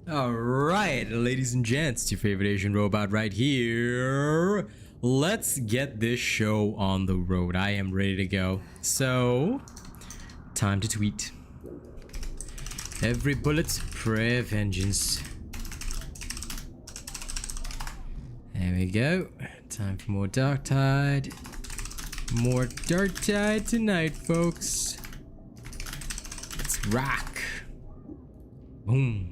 Alright, ladies and gents, it's your favorite Asian robot right here. Let's get this show on the road. I am ready to go. So, time to tweet. Every bullet, pray vengeance. There we go. Time for more Darktide. More Darktide tonight, folks. Let's rock. Boom.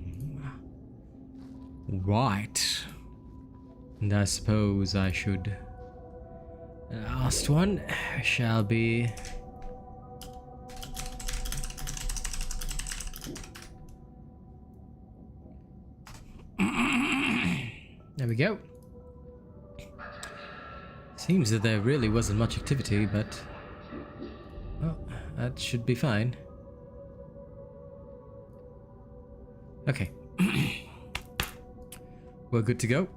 Right. And I suppose I should. The last one shall be. There we go. Seems that there really wasn't much activity, but well, that should be fine. Okay. We're good to go.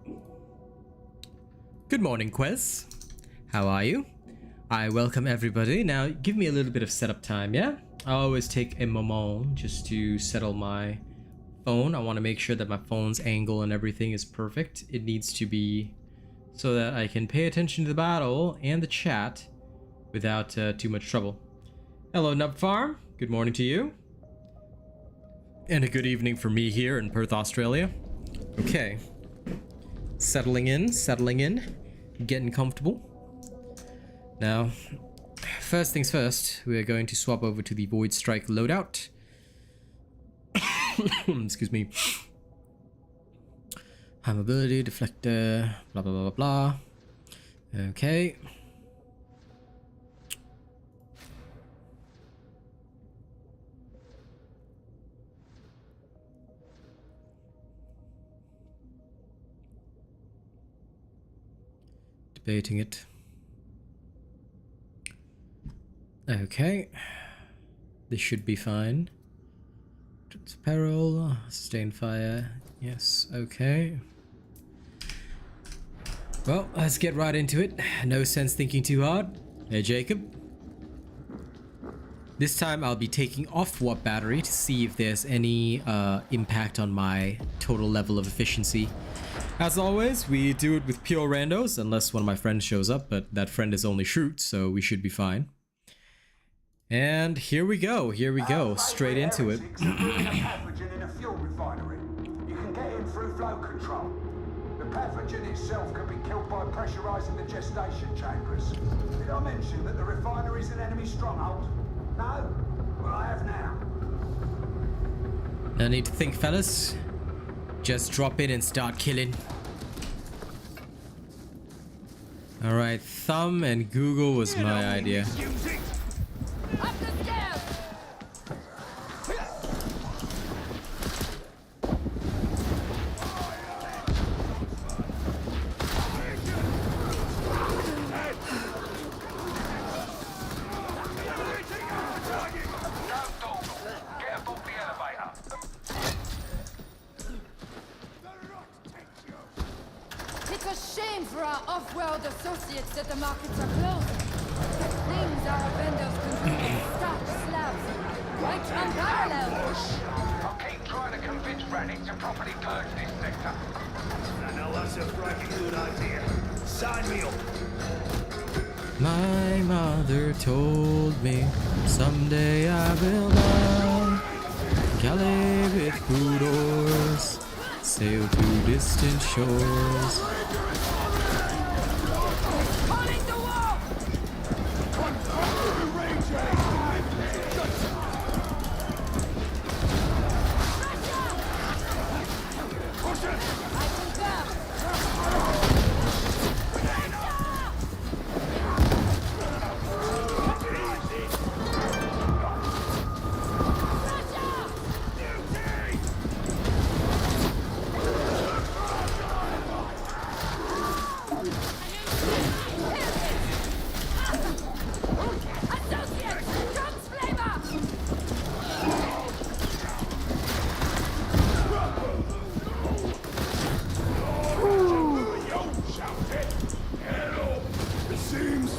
Good morning, Quez. How are you? I welcome everybody. Now, give me a little bit of setup time, yeah? I always take a moment just to settle my phone. I want to make sure that my phone's angle and everything is perfect. It needs to be so that I can pay attention to the battle and the chat without too much trouble. Hello, Nub Farm. Good morning to you. And a good evening for me here in Perth, Australia. Okay. Settling in, getting comfortable. Now, first things first, we are going to swap over to the Voidstrike loadout. Excuse me. High mobility, deflector, blah blah blah blah blah. Okay. Debating it. Okay. This should be fine. Peril, sustain fire. Yes, okay. Well, let's get right into it. No sense thinking too hard. Hey, Jacob. This time I'll be taking off warp battery to see if there's any impact on my total level of efficiency. As always, we do it with pure randos, unless one of my friends shows up, but that friend is only Shroot, so we should be fine. And here we go, straight into it. In a fuel refinery. You can get in through flow control. The pathogen itself can be killed by pressurizing the gestation chambers. Did I mention that the refinery's an enemy stronghold? No? Well, I have now. No need to think, fellas. Just drop in and start killing. Alright, thumb and Google was my idea. Up the stairs! It's a shame for our off-world associates that the markets are closed. Things our vendors control stock slabs. Quite unparalleled. I'll keep trying to convince Rannick to properly purge this sector. I know that's a frightly good idea. Sign me up. My mother told me someday I will die. Galley with poodles, sail to distant shores. Calling the wall! I confirm.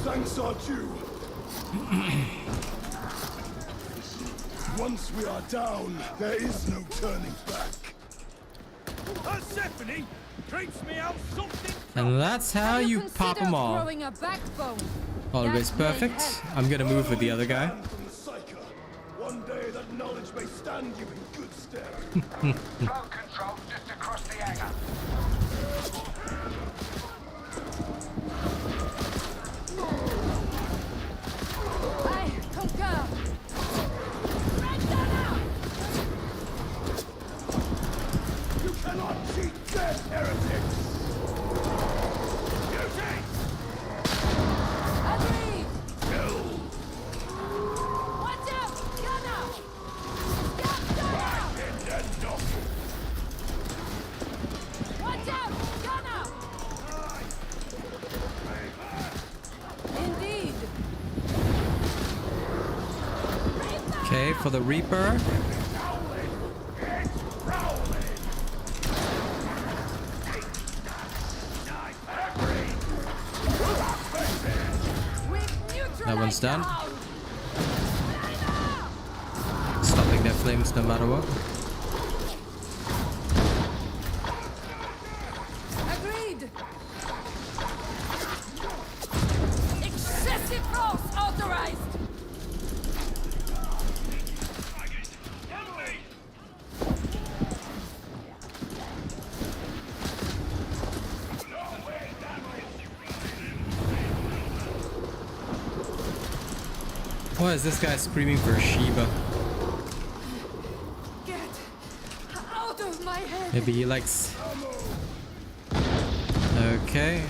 Thanks are due. Once we are down, there is no turning back. Persephone treats me out something. And that's how you pop them all. Growing a backbone. Always That may perfect. help. I'm gonna move with the other guy. From the Psyker. One day that knowledge may stand you in good stead. Flow control just across the hangar. I concur. Right down. You cannot cheat dead heretics. Beauty! Agreed. Kill! Watch out, Gunner. Stop, Gunner. In the nostril! Watch out, Gunner. Indeed. Okay, for the Reaper. That one's done. Stopping their flames no matter what. Agreed. Excessive force authorized. Why is this guy screaming for Sheba? Get out of my head. Maybe he likes... Okay.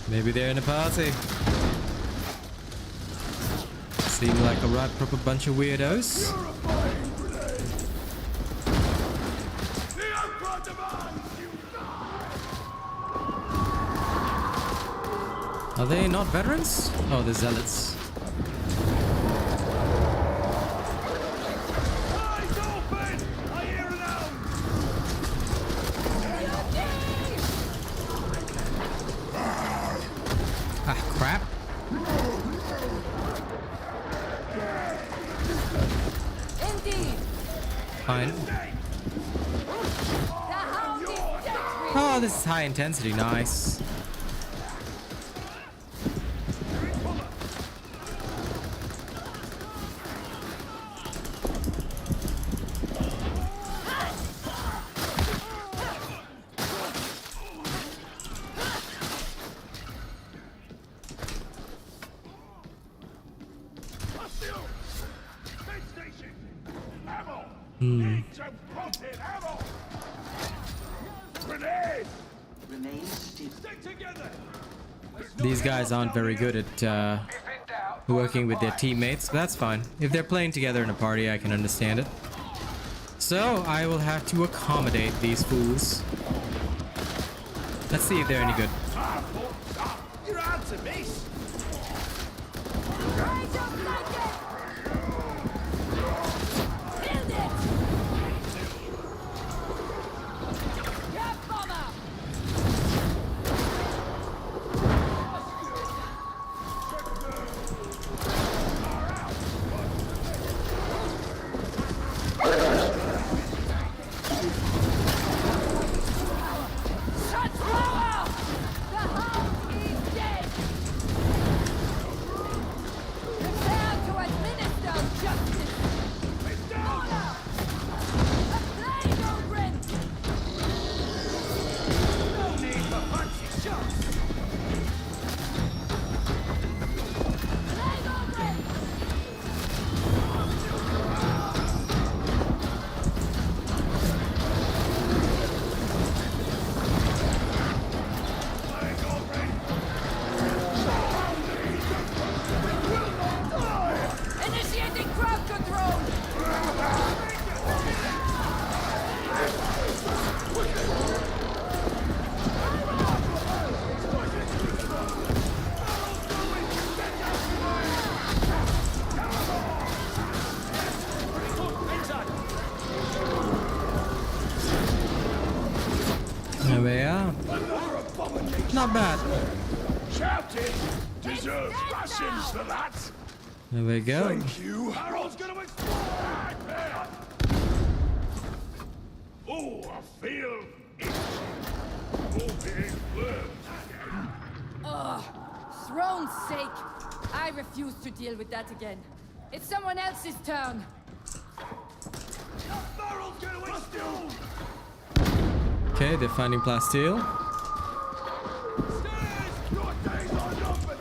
Maybe they're in a party. Seem like a right proper bunch of weirdos. The Emperor demands you die! Are they not veterans? Oh, they're zealots. Eyes open! I hear an owl! Ah, crap. Indeed. Fine. The hound is dead. Oh, this is high intensity. Nice. These guys aren't very good at working with their teammates, but that's fine. If they're playing together in a party, I can understand it. So, I will have to accommodate these fools. Let's see if they're any good. You're out to miss! Right up like it. Build it. Get bomber. Shut power. The hound is dead. Prepare to administer justice. Order. A plague of rent. No need for fancy shots! Plague of rent. Initiating crowd control. There we are. Not bad. Shouting deserves rations for that! There we go. Thank you! Harold's gonna explode! Oh, Feel it. You're being burned. Ugh. Throne's sake. I refuse to deal with that again. It's someone else's turn. Barrel's gonna explode. Okay, they're finding plasteel. Your days are numbered.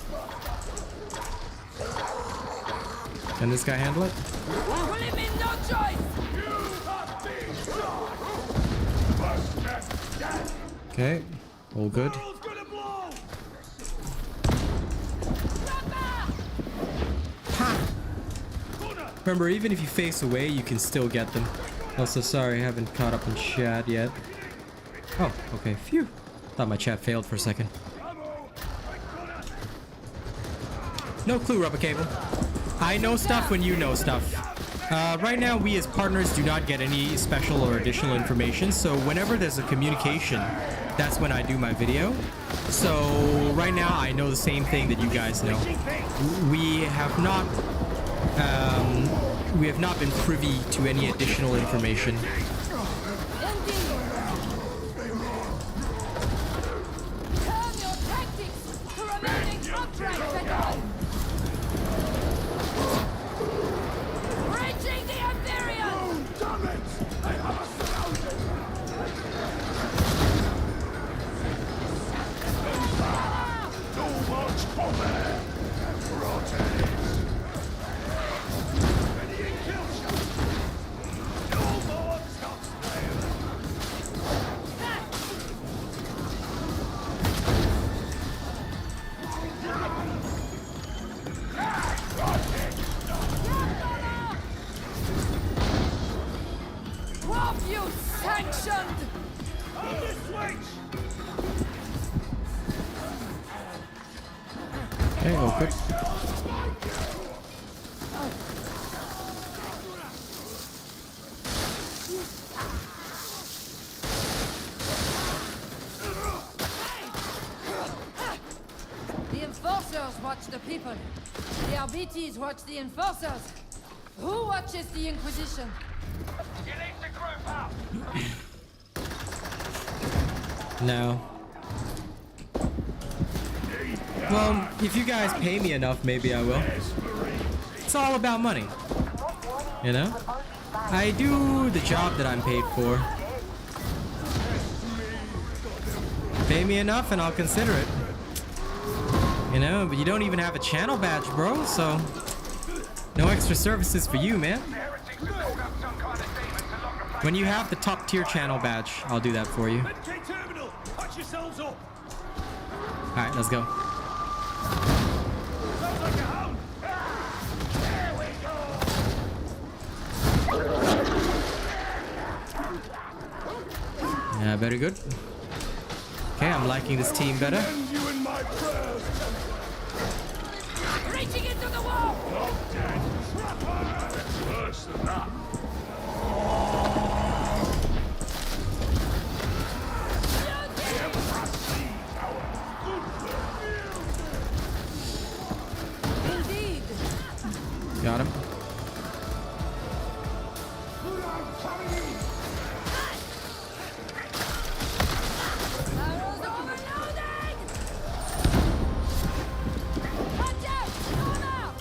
Can this guy handle it? Will him in no choice. You have been shot. First step dead. Okay, all good. Barrel's gonna blow. Remember, even if you face away, you can still get them. Also, sorry, I haven't caught up in chat yet. Oh, okay, phew. Thought my chat failed for a second. No clue, Rubber Cable. I know stuff when you know stuff. Right now, we as partners do not get any special or additional information, so whenever there's a communication, that's when I do my video. So, right now, I know the same thing that you guys know. We have not been privy to any additional information. Turn your tactics to remaining upright, veteran. Reaching the Imperium. Oh, damn it! They have us surrounded. Too much cover. Rotten. Ready to kill shot. No more stop. What you sanctioned? On the switch. Okay, all good. The enforcers watch the people. The RBTs watch the enforcers. Who watches the Inquisition? You need to group up. No. Well, if you guys pay me enough, maybe I will. It's all about money. You know? I do the job that I'm paid for. Pay me enough and I'll consider it. You know, but you don't even have a channel badge, bro, so no extra services for you, man. When you have the top tier channel badge, I'll do that for you. Medkay terminal. Patch yourselves up. Alright, let's go. Sounds like a hound. There we go. Yeah, very good. Okay, I'm liking this team better. Send you in my prayers. Reaching into the wall! Not dead. Trapper. Worse than that. Indeed. Got him. Arrows overloading! Watch out! Armor!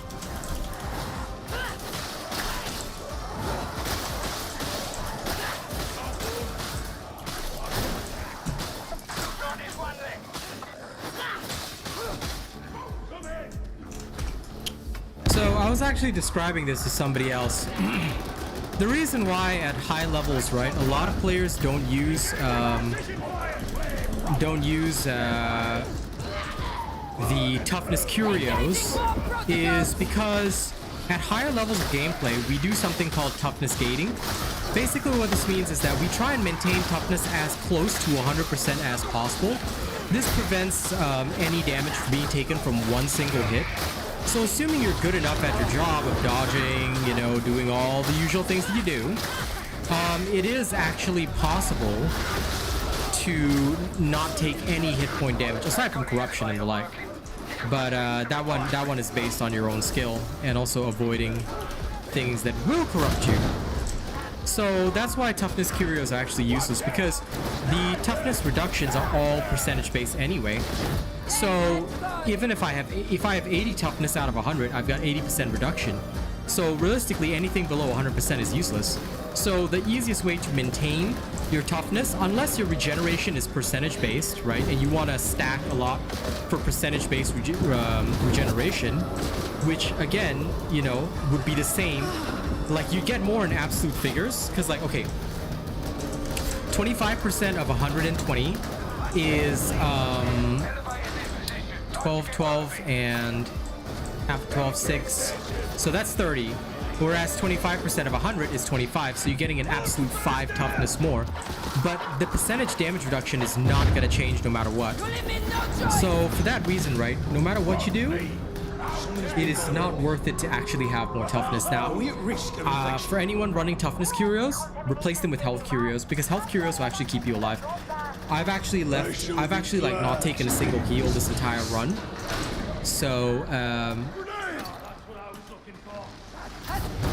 So I was actually describing this to somebody else. The reason why at high levels, right, a lot of players don't use the toughness curios is because at higher levels of gameplay, we do something called toughness gating. Basically what this means is that we try and maintain toughness as close to 100% as possible. This prevents any damage from being taken from one single hit. So assuming you're good enough at your job of dodging, you know, doing all the usual things that you do, it is actually possible to not take any hit point damage, aside from corruption and the like. But that one is based on your own skill and also avoiding things that will corrupt you. So that's why toughness curios are actually useless, because the toughness reductions are all percentage based anyway. So even if I have 80 toughness out of 100, I've got 80% reduction. So realistically, anything below 100% is useless. So the easiest way to maintain your toughness, unless your regeneration is percentage based, right, and you want to stack a lot for percentage based regeneration, which again, you know, would be the same. Like, you get more in absolute figures, because like, okay, 25% of 120 is 12, 12, and half 12, 6. So that's 30. Whereas 25% of 100 is 25, so you're getting an absolute 5 toughness more. But the percentage damage reduction is not going to change no matter what. So for that reason, right, no matter what you do, it is not worth it to actually have more toughness. Now, for anyone running toughness curios, replace them with health curios, because health curios will actually keep you alive. I've actually like not taken a single heal this entire run. So,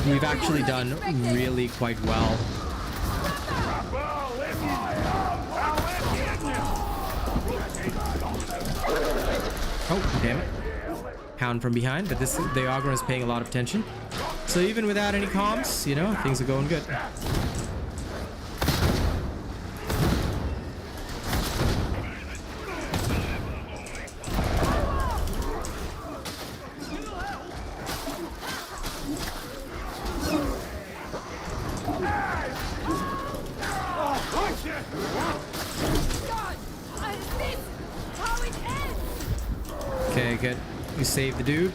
we've actually done really quite well. Oh, damn it. Hound from behind, but the aggro is paying a lot of attention. So even without any comms, you know, things are going good. Okay, good. You saved the dude.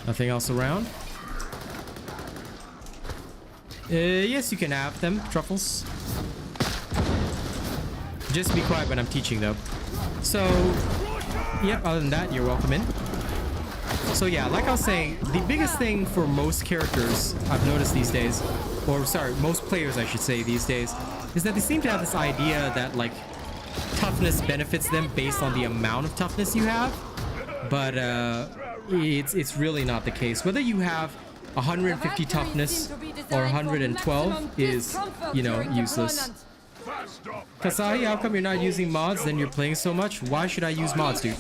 Nothing else around. Yes, you can have them, truffles. Just be quiet when I'm teaching, though. So, yeah, other than that, you're welcome in. So yeah, like I was saying, the biggest thing for most characters I've noticed these days, or sorry, most players I should say these days, is that they seem to have this idea that like toughness benefits them based on the amount of toughness you have, but it's really not the case. Whether you have 150 toughness or 112 is, you know, useless. Kasahi, how come you're not using mods? Then you're playing so much. Why should I use mods, dude?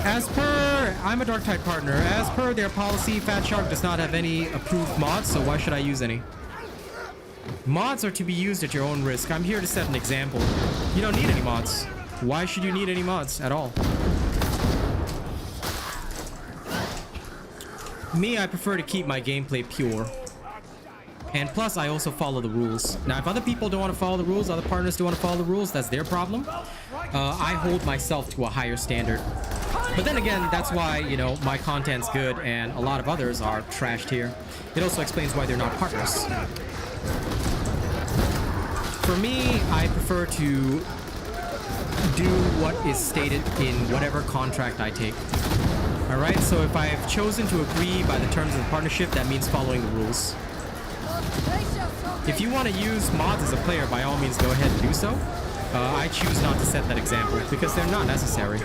As per, I'm a Darktide partner. As per their policy, Fat Shark does not have any approved mods, so why should I use any? Mods are to be used at your own risk. I'm here to set an example. You don't need any mods. Why should you need any mods at all? Me, I prefer to keep my gameplay pure. And plus, I also follow the rules. Now, if other people don't want to follow the rules, other partners don't want to follow the rules, that's their problem. I hold myself to a higher standard. But then again, that's why, you know, my content's good and a lot of others are trashed here. It also explains why they're not partners. For me, I prefer to do what is stated in whatever contract I take. Alright, so if I've chosen to agree by the terms of the partnership, that means following the rules. If you want to use mods as a player, by all means go ahead and do so. I choose not to set that example because they're not necessary.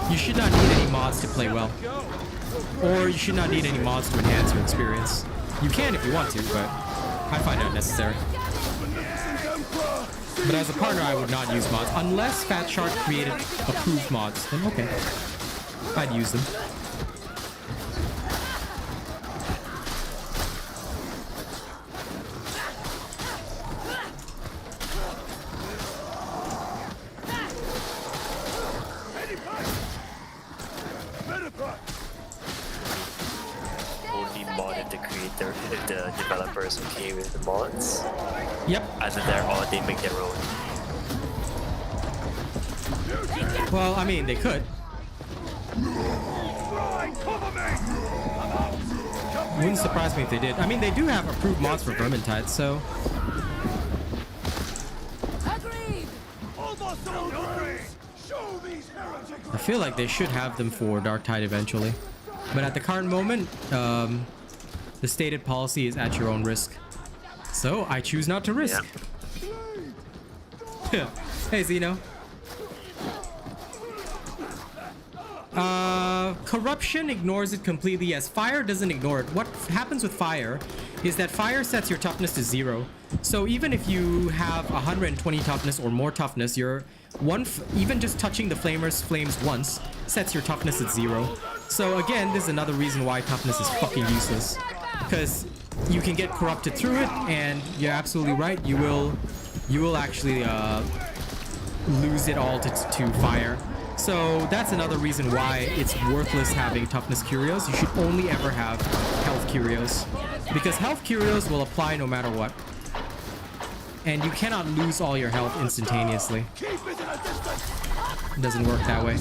You should not need any mods to play well. Or you should not need any mods to enhance your experience. You can if you want to, but I find it unnecessary. But as a partner, I would not use mods. Unless Fat Shark created approved mods, then okay. I'd use them. If the developer is okay with the mods. Yep. Either they're or they make their own. Well, I mean, they could. Wouldn't surprise me if they did. I mean, they do have approved mods for Vermintide, so. I feel like they should have them for Darktide eventually. But at the current moment, the stated policy is at your own risk. So, I choose not to risk. Yeah. Hey, Zeno. Corruption ignores it completely. Yes, fire doesn't ignore it. What happens with fire is that fire sets your toughness to 0. So even if you have 120 toughness or more toughness, your even just touching the flames once sets your toughness at 0. So again, this is another reason why toughness is fucking useless, because you can get corrupted through it, and you're absolutely right. You will actually lose it all to fire. So that's another reason why it's worthless having toughness curios. You should only ever have health curios, because health curios will apply no matter what. And you cannot lose all your health instantaneously. It doesn't work that way.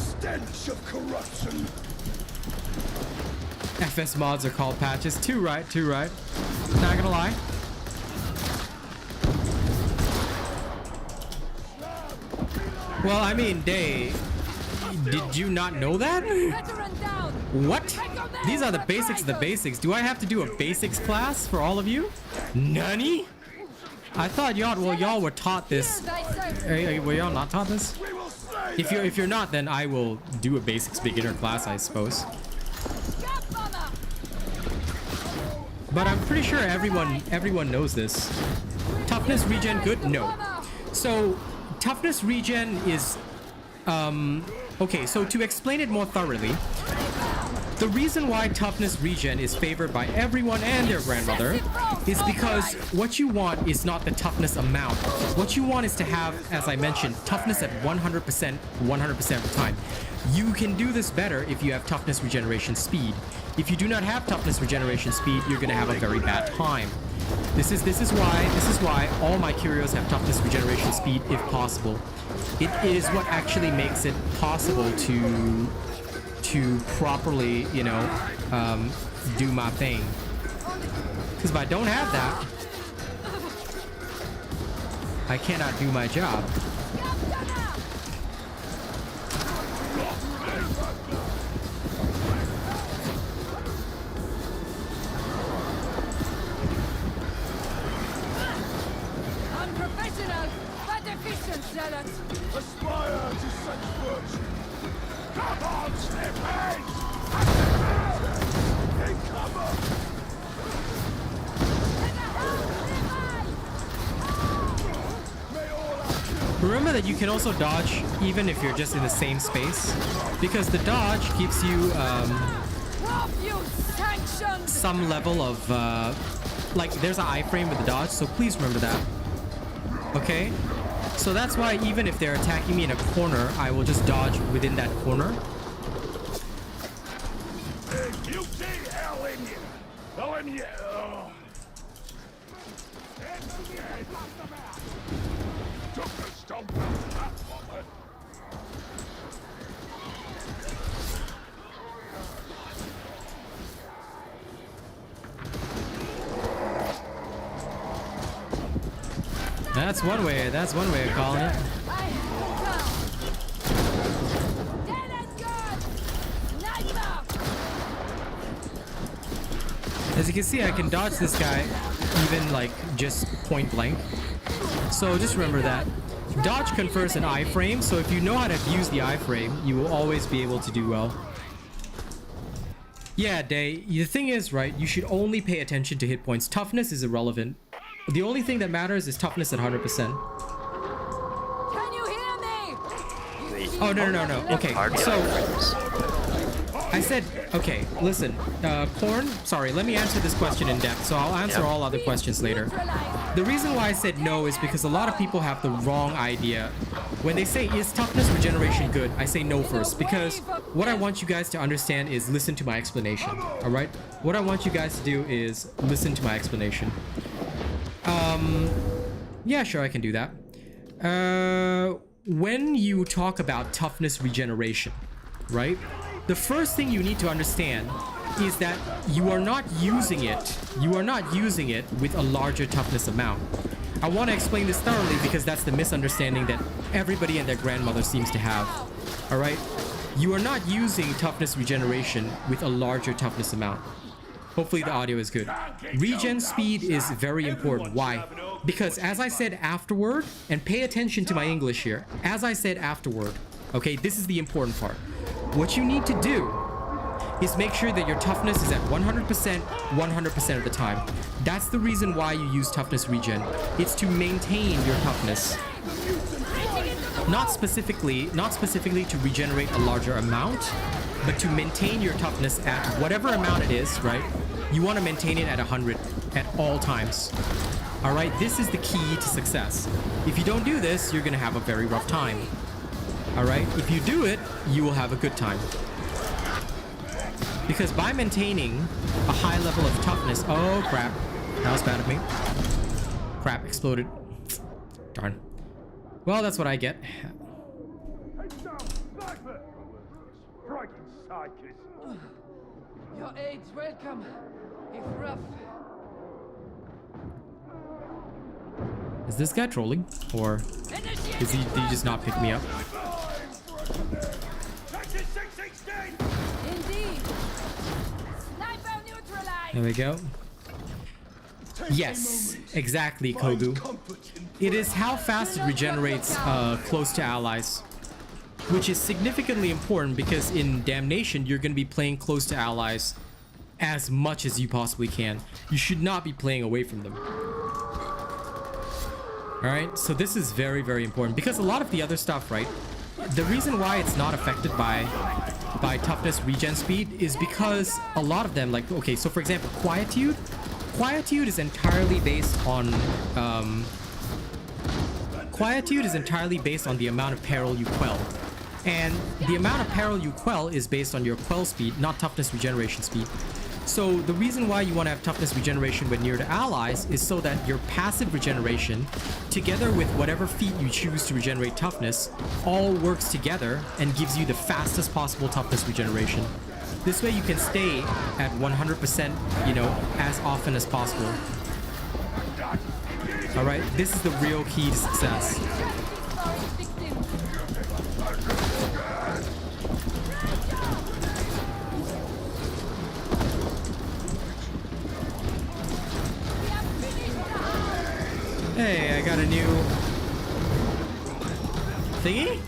FS mods are called patches. Too right. Not gonna lie. Well, I mean, did you not know that? What? These are the basics of the basics. Do I have to do a basics class for all of you? Nani? I thought y'all were taught this. Were y'all not taught this? If you're not, then I will do a basics beginner class, I suppose. But I'm pretty sure everyone knows this. Toughness regen good? No. So toughness regen is okay, so to explain it more thoroughly, the reason why toughness regen is favored by everyone and their grandmother is because what you want is not the toughness amount. What you want is to have, as I mentioned, toughness at 100% of the time. You can do this better if you have toughness regeneration speed. If you do not have toughness regeneration speed, you're going to have a very bad time. This is why all my curios have toughness regeneration speed if possible. It is what actually makes it possible to properly, you know, do my thing. Because if I don't have that, I cannot do my job. Unprofessional, but efficient, zealot. Aspire to such virtue. Come on, slippers! Take cover! Remember that you can also dodge even if you're just in the same space, because the dodge gives you some level of like there's an iframe with the dodge, so please remember that. Okay, so that's why even if they're attacking me in a corner, I will just dodge within that corner. You see hell in you! Hell in you! Took the stump out of that woman. That's one way of calling it. As you can see, I can dodge this guy even like just point blank. So just remember that. Dodge confers an iframe, so if you know how to use the iframe, you will always be able to do well. Yeah, Day, the thing is, right, you should only pay attention to hit points. Toughness is irrelevant. The only thing that matters is toughness at 100%. Can you hear me? Oh, no. Okay, so I said, okay, listen, Korn, sorry, let me answer this question in depth, so I'll answer all other questions later. The reason why I said no is because a lot of people have the wrong idea. When they say, is toughness regeneration good? I say no first, because what I want you guys to understand is listen to my explanation, alright? What I want you guys to do is listen to my explanation. Yeah, sure, I can do that. When you talk about toughness regeneration, right? The first thing you need to understand is that you are not using it. You are not using it with a larger toughness amount. I want to explain this thoroughly because that's the misunderstanding that everybody and their grandmother seems to have. All right? You are not using toughness regeneration with a larger toughness amount. Hopefully the audio is good. Regen speed is very important. Why? Because as I said afterward, and pay attention to my English here, as I said afterward, okay, this is the important part. what you need to do is make sure that your toughness is at 100%, 100% of the time. That's the reason why you use toughness regen. It's to maintain your toughness. Not specifically to regenerate a larger amount, but to maintain your toughness at whatever amount it is, right? You want to maintain it at 100 at all times. All right, this is the key to success. If you don't do this, you're gonna have a very rough time. All right, if you do it, you will have a good time. Because by maintaining a high level of toughness, oh crap, that was bad of me. Crap, exploded. Darn. Well, that's what I get. Your aid's welcome, if rough. Is this guy trolling? Or did he just not pick me up? Indeed. Sniper neutralized. There we go. Yes, exactly, Kogu. It is how fast it regenerates close to allies, which is significantly important because in Damnation, you're going to be playing close to allies as much as you possibly can. You should not be playing away from them. Alright, so this is very, very important because a lot of the other stuff, right? The reason why it's not affected by toughness regen speed is because a lot of them, like, okay, so for example, Quietude is entirely based on the amount of peril you quell. And the amount of peril you quell is based on your quell speed, not toughness regeneration speed. So the reason why you want to have toughness regeneration when near to allies is so that your passive regeneration, together with whatever feat you choose to regenerate toughness, all works together and gives you the fastest possible toughness regeneration. This way you can stay at 100%, you know, as often as possible. Alright, this is the real key to success. Hey, I got a new thingy?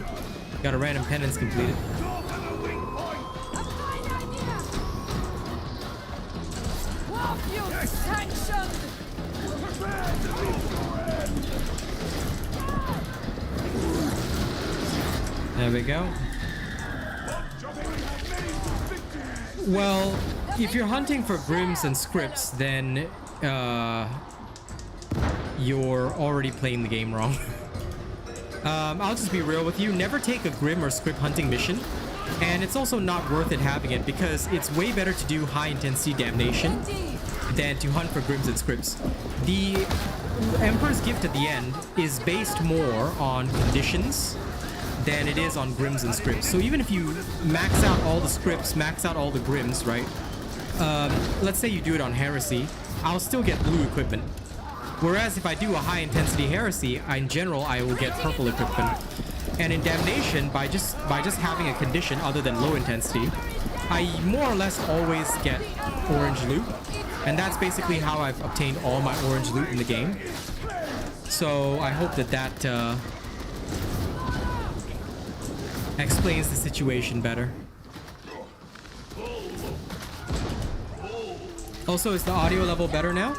Got a random penance completed. There we go. Well, if you're hunting for Grims and Scripts, then you're already playing the game wrong. I'll just be real with you. Never take a Grim or Script hunting mission. And it's also not worth it having it because it's way better to do high intensity Damnation than to hunt for Grims and Scripts. The Emperor's Gift at the end is based more on conditions than it is on Grims and Scripts. So even if you max out all the Scripts, max out all the Grims, right? Let's say you do it on Heresy, I'll still get blue equipment. Whereas if I do a high intensity Heresy, in general, I will get purple equipment. And in Damnation, by just having a condition other than low intensity, I more or less always get orange loot. And that's basically how I've obtained all my orange loot in the game. So I hope that explains the situation better. Also, is the audio level better now?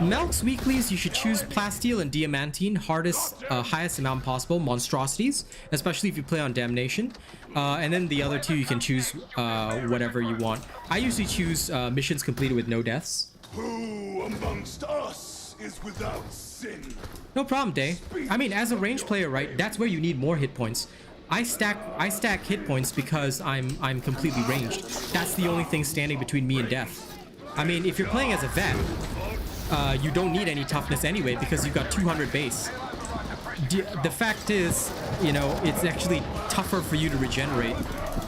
Melk's weeklies, you should choose Plasteel and Diamantine, highest amount possible, monstrosities, especially if you play on Damnation. And then the other two, you can choose whatever you want. I usually choose missions completed with no deaths. Who amongst us is without sin? No problem, Day. I mean, as a range player, right, that's where you need more hit points. I stack hit points because I'm completely ranged. That's the only thing standing between me and death. I mean, if you're playing as a vet, you don't need any toughness anyway because you've got 200 base. The fact is, you know, it's actually tougher for you to regenerate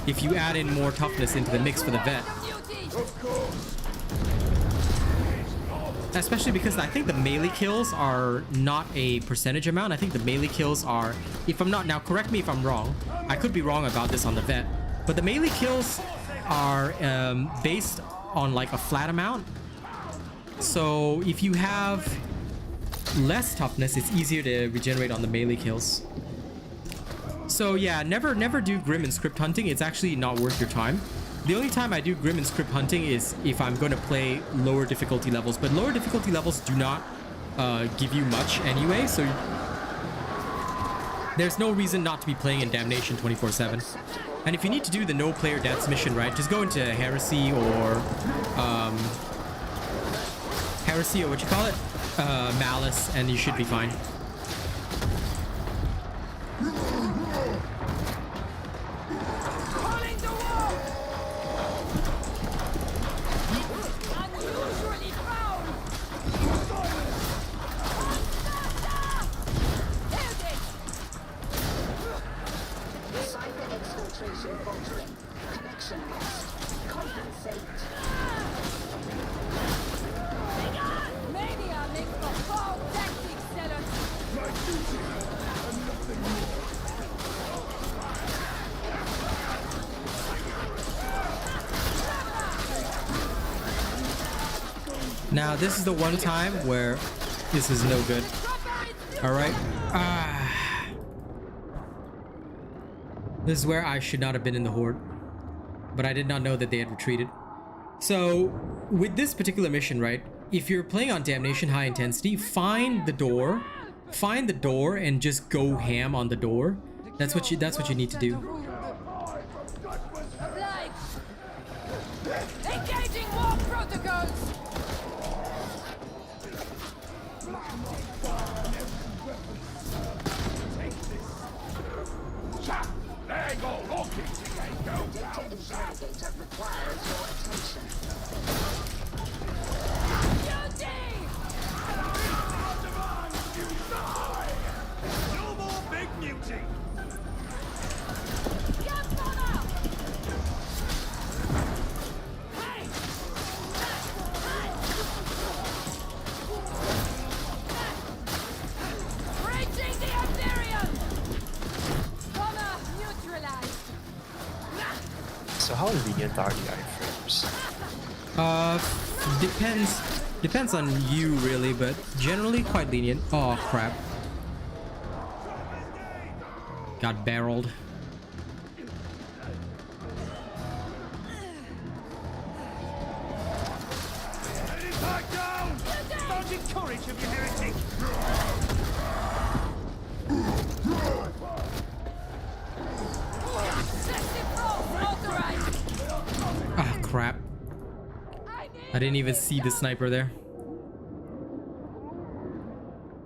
if you add in more toughness into the mix for the vet. Especially because I think the melee kills are not a percentage amount. I think the melee kills are, if I'm not, now correct me if I'm wrong. I could be wrong about this on the vet. But the melee kills are based on like a flat amount. So if you have less toughness, it's easier to regenerate on the melee kills. So yeah, never do Grim and Script hunting. It's actually not worth your time. The only time I do Grim and Script hunting is if I'm going to play lower difficulty levels. But lower difficulty levels do not give you much anyway, so there's no reason not to be playing in Damnation 24/7. And if you need to do the no player deaths mission, right, just go into Heresy or what you call it, Malice, and you should be fine. Now, this is the one time where this is no good. Alright? This is where I should not have been in the Horde. But I did not know that they had retreated. So, with this particular mission, right? If you're playing on Damnation High Intensity, find the door and just go ham on the door. That's what you need to do. Engaging more protocols! There you go, Logitech ain't go down south. Requires your attention. No more big muting. Breaching the Imperium! Bomber neutralized! So how lenient are the iframes? Depends on you really, but generally quite lenient. Oh crap. Got barreled. Back down! Mounted courage of your heretic! Ah crap. I didn't even see the sniper there.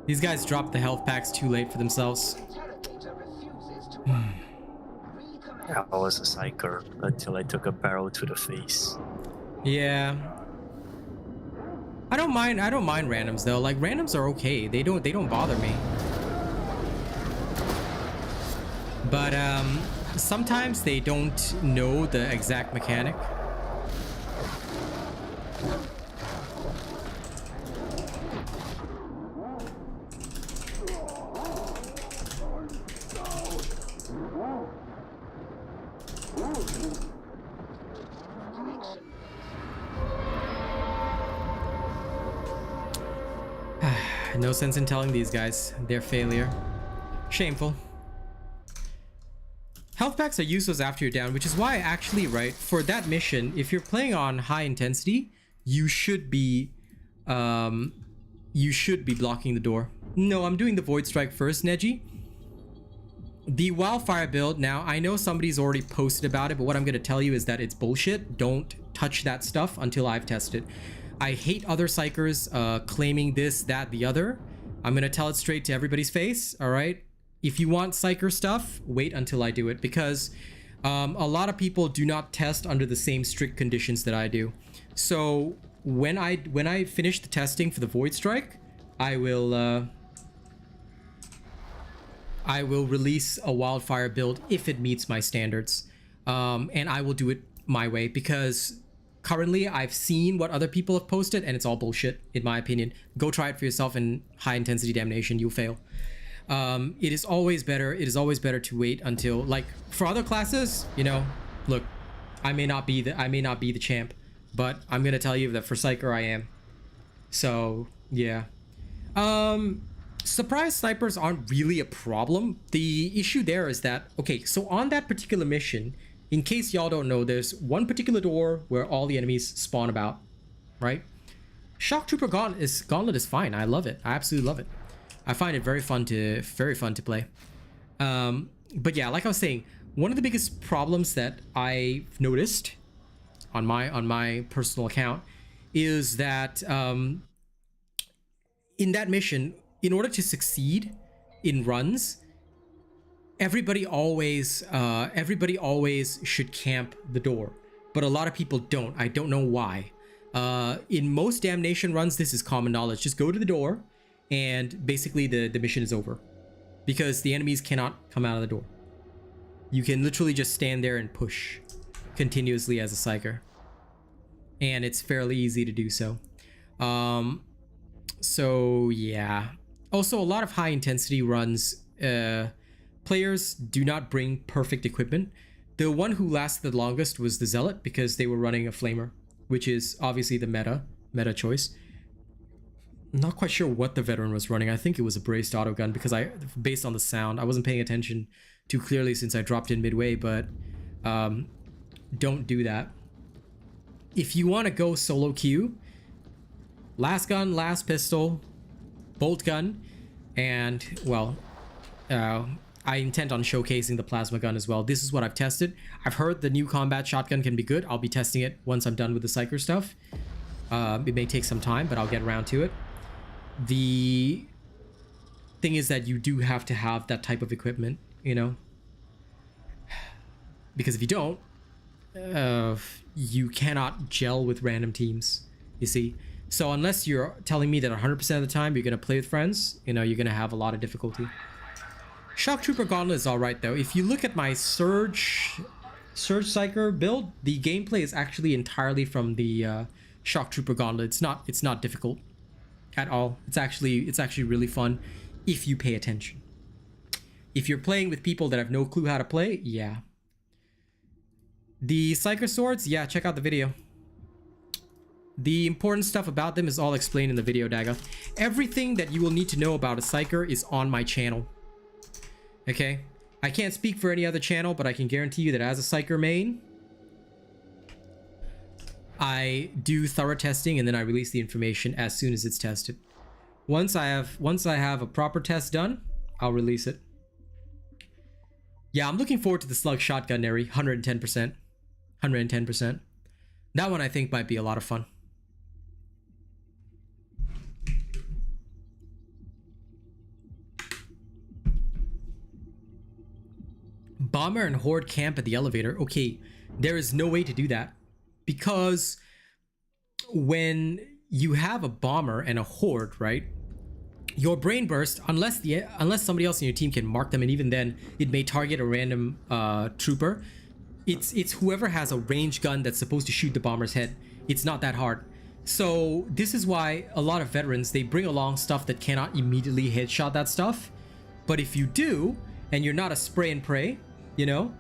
These guys dropped the health packs too late for themselves. I was a psyker until I took a barrel to the face. Yeah. I don't mind randoms though. Like randoms are okay. They don't bother me. But sometimes they don't know the exact mechanic. No sense in telling these guys their failure. Shameful. Health packs are useless after you're down, which is why actually, right, for that mission, if you're playing on high intensity, you should be blocking the door. No, I'm doing the Voidstrike first, Neji. The wildfire build, now I know somebody's already posted about it, but what I'm gonna tell you is that it's bullshit. Don't touch that stuff until I've tested. I hate other psychers claiming this, that, the other. I'm gonna tell it straight to everybody's face, all right? If you want psyker stuff, wait until I do it, because a lot of people do not test under the same strict conditions that I do. So when I finish the testing for the Voidstrike, I will release a wildfire build if it meets my standards, and I will do it my way, because currently I've seen what other people have posted and it's all bullshit in my opinion. Go try it for yourself in high intensity Damnation, you'll fail. It is always better to wait until, like, for other classes, you know, look, I may not be the champ, but I'm gonna tell you that for Psyker I am. So yeah. Surprise snipers aren't really a problem. The issue there is that, okay, so on that particular mission, in case y'all don't know, there's one particular door where all the enemies spawn about, right? Shock Trooper Gauntlet is fine. I love it. I absolutely love it. I find it very fun to play. But yeah, like I was saying, one of the biggest problems that I've noticed on my personal account is that in that mission, in order to succeed in runs, everybody always should camp the door, but a lot of people don't. I don't know why. In most Damnation runs, this is common knowledge. Just go to the door, and basically the mission is over, because the enemies cannot come out of the door. You can literally just stand there and push continuously as a Psyker, and it's fairly easy to do so. So yeah. Also, a lot of high intensity runs, players do not bring perfect equipment. The one who lasted the longest was the Zealot, because they were running a Flamer, which is obviously the meta choice. I'm not quite sure what the Veteran was running. I think it was a braced autogun, because based on the sound, I wasn't paying attention too clearly since I dropped in midway, but don't do that. If you want to go solo queue, last gun, last pistol, bolt gun, and well, I intend on showcasing the plasma gun as well. This is what I've tested. I've heard the new combat shotgun can be good. I'll be testing it once I'm done with the Psyker stuff. It may take some time, but I'll get around to it. The thing is that you do have to have that type of equipment, you know, because if you don't, you cannot gel with random teams, you see. So unless you're telling me that 100% of the time you're going to play with friends, you know, you're going to have a lot of difficulty. Shock Trooper Gauntlet is alright though. If you look at my Surge Psyker build, the gameplay is actually entirely from the Shock Trooper Gauntlet. It's not difficult at all. It's actually really fun if you pay attention. If you're playing with people that have no clue how to play, yeah. The Psyker swords, yeah, check out the video. The important stuff about them is all explained in the video, Daga. Everything that you will need to know about a Psyker is on my channel. Okay? I can't speak for any other channel, but I can guarantee you that as a Psyker main, I do thorough testing and then I release the information as soon as it's tested. Once I have a proper test done, I'll release it. Yeah, I'm looking forward to the Slug Shotgun, Neri. 110%. 110%. That one I think might be a lot of fun. Bomber and Horde camp at the elevator. Okay, there is no way to do that, because when you have a bomber and a horde, right, your brain burst, unless somebody else in your team can mark them, and even then it may target a random trooper. It's whoever has a range gun that's supposed to shoot the bomber's head. It's not that hard. So this is why a lot of veterans, they bring along stuff that cannot immediately headshot that stuff. But if you do, and you're not a spray and pray, you know,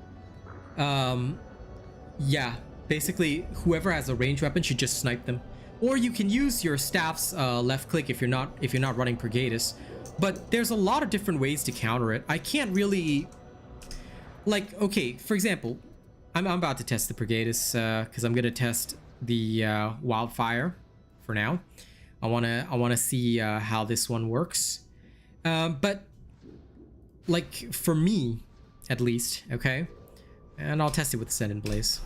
yeah, basically whoever has a range weapon should just snipe them. Or you can use your staff's left click if you're not running Purgatus. But there's a lot of different ways to counter it. I can't really, like, okay, for example, I'm about to test the Purgatus because I'm gonna test the Wildfire for now. I wanna see how this one works. But like for me, at least, okay, and I'll test it with Send and Blaze.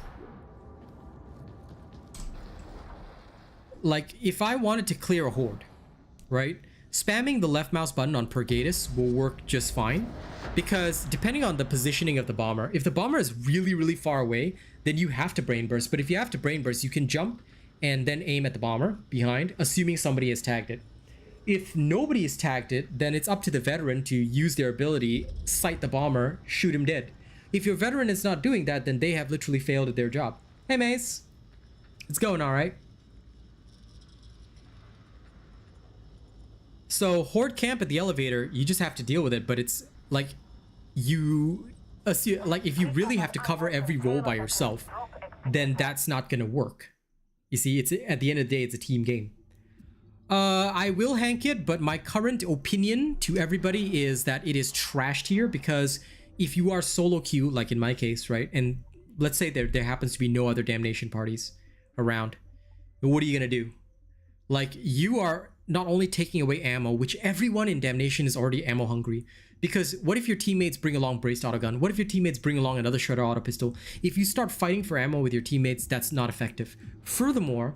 Like if I wanted to clear a horde, right? Spamming the left mouse button on Purgatus will work just fine, because depending on the positioning of the bomber, if the bomber is really, really far away, then you have to brain burst. But if you have to brain burst, you can jump and then aim at the bomber behind, assuming somebody has tagged it. If nobody has tagged it, then it's up to the veteran to use their ability, sight the bomber, shoot him dead. If your veteran is not doing that, then they have literally failed at their job. Hey, Mace. It's going all right. So horde camp at the elevator, you just have to deal with it, but it's like you assume, like if you really have to cover every role by yourself, then that's not gonna work. You see, it's at the end of the day, it's a team game. I will hank it, but my current opinion to everybody is that it is trashed here, because if you are solo queue, like in my case, right, and let's say there happens to be no other Damnation parties around, what are you gonna do? Like, you are not only taking away ammo, which everyone in Damnation is already ammo hungry, because what if your teammates bring along braced autogun? What if your teammates bring along another shredder auto pistol? If you start fighting for ammo with your teammates, that's not effective. Furthermore,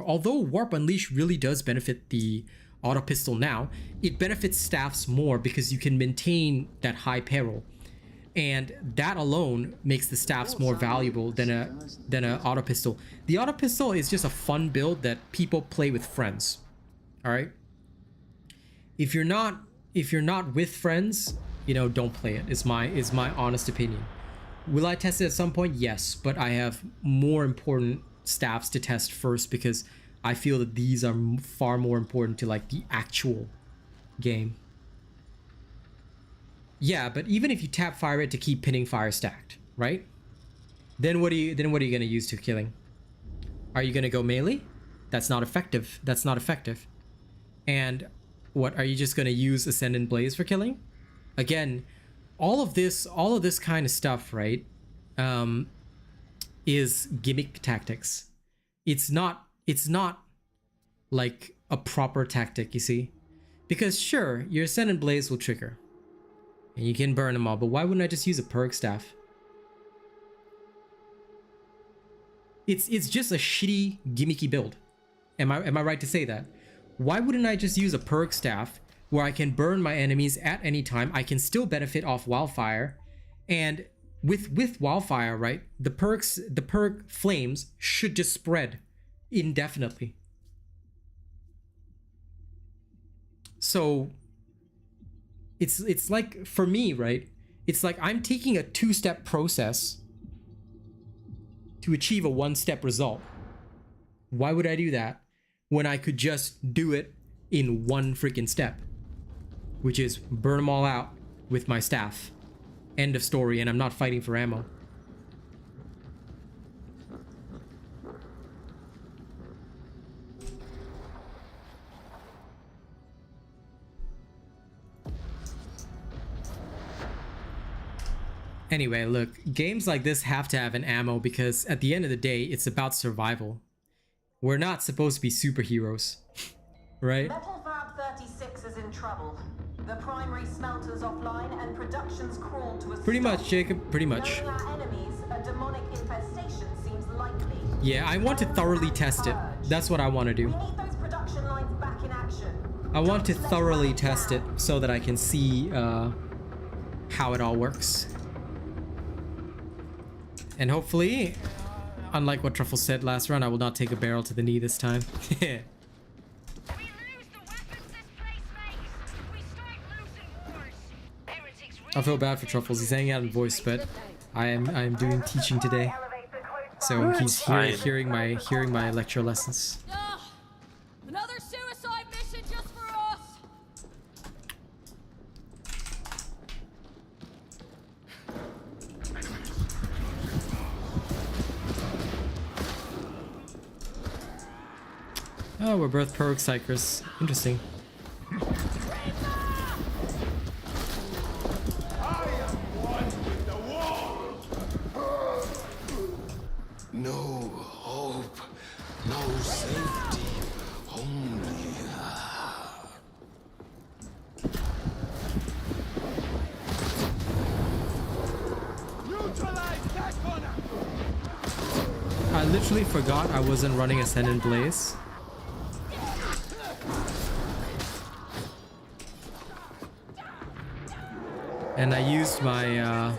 although Warp Unleash really does benefit the auto pistol now, it benefits staffs more because you can maintain that high peril, and that alone makes the staffs more valuable than a auto pistol. The auto pistol is just a fun build that people play with friends. All right. If you're not with friends, you know, don't play it. Is my honest opinion. Will I test it at some point? Yes, but I have more important staffs to test first, because I feel that these are far more important to like the actual game. Yeah, but even if you tap fire rate to keep pinning fire stacked, right? Then what are you gonna use to killing? Are you gonna go melee? That's not effective. That's not effective. And what, are you just gonna use Ascendant Blaze for killing? Again, all of this kind of stuff, right? Is gimmick tactics. It's not like a proper tactic, you see? Because sure, your Ascendant Blaze will trigger and you can burn them all, but why wouldn't I just use a Purg staff? It's just a shitty gimmicky build. Am I right to say that? Why wouldn't I just use a Purg staff where I can burn my enemies at any time? I can still benefit off wildfire, and with wildfire, right, the perk flames should just spread indefinitely. So it's like, for me, right, it's like I'm taking a two-step process to achieve a one-step result. Why would I do that when I could just do it in one freaking step, which is burn them all out with my staff? End of story, and I'm not fighting for ammo. Anyway, look, games like this have to have an ammo, because at the end of the day, it's about survival. We're not supposed to be superheroes, right? Metal Fab 36 is in trouble. The primary smelter's offline and production's crawled to a Pretty much, Jacob, pretty much. Knowing our enemies, a demonic infestation seems likely. Yeah, I want to thoroughly test it. That's what I want to do. We need those production lines back in action. I want to thoroughly test it so that I can see how it all works. And hopefully, unlike what Truffle said last round, I will not take a barrel to the knee this time. I feel bad for Truffles. He's hanging out in voice, but I am doing teaching today, so he's hearing my lecture lessons. Another suicide mission just for us. Oh, we're both Purgatus Psykers. Interesting. No hope, no safety, only neutralize that corner. I literally forgot I wasn't running Ascendant Blaze. And I used my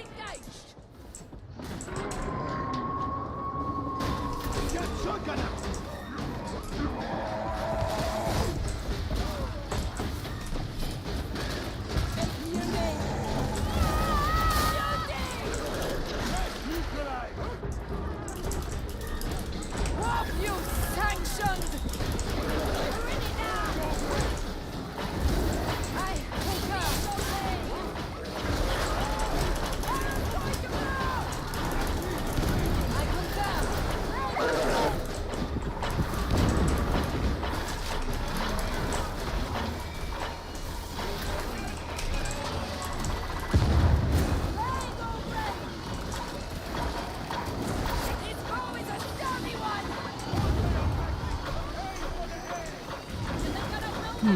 The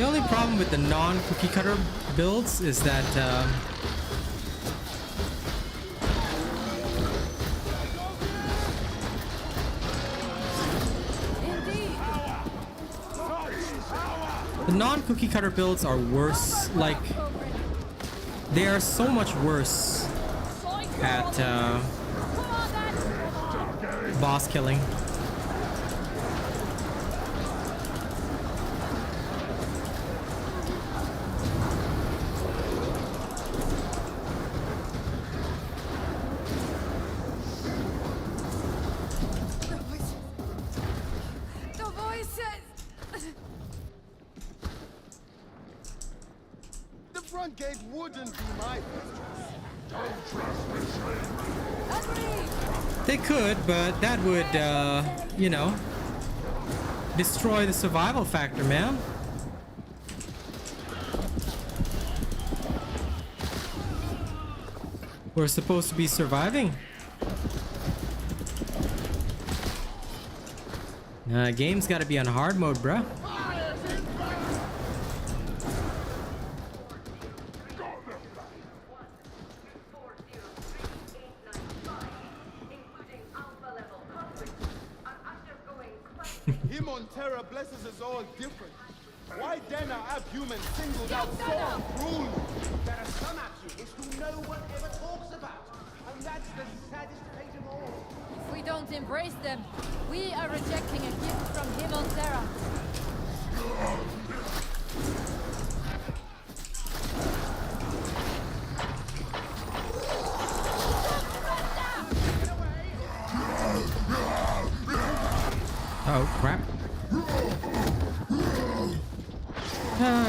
only problem with the non-cookie cutter builds is that the non-cookie cutter builds are worse. Like, they are so much worse at boss killing. Gate wouldn't be my They could, but that would, you know, destroy the survival factor, man. We're supposed to be surviving. Game's gotta be on hard mode, bruh. Him on Terra blesses us all different. Why then are abhumans singled out so cruelly? There are some abhumans who no one ever talks about. And that's the saddest fate of all. If we don't embrace them, we are rejecting a gift from him on Terra. Oh, crap.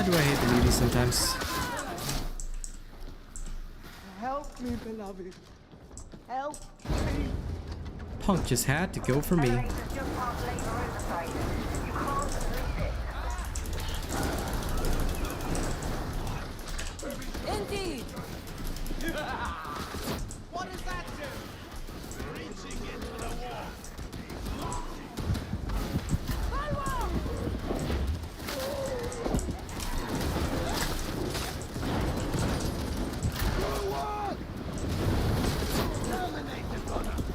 Do I hate the movies sometimes. Help me, beloved. Help me. Punk just had to go for me. Indeed. What does that do? Reaching into the wall.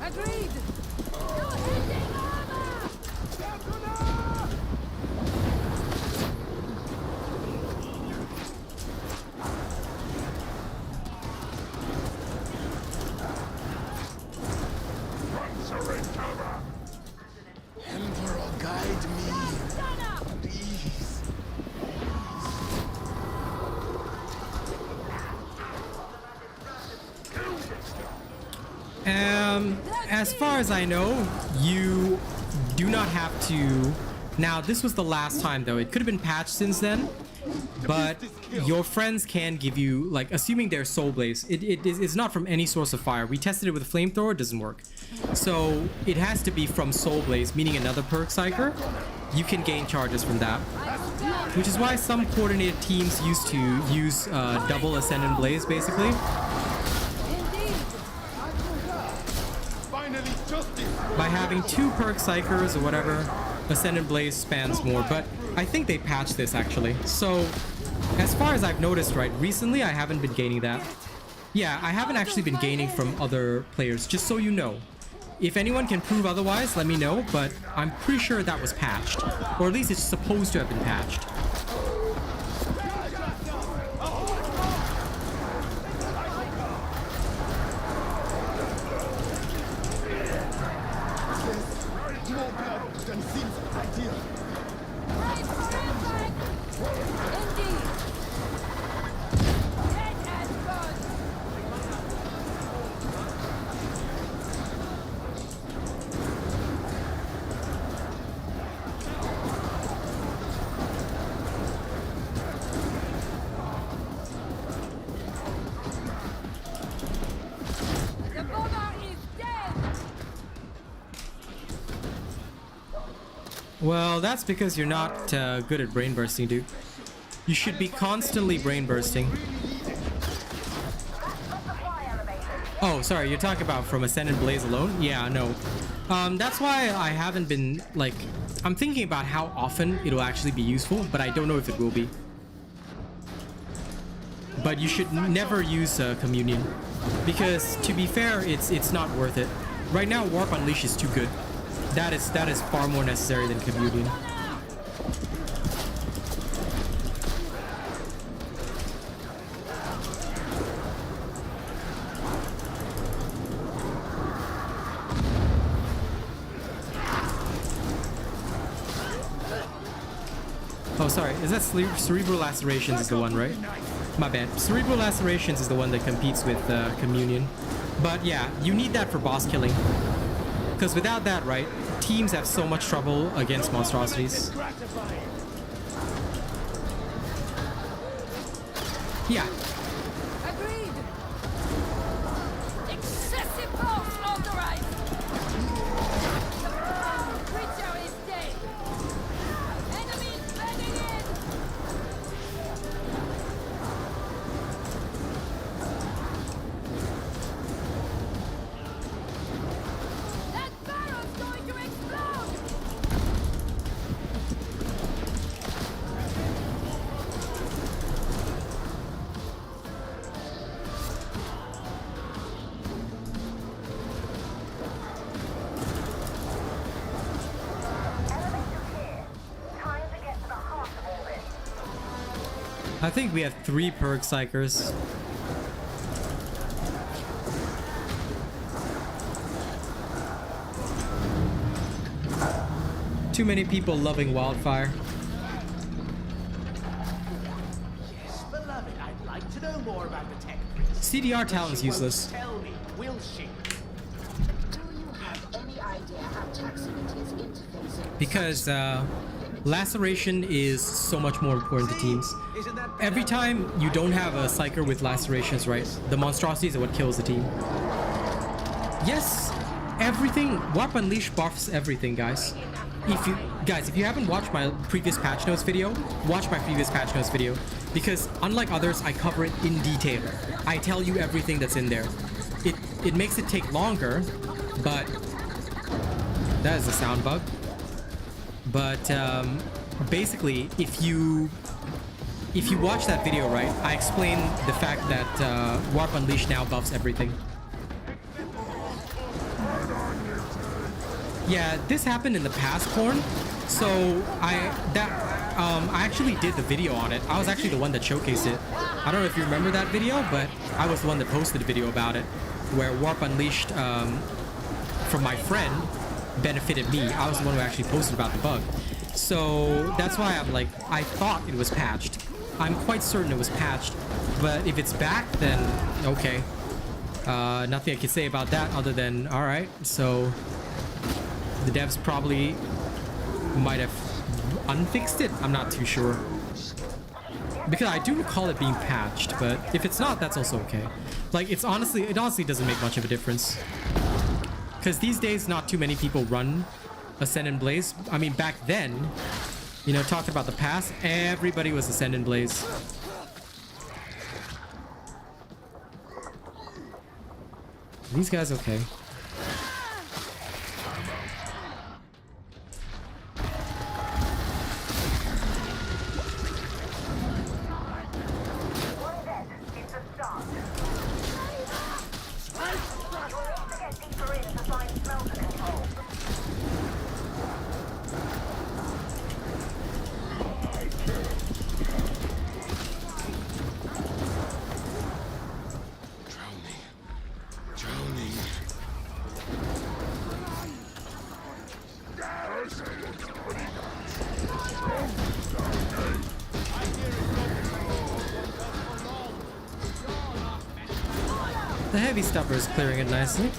Agreed. No hitting armor. Emperor, guide me. Please. As far as I know, you do not have to. Now, this was the last time, though. It could have been patched since then, but your friends can give you, like, assuming they're soul blaze. It's not from any source of fire. We tested it with a flamethrower, it doesn't work. So it has to be from soul blaze, meaning another perk psyker. You can gain charges from that, which is why some coordinated teams used to use double ascendant blaze, basically. By having 2 perk psychers or whatever, Ascendant Blaze spans more, but I think they patched this actually. So, as far as I've noticed, right, recently I haven't been gaining that. Yeah, I haven't actually been gaining from other players, just so you know. If anyone can prove otherwise, let me know, but I'm pretty sure that was patched. Or at least it's supposed to have been patched. Well, that's because you're not good at brain bursting, dude. You should be constantly brain bursting. Oh, sorry, you're talking about from Ascend and Blaze alone? Yeah, no. That's why I haven't been, like... I'm thinking about how often it'll actually be useful, but I don't know if it will be. But you should never use Communion. Because, to be fair, it's not worth it. Right now, Warp Unleash is too good. That is far more necessary than Communion. Oh, sorry. Is that Cerebral Lacerations is the one, right? My bad. Cerebral Lacerations is the one that competes with Communion. But yeah, you need that for boss killing. Because without that, right, teams have so much trouble against monstrosities. Yeah. Agreed. Excessive force authorized. Creature is dead. Enemies bedding in. That barrel's going to explode. I think we have 3 Purgatus Psykers. Too many people loving Wildfire. Yes, beloved, I'd like to know more about the tech. CDR talent's useless. Tell me, will she? Do you have any idea how taxing it is interfacing? Because Laceration is so much more important to teams. Isn't that Every time you don't have a Psyker with Lacerations, right, the monstrosities are what kills the team. Yes, everything. Warp Unleash buffs everything, guys. If you haven't watched my previous patch notes video, watch my previous patch notes video. Because unlike others, I cover it in detail. I tell you everything that's in there. It makes it take longer, but that is a sound bug. But basically, if you watch that video, right, I explain the fact that Warp Unleashed now buffs everything. Yeah, this happened in the past, Corn. So I actually did the video on it. I was actually the one that showcased it. I don't know if you remember that video, but I was the one that posted a video about it, where Warp Unleashed from my friend benefited me. I was the one who actually posted about the bug. So that's why I'm like, I thought it was patched. I'm quite certain it was patched, but if it's back, then okay. Nothing I can say about that other than, alright, so the devs probably might have unfixed it. I'm not too sure. Because I do recall it being patched, but if it's not, that's also okay. Like, it honestly doesn't make much of a difference. Because these days, not too many people run Ascend and Blaze. I mean, back then, you know, talking about the past, everybody was Ascend and Blaze. These guys okay? The heavy stuffer is clearing it nicely.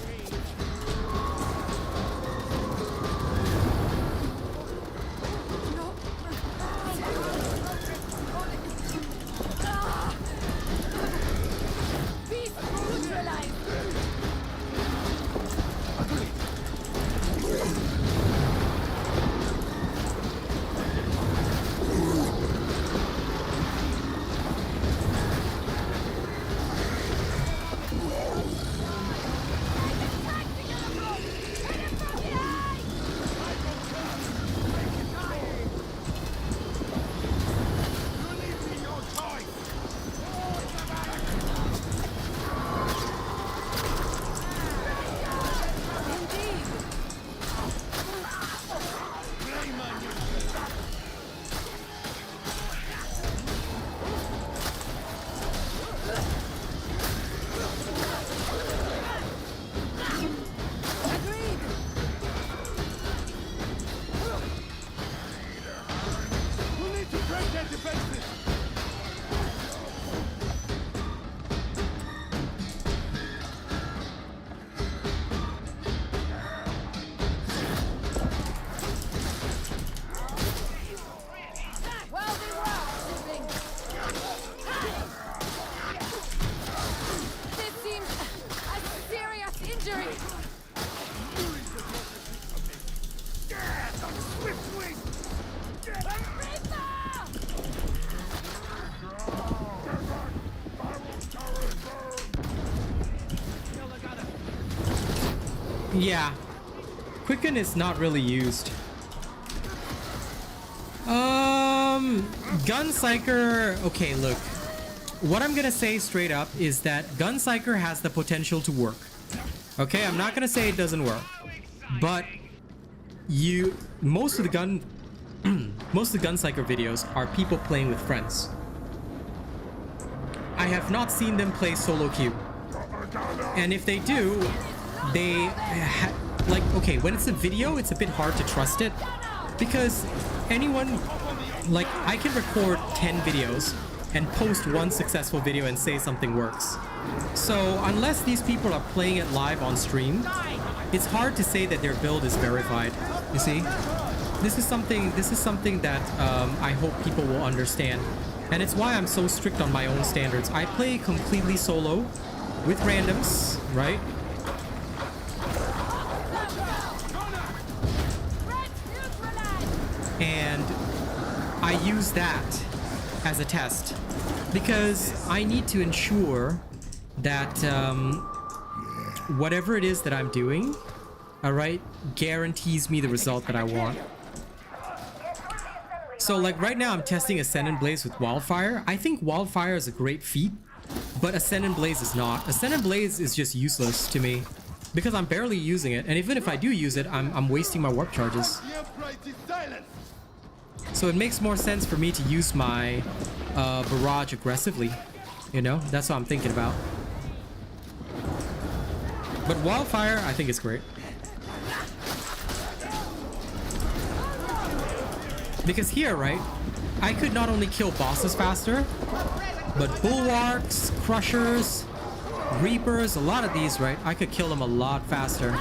Yeah. Quicken is not really used. Gun Psyker. Okay, look. What I'm gonna say straight up is that Gun Psyker has the potential to work. Okay, I'm not gonna say it doesn't work, but most of the Gun Psyker videos are people playing with friends. I have not seen them play solo queue, and if they do, like, okay, when it's a video, it's a bit hard to trust it because anyone, like, I can record 10 videos and post one successful video and say something works. So unless these people are playing it live on stream, it's hard to say that their build is verified. You see, this is something that I hope people will understand, and it's why I'm so strict on my own standards. I play completely solo with randoms, right? And I use that as a test because I need to ensure that whatever it is that I'm doing, alright, guarantees me the result that I want. So like right now I'm testing Ascendant Blaze with Wildfire. I think Wildfire is a great feat, but Ascendant Blaze is not. Ascendant Blaze is just useless to me because I'm barely using it, and even if I do use it, I'm wasting my warp charges. So it makes more sense for me to use my barrage aggressively. You know, that's what I'm thinking about. But Wildfire, I think is great. Because here, right, I could not only kill bosses faster, but bulwarks, crushers, reapers, a lot of these, right, I could kill them a lot faster.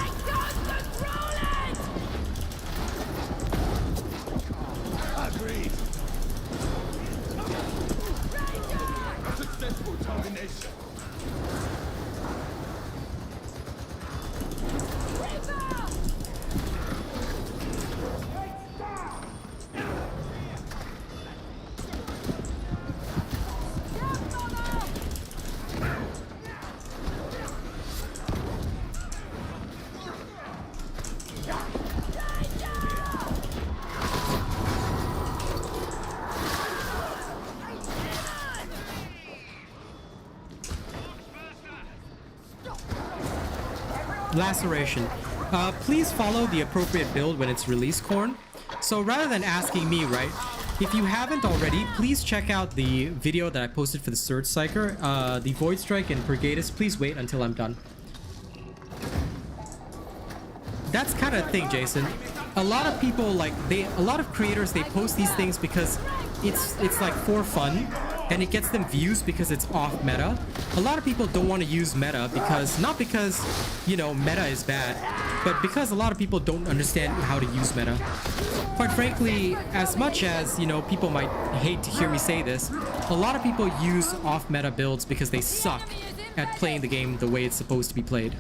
Laceration. Please follow the appropriate build when it's released, Corn. So rather than asking me, right, if you haven't already, please check out the video that I posted for the Surge Psyker, the Voidstrike and Purgatus. Please wait until I'm done. That's kind of the thing, Jason. A lot of people, like, a lot of creators, they post these things because it's like for fun, and it gets them views because it's off meta. A lot of people don't want to use meta because, not because, you know, meta is bad, but because a lot of people don't understand how to use meta. Quite frankly, as much as, you know, people might hate to hear me say this, a lot of people use off meta builds because they suck at playing the game the way it's supposed to be played.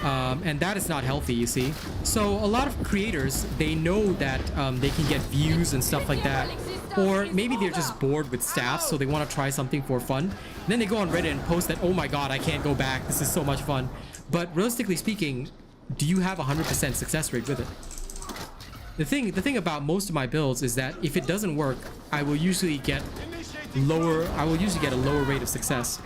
And that is not healthy, you see. So a lot of creators, they know that they can get views and stuff like that, or maybe they're just bored with staff, so they want to try something for fun. And then they go on Reddit and post that, oh my god, I can't go back, this is so much fun. But realistically speaking, do you have 100% success rate with it? The thing about most of my builds is that if it doesn't work, I will usually get a lower rate of success.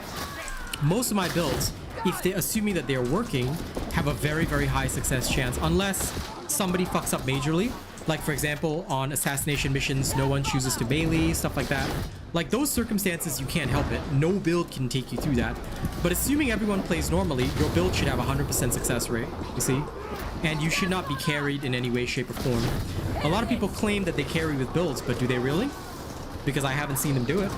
Most of my builds, if they're assuming that they're working, have a very, very high success chance, unless somebody fucks up majorly. Like, for example, on assassination missions, no one chooses to melee, stuff like that. Like, those circumstances, you can't help it. No build can take you through that. But assuming everyone plays normally, your build should have 100% success rate, you see? And you should not be carried in any way, shape, or form. A lot of people claim that they carry with builds, but do they really? Because I haven't seen them do it.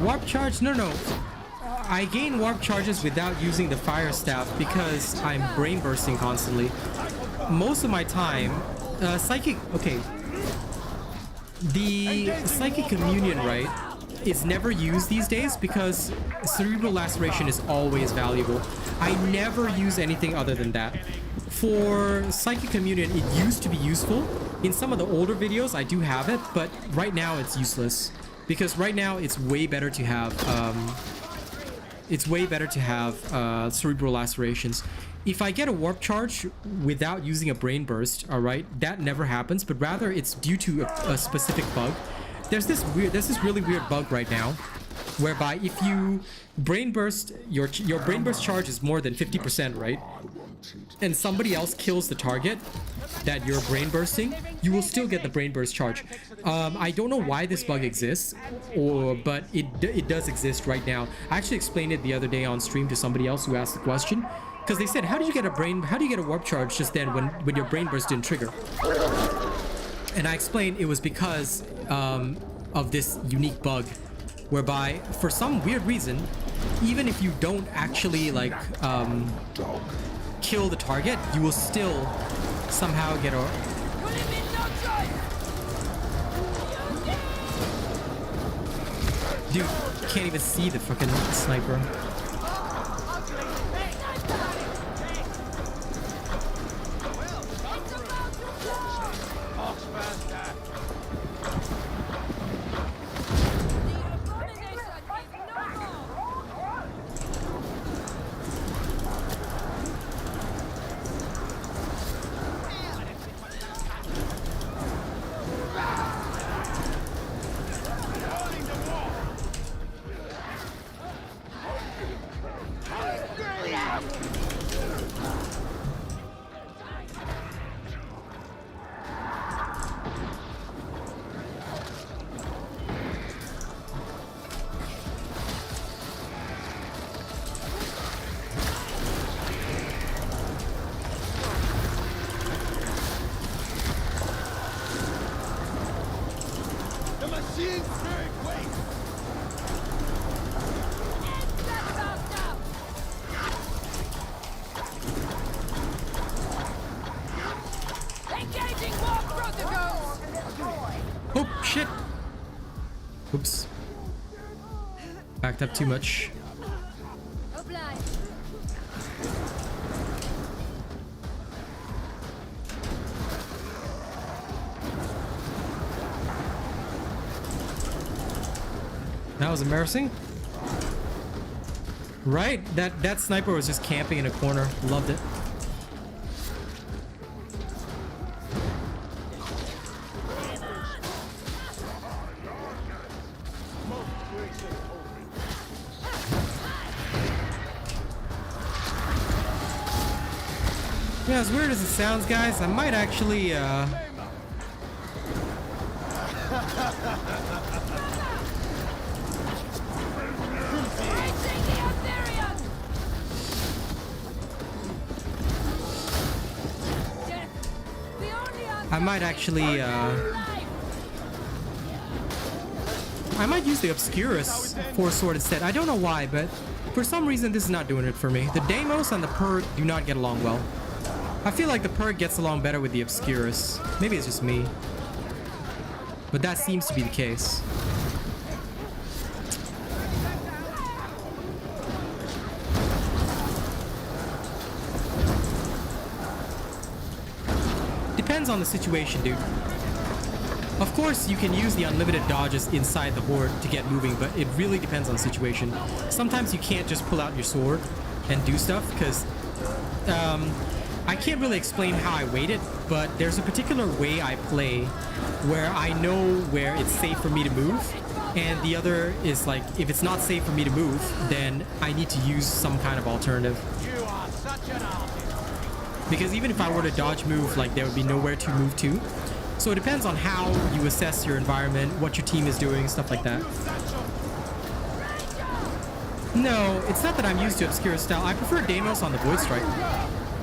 Warp charge? No. I gain warp charges without using the fire staff because I'm brain bursting constantly. Most of my time, psychic, okay. the Psychic Communion, right, is never used these days because Cerebral Laceration is always valuable. I never use anything other than that. For Psychic Communion, it used to be useful. In some of the older videos, I do have it, but right now it's useless. Because right now it's way better to have, Cerebral Lacerations. If I get a Warp Charge without using a Brain Burst, alright, that never happens, but rather it's due to a specific bug. There's this really weird bug right now, whereby if you Brain Burst, your Brain Burst charge is more than 50%, right? And somebody else kills the target that you're Brain Bursting, you will still get the Brain Burst charge. I don't know why this bug exists, but it does exist right now. I actually explained it the other day on stream to somebody else who asked the question. Because they said, how do you get a warp charge just then when your Brain Burst didn't trigger? And I explained it was because of this unique bug, whereby for some weird reason, even if you don't actually like kill the target, you will still somehow get a... Dude, can't even see the fucking sniper. Oh, shit! Oops. Backed up too much. That was embarrassing. Right? That sniper was just camping in a corner. Loved it. Yeah, as weird as it sounds, guys, I might actually, I might use the Obscurus Force Sword instead. I don't know why, but for some reason this is not doing it for me. The Deimos and the Purg do not get along well. I feel like the Purg gets along better with the Obscurus. Maybe it's just me. But that seems to be the case. Depends on the situation, dude. Of course, you can use the unlimited dodges inside the horde to get moving, but it really depends on the situation. Sometimes you can't just pull out your sword and do stuff, because I can't really explain how I weight it, but there's a particular way I play where I know where it's safe for me to move, and the other is like, if it's not safe for me to move, then I need to use some kind of alternative. You are such an artist. Because even if I were to dodge move, like, there would be nowhere to move to. So it depends on how you assess your environment, what your team is doing, stuff like that. No, it's not that I'm used to Obscurus style. I prefer Deimos on the Voidstrike.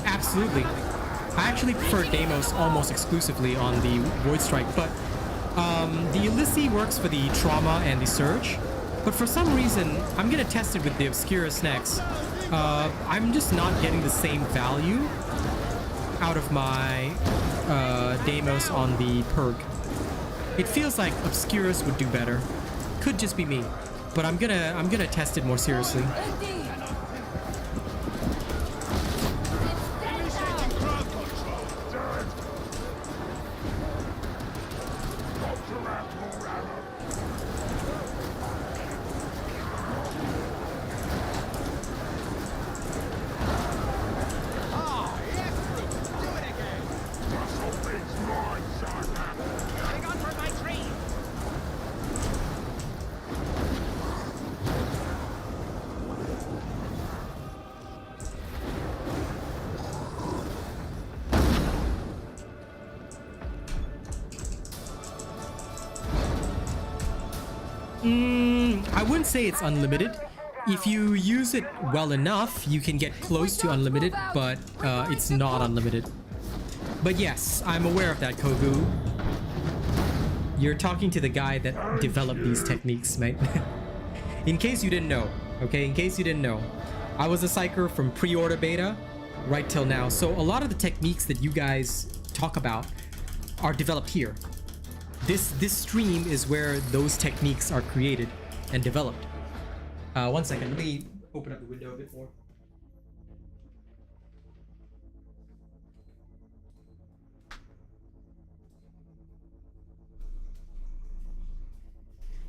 Absolutely. I actually prefer Deimos almost exclusively on the Voidstrike, but the Ulysses works for the Trauma and the Surge. But for some reason, I'm gonna test it with the Obscurus next. I'm just not getting the same value out of my Deimos on the Purg. It feels like Obscurus would do better. Could just be me, but I'm gonna test it more seriously. I wouldn't say it's unlimited. If you use it well enough, you can get close to unlimited, but it's not unlimited. But yes, I'm aware of that, Kogu. You're talking to the guy that developed these techniques, mate. In case you didn't know, okay? In case you didn't know, I was a Psyker from pre-order beta right till now. So a lot of the techniques that you guys talk about are developed here. This stream is where those techniques are created and developed. One second, let me open up the window a bit more.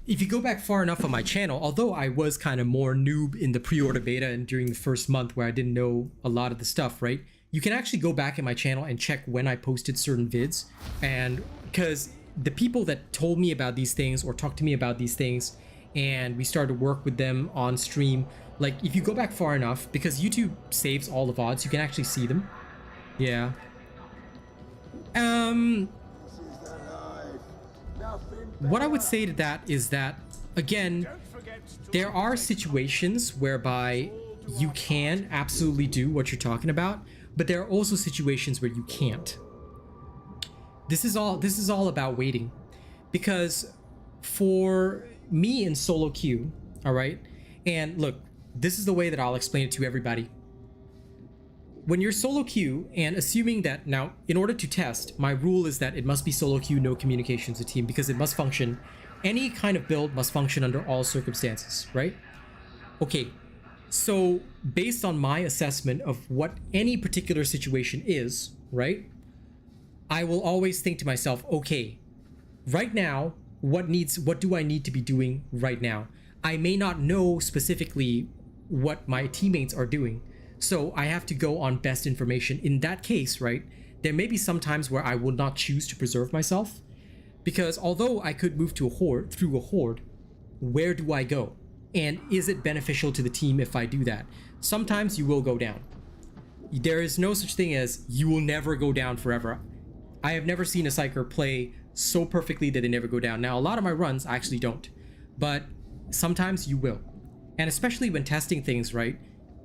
If you go back far enough on my channel, although I was kind of more noob in the pre-order beta and during the first month where I didn't know a lot of the stuff, right? You can actually go back in my channel and check when I posted certain vids, and because the people that told me about these things or talked to me about these things and we started to work with them on stream, like if you go back far enough, because YouTube saves all the VODs, you can actually see them. Yeah. What I would say to that is that, again, there are situations whereby you can absolutely do what you're talking about, but there are also situations where you can't. This is all about waiting, because for me in solo queue, all right, and look, this is the way that I'll explain it to everybody. When you're solo queue, and assuming that now, in order to test, my rule is that it must be solo queue, no communications with team, because it must function. Any kind of build must function under all circumstances, right? Okay, so based on my assessment of what any particular situation is, right, I will always think to myself, okay, right now, what do I need to be doing right now? I may not know specifically what my teammates are doing, so I have to go on best information. In that case, right, there may be some times where I will not choose to preserve myself, because although I could move to a horde, through a horde, where do I go? And is it beneficial to the team if I do that? Sometimes you will go down. There is no such thing as you will never go down forever. I have never seen a Psyker play so perfectly that they never go down. Now, a lot of my runs I actually don't, but sometimes you will. And especially when testing things, right,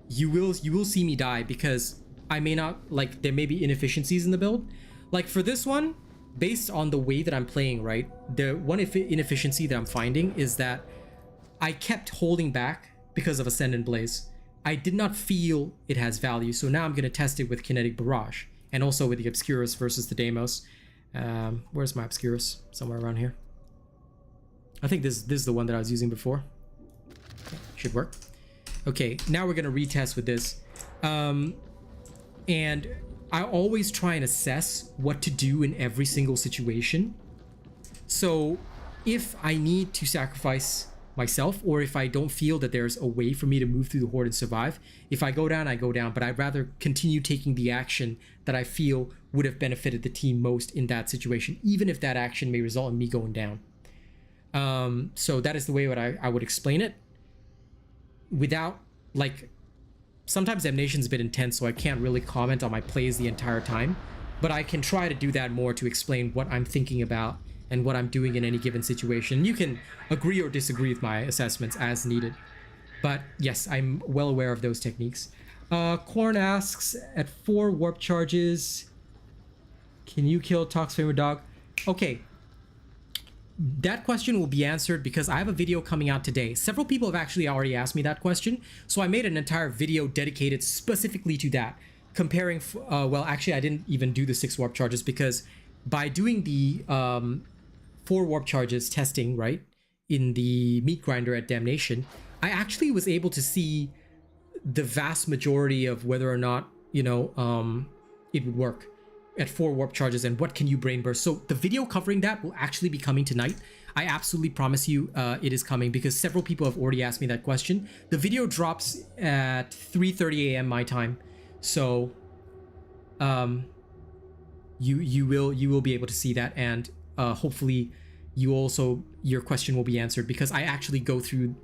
you will see me die because I may not, like, there may be inefficiencies in the build. Like for this one, based on the way that I'm playing, right, the one inefficiency that I'm finding is that I kept holding back because of Ascendant Blaze. I did not feel it has value, so now I'm going to test it with Kinetic Barrage. And also with the Obscurus versus the Deimos. Where's my Obscurus? Somewhere around here. I think this is the one that I was using before. Okay, should work. Okay, now we're gonna retest with this. And I always try and assess what to do in every single situation. So if I need to sacrifice myself, or if I don't feel that there's a way for me to move through the horde and survive, if I go down, I go down, but I'd rather continue taking the action that I feel would have benefited the team most in that situation, even if that action may result in me going down. So that is the way what I would explain it, without, like, sometimes Damnation's a bit intense, so I can't really comment on my plays the entire time, but I can try to do that more to explain what I'm thinking about and what I'm doing in any given situation. You can agree or disagree with my assessments as needed. But yes, I'm well aware of those techniques. Korn asks, at 4 warp charges, can you kill Tox Famer Dog? Okay. That question will be answered because I have a video coming out today. Several people have actually already asked me that question, so I made an entire video dedicated specifically to that. Comparing, well, actually I didn't even do the 6 warp charges because by doing the 4 warp charges testing, right, in the meat grinder at Damnation, I actually was able to see the vast majority of whether or not, you know, it would work at 4 warp charges and what can you brain burst. So the video covering that will actually be coming tonight. I absolutely promise you it is coming, because several people have already asked me that question. The video drops at 3:30 a.m. my time, so you will be able to see that, and hopefully your question will be answered, because I actually go through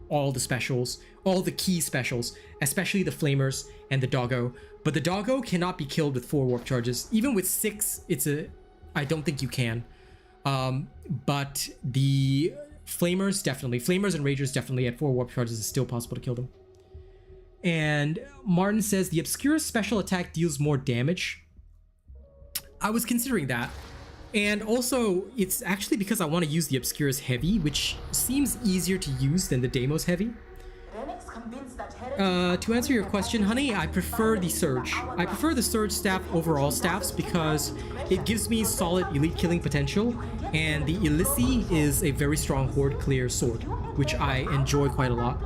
all the specials, all the key specials, especially the flamers and the doggo. But the doggo cannot be killed with 4 warp charges. Even with 6, I don't think you can. But the flamers definitely, flamers and ragers definitely at 4 warp charges is still possible to kill them. And Martin says the Obscurus special attack deals more damage. I was considering that. And also, it's actually because I want to use the Obscurus Heavy, which seems easier to use than the Deimos Heavy. To answer your question, honey, I prefer the Surge. I prefer the Surge staff over all staffs because it gives me solid elite killing potential, and the Ilisi is a very strong horde clear sword, which I enjoy quite a lot.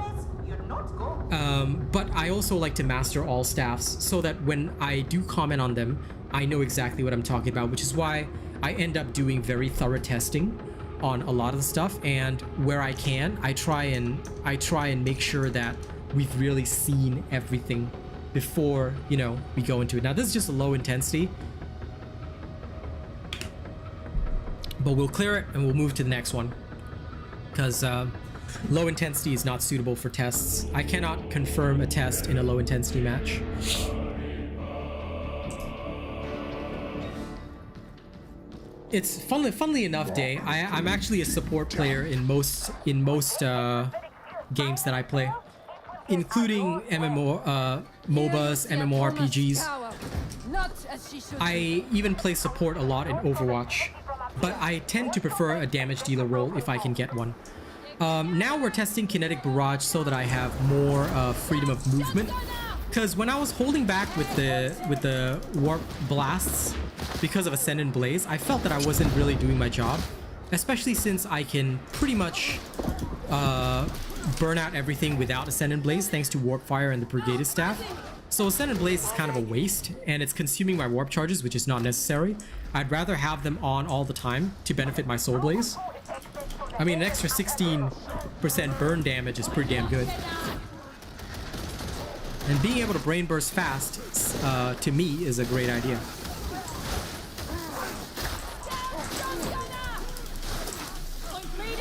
But I also like to master all staffs so that when I do comment on them, I know exactly what I'm talking about, which is why I end up doing very thorough testing on a lot of the stuff, and where I can, I try and make sure that we've really seen everything before, you know, we go into it. Now this is just a low intensity, but we'll clear it and we'll move to the next one, because low intensity is not suitable for tests. I cannot confirm a test in a low intensity match. It's funnily enough, Day, I'm actually a support player in most games that I play, including MMORPGs. I even play support a lot in Overwatch, but I tend to prefer a damage dealer role if I can get one. Now we're testing Kinetic Barrage so that I have more freedom of movement, because when I was holding back with the Warp Blasts because of Ascendant Blaze, I felt that I wasn't really doing my job, especially since I can pretty much burn out everything without Ascendant Blaze thanks to Warp Fire and the Purgatus staff. So Ascendant Blaze is kind of a waste, and it's consuming my warp charges, which is not necessary. I'd rather have them on all the time to benefit my Soul Blaze. I mean, an extra 16% burn damage is pretty damn good. And being able to brain burst fast, to me, is a great idea.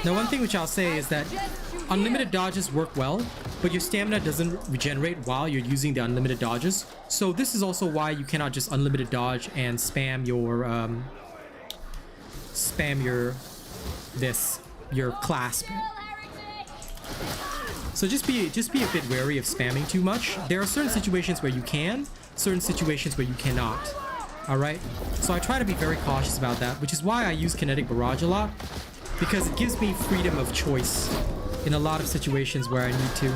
Now, one thing which I'll say is that unlimited dodges work well, but your stamina doesn't regenerate while you're using the unlimited dodges. So this is also why you cannot just unlimited dodge and spam your clasp. So just be a bit wary of spamming too much. There are certain situations where you can, certain situations where you cannot. All right. So I try to be very cautious about that, which is why I use Kinetic Barrage a lot, because it gives me freedom of choice in a lot of situations where I need to.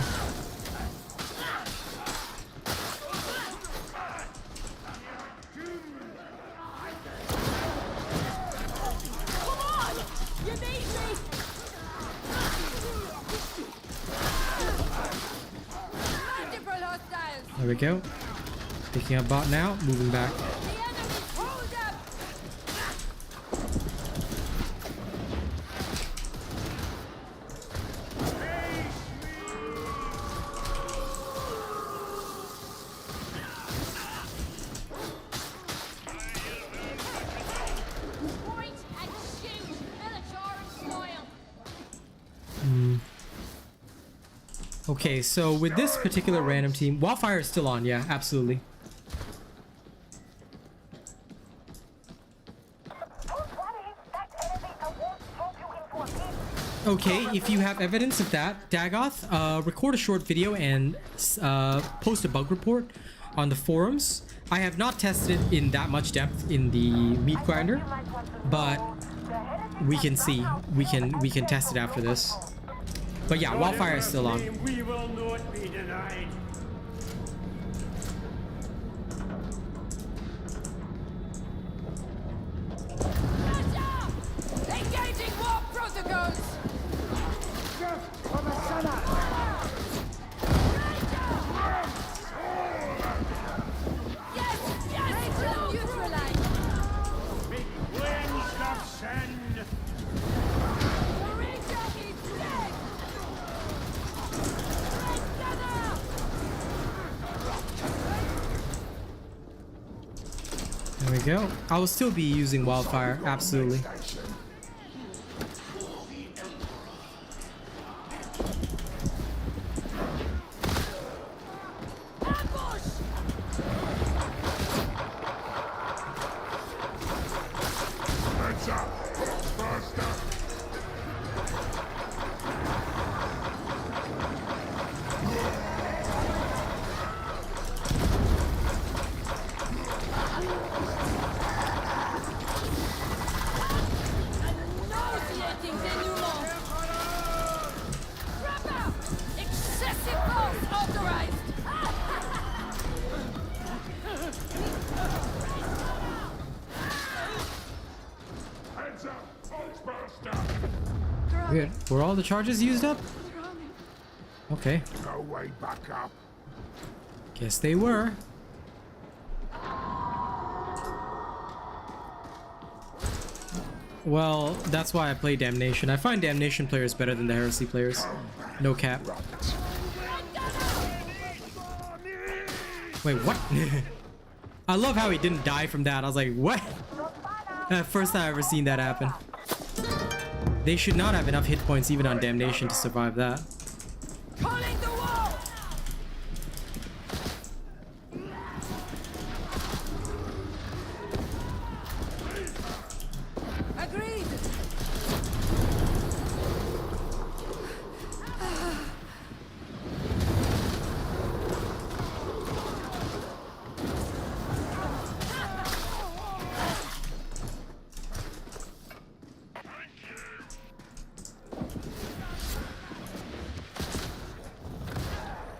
There we go. Picking up bot now, moving back. Okay, so with this particular random team, Wildfire is still on, yeah, absolutely. Okay, if you have evidence of that, Dagoth, record a short video and post a bug report on the forums. I have not tested it in that much depth in the meat grinder, but we can see. We can test it after this. But yeah, Wildfire is still on. We will not be denied. Engaging! There we go. I will still be using wildfire, absolutely. Good. Were all the charges used up? Okay. No way back up. Guess they were. Well, that's why I play Damnation. I find Damnation players better than the Heresy players. No cap. Wait, what? I love how he didn't die from that. I was like, what? First time I've ever seen that happen. They should not have enough hit points even on Damnation to survive that. Calling the wall! Agreed.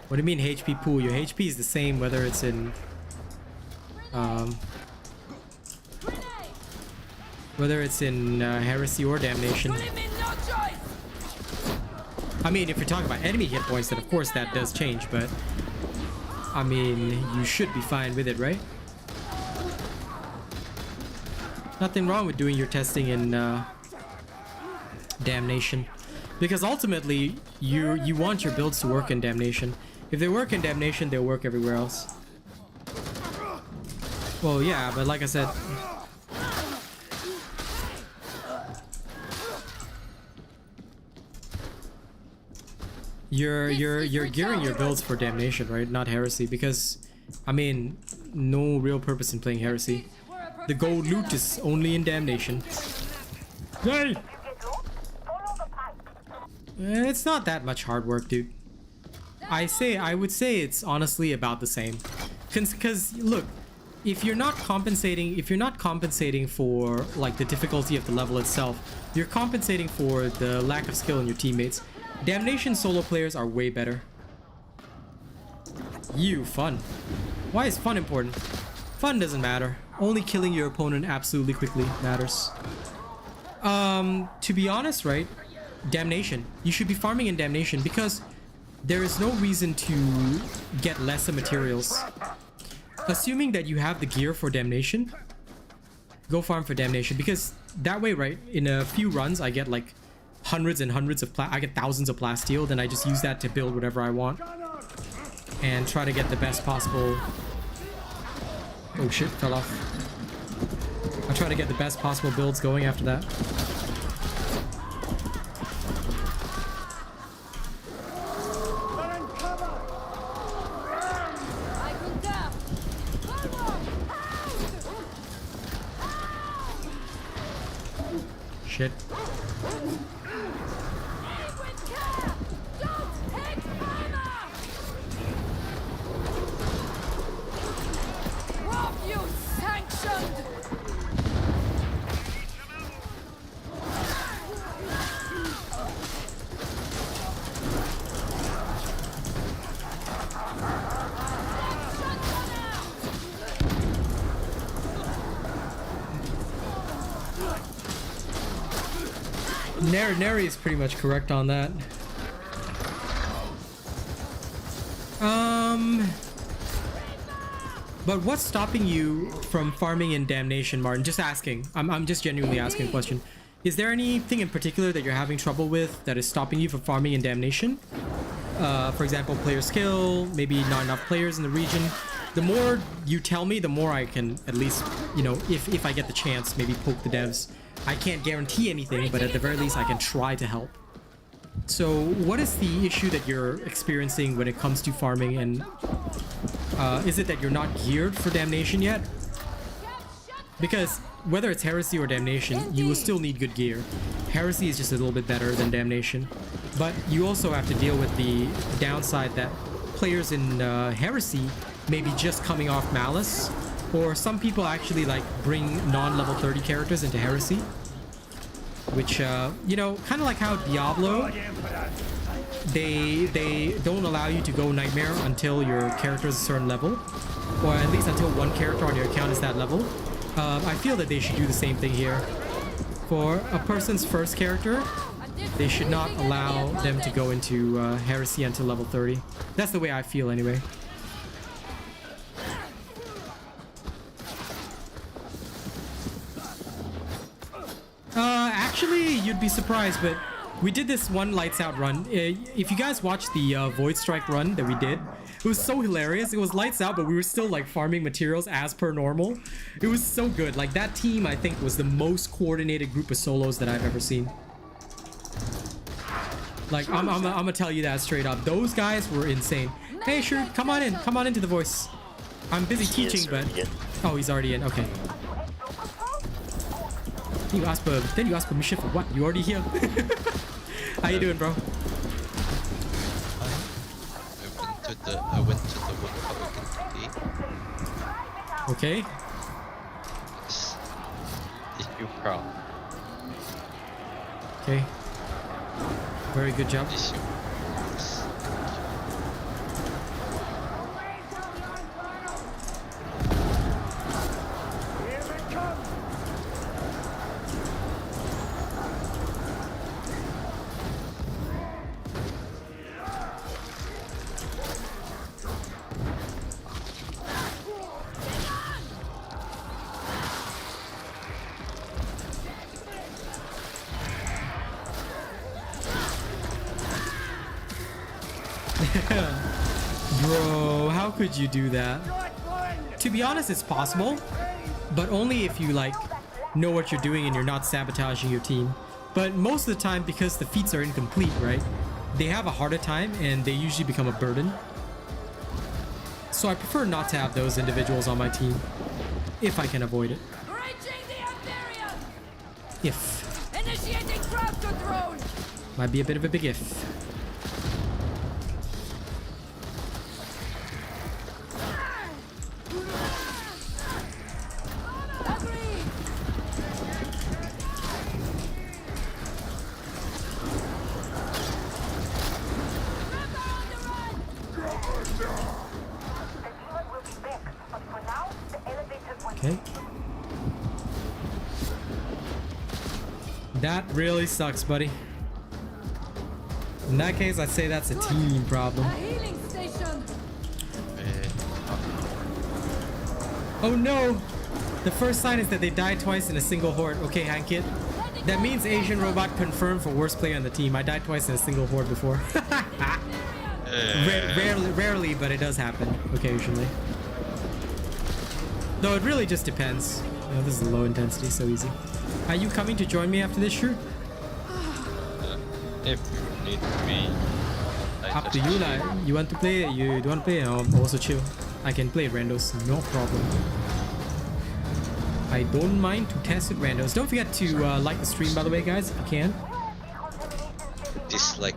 What do you mean HP pool? Your HP is the same whether it's in Heresy or Damnation. I mean, if you're talking about enemy hit points, then of course that does change, but I mean, you should be fine with it, right? Nothing wrong with doing your testing in Damnation, because ultimately you want your builds to work in Damnation. If they work in Damnation, they'll work everywhere else. Well, yeah, but like I said, you're gearing your builds for Damnation, right? Not Heresy, because I mean, no real purpose in playing Heresy. The gold loot is only in Damnation. Hey! It's not that much hard work, dude. I would say it's honestly about the same. Cause look, if you're not compensating for like the difficulty of the level itself, you're compensating for the lack of skill in your teammates. Damnation solo players are way better. Fun. Why is fun important? Fun doesn't matter. Only killing your opponent absolutely quickly matters. To be honest, right? Damnation. You should be farming in Damnation because there is no reason to get lesser materials. Assuming that you have the gear for Damnation, go farm for Damnation, because that way, right, in a few runs I get like hundreds and hundreds of I get thousands of plasteel, then I just use that to build whatever I want and try to get the best possible. Oh shit, fell off. I try to get the best possible builds going after that. Shit. Neri is pretty much correct on that. But what's stopping you from farming in Damnation, Martin? Just asking. I'm just genuinely asking a question. Is there anything in particular that you're having trouble with that is stopping you from farming in Damnation? For example, player skill, maybe not enough players in the region. Is there anything in particular that you're having trouble with that is stopping you from farming in Damnation? For example, player skill, maybe not enough players in the region. For example, player skill, maybe not enough players in the region. the more you tell me, the more I can at least, you know, if I get the chance, maybe poke the devs. I can't guarantee anything, but at the very least I can try to help. So what is the issue that you're experiencing when it comes to farming, and is it that you're not geared for Damnation yet? Because whether it's Heresy or Damnation, you will still need good gear. Heresy is just a little bit better than Damnation, but you also have to deal with the downside that players in Heresy may be just coming off Malice, or some people actually like bring non-level 30 characters into Heresy, which you know, kind of like how Diablo, they don't allow you to go Nightmare until your character is a certain level, or at least until one character on your account is that level. I feel that they should do the same thing here. For a person's first character, they should not allow them to go into Heresy until level 30. That's the way I feel anyway. Actually, you'd be surprised, but we did this one lights out run. If you guys watched the Voidstrike run that we did, it was so hilarious. It was lights out, but we were still like farming materials as per normal. It was so good. Like that team, I think, was the most coordinated group of solos that I've ever seen. Like I'm gonna tell you that straight up. Those guys were insane. Hey, sure, come on into the voice. I'm busy teaching, but oh, he's already in. Okay. You asked permission for what? You already here? How you doing, bro? I went to the one today. Okay. You proud. Okay. Very good job. Bro, how could you do that? To be honest, it's possible, but only if you like know what you're doing and you're not sabotaging your team. But most of the time, because the feats are incomplete, right? They have a harder time and they usually become a burden. So I prefer not to have those individuals on my team if I can avoid it. If. Initiating crowd control. Might be a bit of a big if. Okay. That really sucks, buddy. In that case, I'd say that's a team problem. Oh no! The first sign is that they died twice in a single horde. Okay, Hankit. That means Asian robot confirmed for worst player on the team. I died twice in a single horde before. Rarely, but it does happen occasionally. Though it really just depends. You know, this is low intensity, so easy. Are you coming to join me after this shoot? If you need me. Up to you, like, you want to play, you don't want to play, or also chill. I can play randos, no problem. I don't mind to test with randos. Don't forget to like the stream, by the way, guys, if you can. Dislike.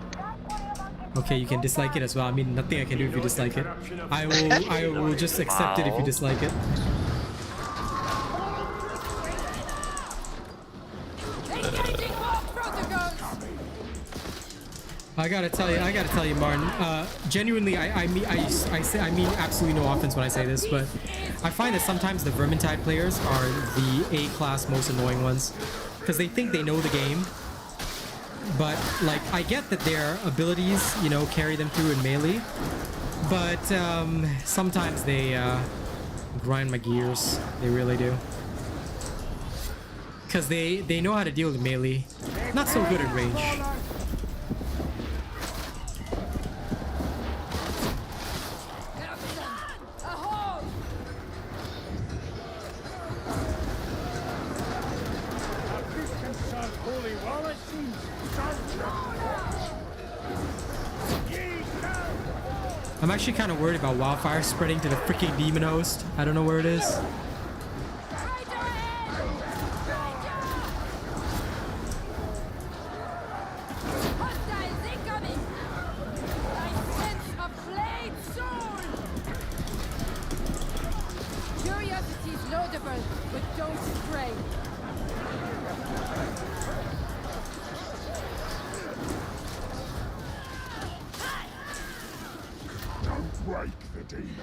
Okay, you can dislike it as well. I mean, nothing I can do if you dislike it. I will just accept it if you dislike it. I gotta tell you, Martin. Genuinely, I mean absolutely no offense when I say this, but I find that sometimes the Vermintide players are the A-class most annoying ones, because they think they know the game. But like, I get that their abilities, you know, carry them through in melee, but sometimes they grind my gears. They really do, because they know how to deal with melee, not so good at range. I'm actually kind of worried about wildfire spreading to the freaking demon host. I don't know where it is. Curiosity is laudable, but don't stray. Don't break the demon.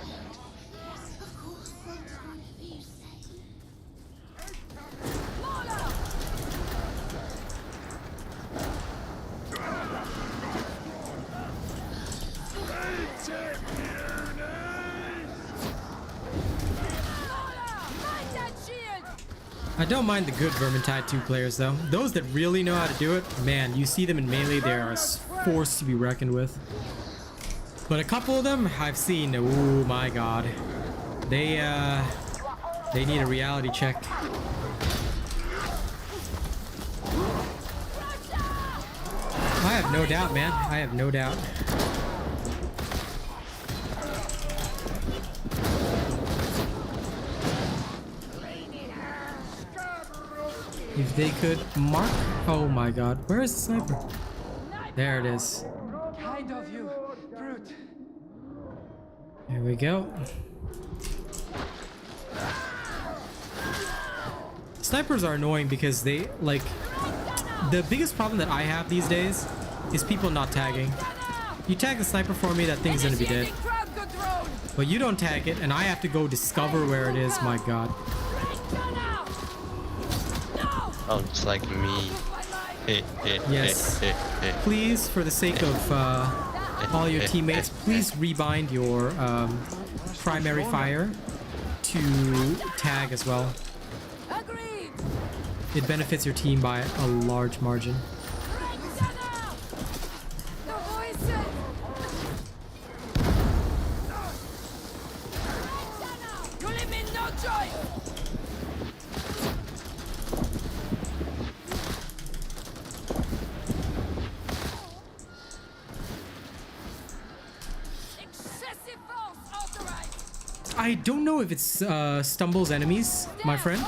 I don't mind the good Vermintide 2 players though. Those that really know how to do it, man, you see them in melee, they are a force to be reckoned with. But a couple of them I've seen, oh my god. They need a reality check. I have no doubt, man. I have no doubt. If they could mark... Oh my god. Where is the sniper? There it is. Kind of you, brute. Here we go. Snipers are annoying because they, like... The biggest problem that I have these days is people not tagging. You tag the sniper for me, that thing's gonna be dead. But you don't tag it, and I have to go discover where it is. My god. Sounds like me. Yes. Please, for the sake of all your teammates, please rebind your primary fire to tag as well. It benefits your team by a large margin. I don't know if it's stumbles enemies, my friend,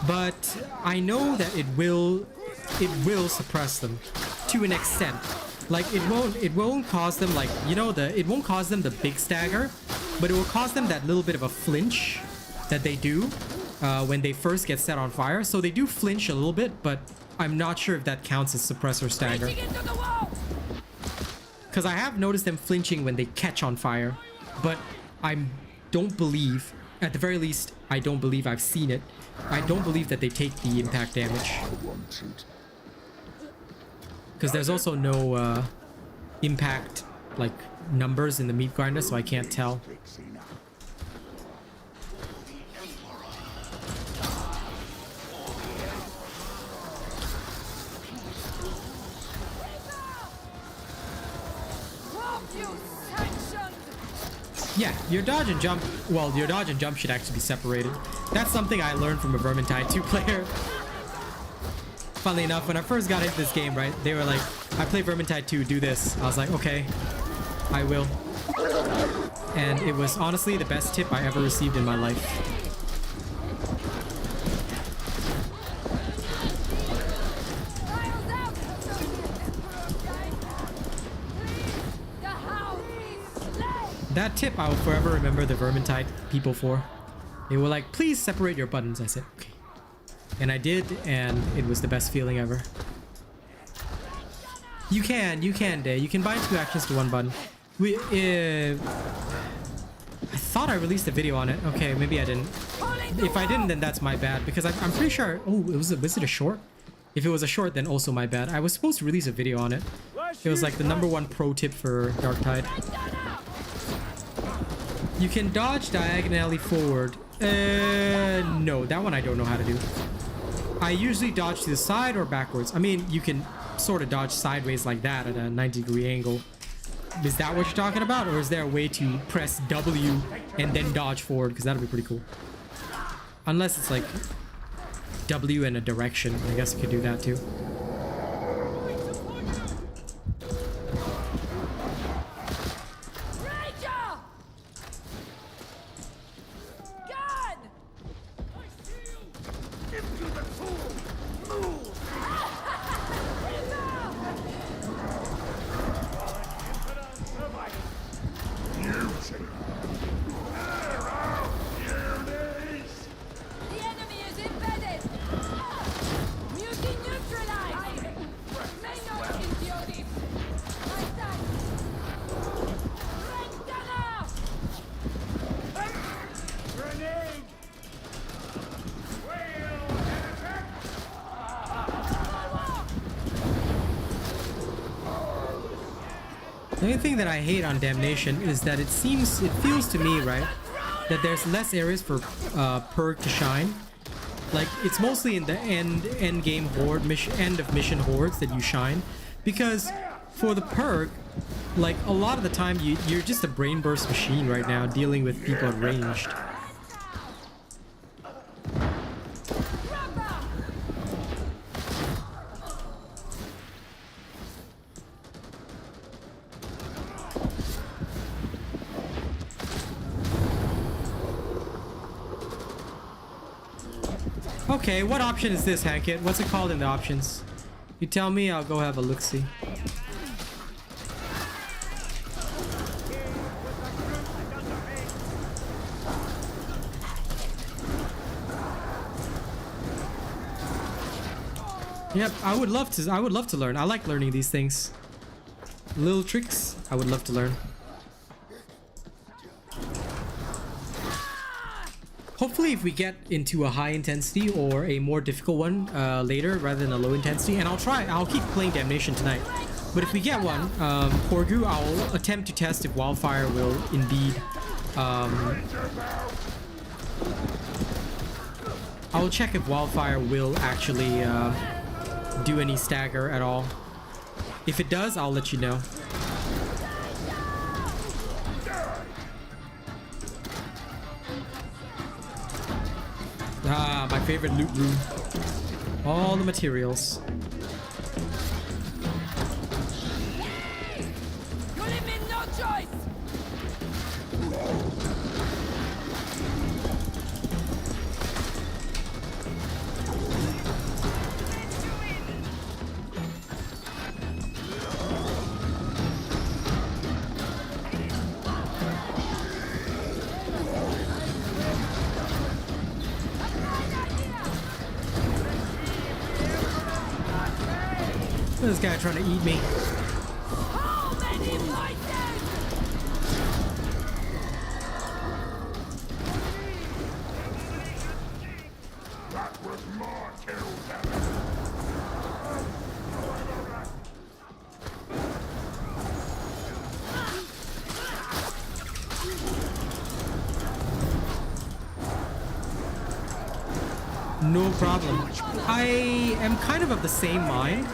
but I know that it will suppress them to an extent. Like it won't cause them, like, you know, it won't cause them the big stagger, but it will cause them that little bit of a flinch that they do when they first get set on fire. So they do flinch a little bit, but I'm not sure if that counts as suppressor stagger. Because I have noticed them flinching when they catch on fire, but don't believe, at the very least, I don't believe I've seen it. I don't believe that they take the impact damage. Because there's also no impact, like, numbers in the meat grinder, so I can't tell. Yeah, your dodge and jump, well, your dodge and jump should actually be separated. That's something I learned from a Vermintide 2 player. Funnily enough, when I first got into this game, right, they were like, I play Vermintide 2, do this. I was like, okay, I will. And it was honestly the best tip I ever received in my life. That tip I will forever remember the Vermintide people for. They were like, please separate your buttons. I said, okay. And I did, and it was the best feeling ever. You can, Day. You can bind 2 actions to 1 button. I thought I released a video on it. Okay, maybe I didn't. If I didn't, then that's my bad, because I'm pretty sure... Oh, was it a short? If it was a short, then also my bad. I was supposed to release a video on it. It was like the #1 pro tip for Darktide. You can dodge diagonally forward. No, that one I don't know how to do. I usually dodge to the side or backwards. I mean, you can sort of dodge sideways like that at a 90-degree angle. Is that what you're talking about? Or is there a way to press W and then dodge forward? Because that would be pretty cool. Unless it's like W in a direction. I guess you could do that too. The only thing that I hate on Damnation is that it feels to me, right, that there's less areas for Purg to shine. Like, it's mostly in the end game horde, end of mission hordes that you shine. Because for the Purg, like, a lot of the time you're just a brain burst machine right now, dealing with people at ranged. Okay, what option is this, Hankit? What's it called in the options? You tell me, I'll go have a look-see. Yep, I would love to learn. I like learning these things. Little tricks, I would love to learn. Hopefully if we get into a high intensity or a more difficult one later rather than a low intensity, and I'll keep playing Damnation tonight. But if we get one, Korgu, I'll attempt to test if Wildfire will indeed... I'll check if Wildfire will actually do any stagger at all. If it does, I'll let you know. Ah, my favorite loot room. All the materials. You leave me no choice. This guy trying to eat me. How many voices? That was more kill. No problem. I am kind of the same mind,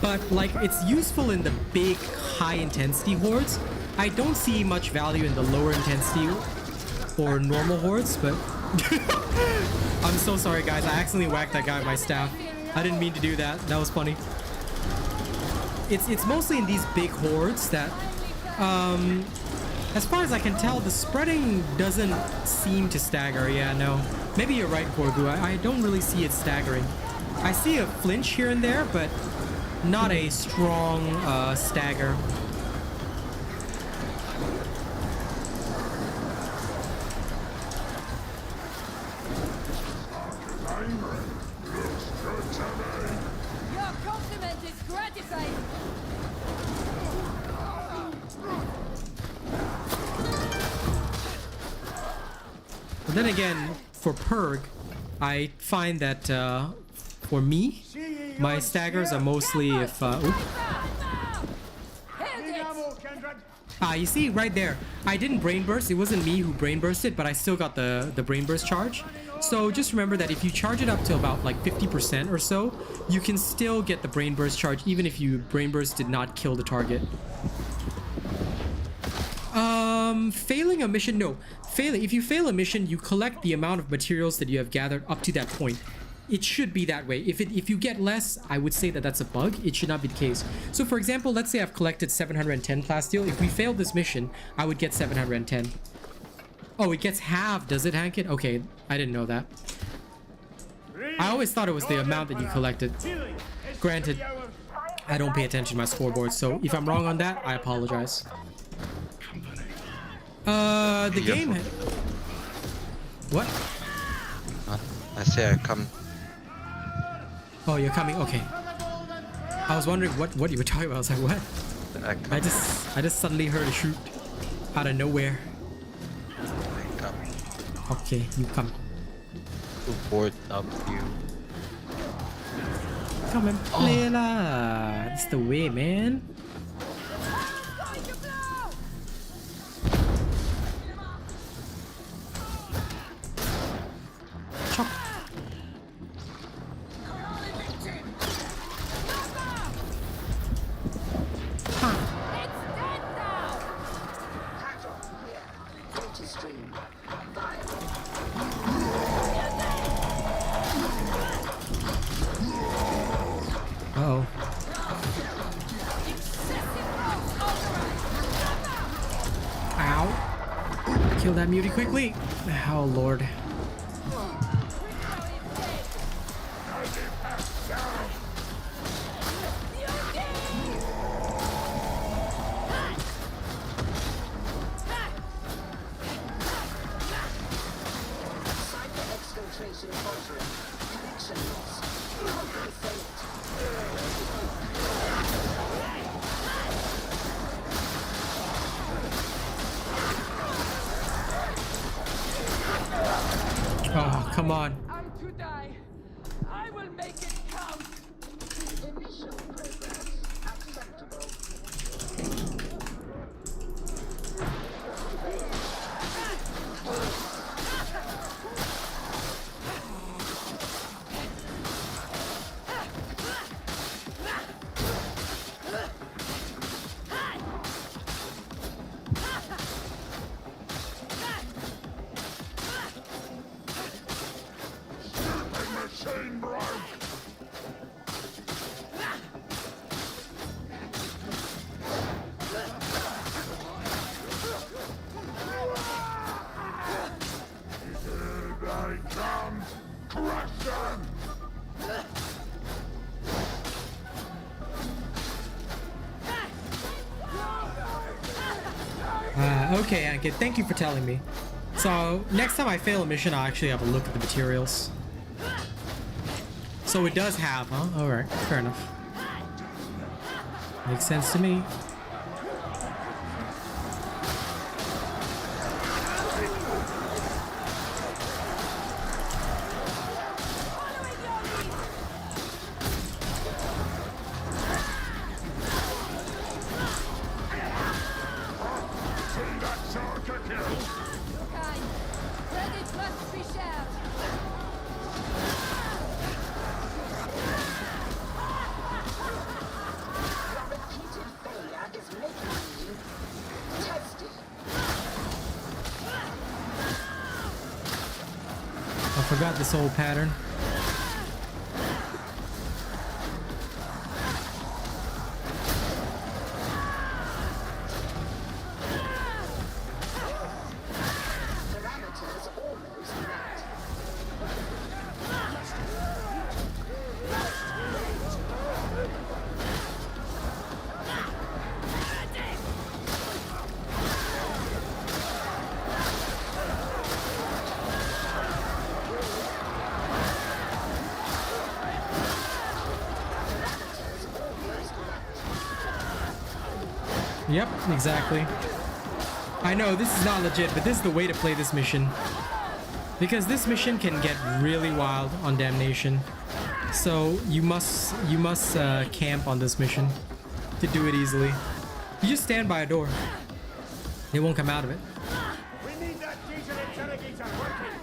but like it's useful in the big high intensity hordes. I don't see much value in the lower intensity or normal hordes, but I'm so sorry guys, I accidentally whacked that guy with my staff. I didn't mean to do that. That was funny. It's mostly in these big hordes that as far as I can tell, the spreading doesn't seem to stagger. Yeah, no. Maybe you're right, Korgu. I don't really see it staggering. I see a flinch here and there, but not a strong stagger. Your compliment is gratifying. But then again, for Purg, I find that for me, my staggers are mostly if you see right there, I didn't brain burst. It wasn't me who brain bursted, but I still got the brain burst charge. So just remember that if you charge it up to about like 50% or so, you can still get the brain burst charge even if you brain burst did not kill the target. Failing a mission, no. If you fail a mission, you collect the amount of materials that you have gathered up to that point. It should be that way. If you get less, I would say that that's a bug. It should not be the case. So for example, let's say I've collected 710 plasteel. If we failed this mission, I would get 710. Oh, it gets halved, does it, Hankit? Okay, I didn't know that. I always thought it was the amount that you collected. Granted, I don't pay attention to my scoreboard, so if I'm wrong on that, I apologize. The game... What? I say I come. Oh, you're coming? Okay. I was wondering what you were talking about. I was like, what? I just suddenly heard a shoot out of nowhere. I come. Okay, you come. To board up you. Come and play lah. That's the way, man. Chop. Uh-oh. Ow. Kill that mutie quickly. Oh, Lord. Oh, come on. I'm to die. I will make it count. Initial progress acceptable. Okay, Ankit, thank you for telling me. So, next time I fail a mission, I'll actually have a look at the materials. So it does have, huh? Alright, fair enough. Makes sense to me. I forgot this old pattern. Yep, exactly. I know this is not legit, but this is the way to play this mission. Because this mission can get really wild on Damnation. So you must camp on this mission to do it easily. You just stand by a door. They won't come out of it. We need that diesel interrogator working.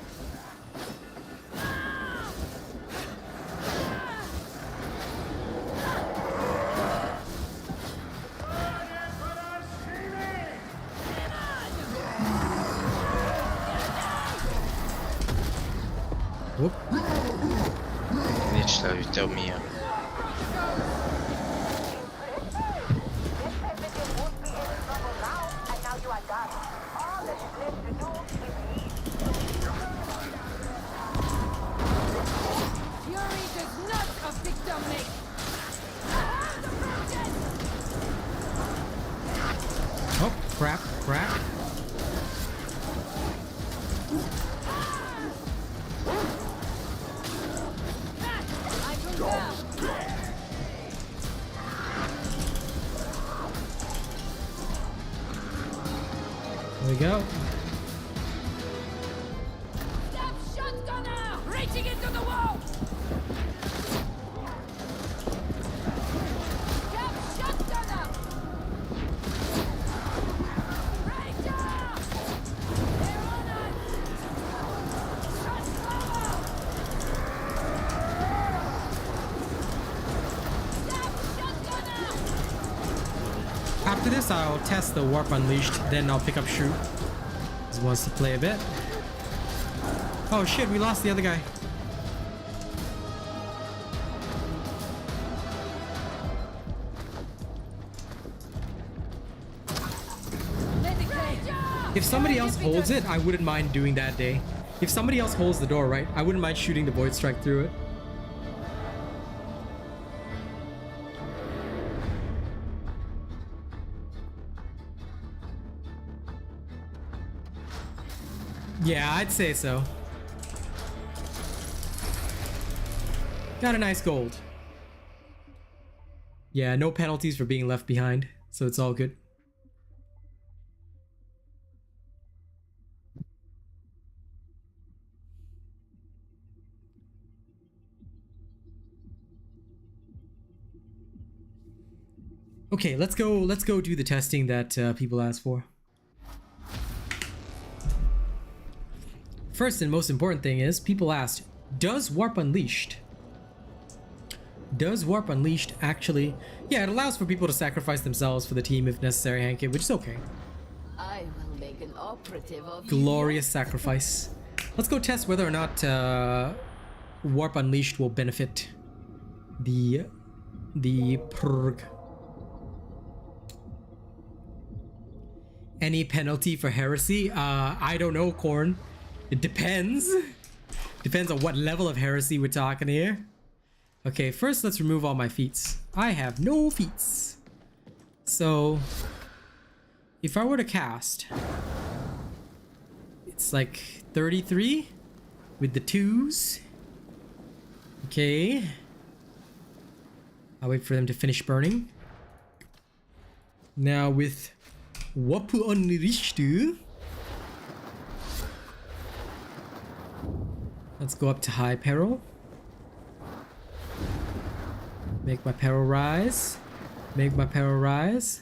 Whoop. Nici la uite o mie. Fury does not a victim make. Oh, crap, crap. There we go. After this, I'll test the Warp Unleashed, then I'll pick up Shoot. He wants to play a bit. Oh shit, we lost the other guy. If somebody else holds it, I wouldn't mind doing that day. If somebody else holds the door, right, I wouldn't mind shooting the Voidstrike through it. Yeah, I'd say so. Got a nice gold. Yeah, no penalties for being left behind, so it's all good. Okay, let's go do the testing that people asked for. First and most important thing is, people asked, does Warp Unleashed actually... Yeah, it allows for people to sacrifice themselves for the team if necessary, Hank, which is okay. I will make an operative of Glorious sacrifice. Let's go test whether or not Warp Unleashed will benefit the Purg. Any penalty for heresy? I don't know, Corn. It depends. Depends on what level of heresy we're talking here. Okay, first let's remove all my feats. I have no feats. So, if I were to cast, it's like 33 with the 2s. Okay. I'll wait for them to finish burning. Now with Warp Unleashed, let's go up to high peril. Make my peril rise. Make my peril rise.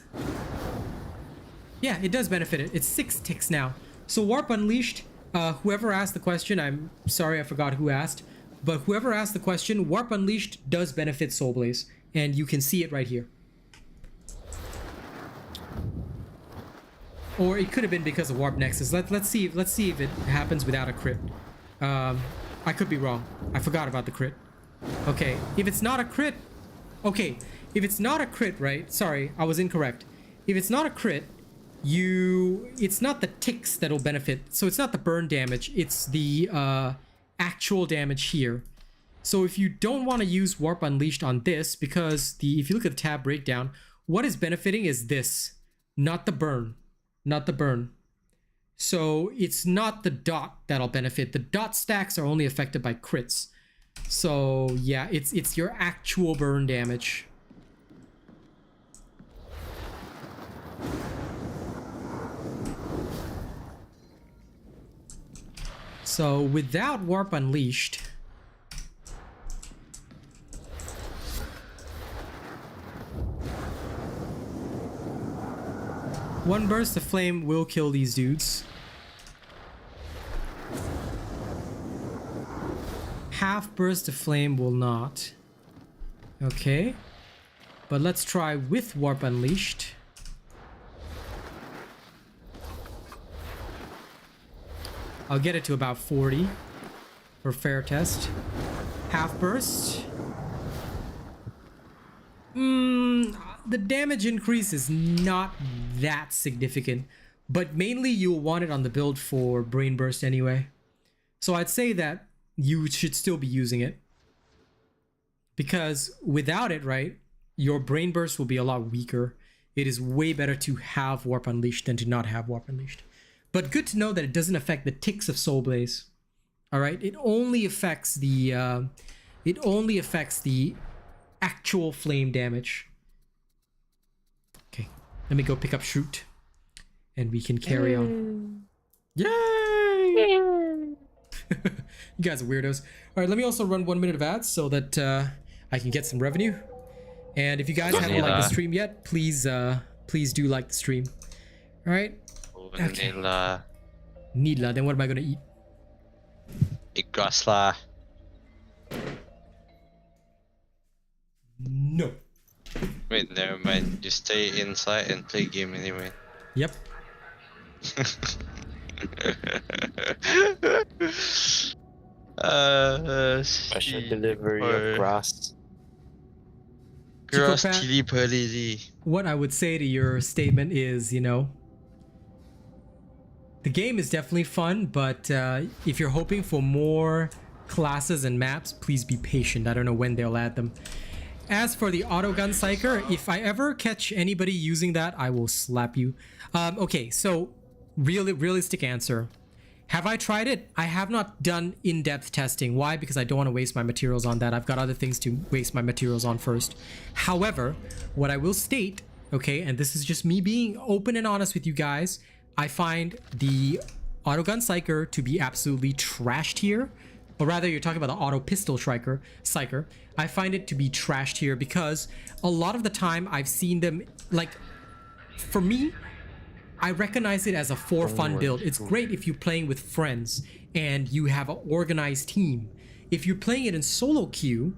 Yeah, it does benefit it. It's 6 ticks now. So Warp Unleashed, whoever asked the question, I'm sorry I forgot who asked, but whoever asked the question, Warp Unleashed does benefit Soulblaze, and you can see it right here. Or it could have been because of Warp Nexus. Let's see if it happens without a crit. I could be wrong. I forgot about the crit. Okay, if it's not a crit... Okay, if it's not a crit, right? Sorry, I was incorrect. If it's not a crit, it's not the ticks that'll benefit. So it's not the burn damage. It's the actual damage here. So if you don't want to use Warp Unleashed on this, because if you look at the tab breakdown, what is benefiting is this, not the burn. Not the burn. So it's not the dot that'll benefit. The dot stacks are only affected by crits. So yeah, it's your actual burn damage. So without Warp Unleashed, one burst of flame will kill these dudes. Half burst of flame will not. Okay. But let's try with Warp Unleashed. I'll get it to about 40 for fair test. Half burst. The damage increase is not that significant, but mainly you'll want it on the build for Brain Burst anyway. So I'd say that you should still be using it, because without it, right, your Brain Burst will be a lot weaker. It is way better to have Warp Unleashed than to not have Warp Unleashed. But good to know that it doesn't affect the ticks of Soulblaze. All right, it only affects the actual flame damage. Okay, let me go pick up Shoot, and we can carry on. Yay! You guys are weirdos. All right, let me also run 1 minute of ads so that I can get some revenue. And if you guys haven't liked the stream yet, please do like the stream. All right. Okay. Nila, then what am I gonna eat? Eat grass lah. No. Wait, never mind. You stay inside and play game anyway. Yep. Special delivery of grass. Grass Chico chili peri. What I would say to your statement is, you know, the game is definitely fun, but if you're hoping for more classes and maps, please be patient. I don't know when they'll add them. As for the autogun psyker, if I ever catch anybody using that, I will slap you. Okay, so realistic answer. Have I tried it? I have not done in-depth testing. Why? Because I don't want to waste my materials on that. I've got other things to waste my materials on first. However, what I will state, okay, and this is just me being open and honest with you guys, I find the autogun psyker to be absolutely trashed here. Or rather, you're talking about the auto pistol psyker. I find it to be trashed here because a lot of the time I've seen them, like, for me, I recognize it as a for fun build. It's great if you're playing with friends and you have an organized team. If you're playing it in solo queue,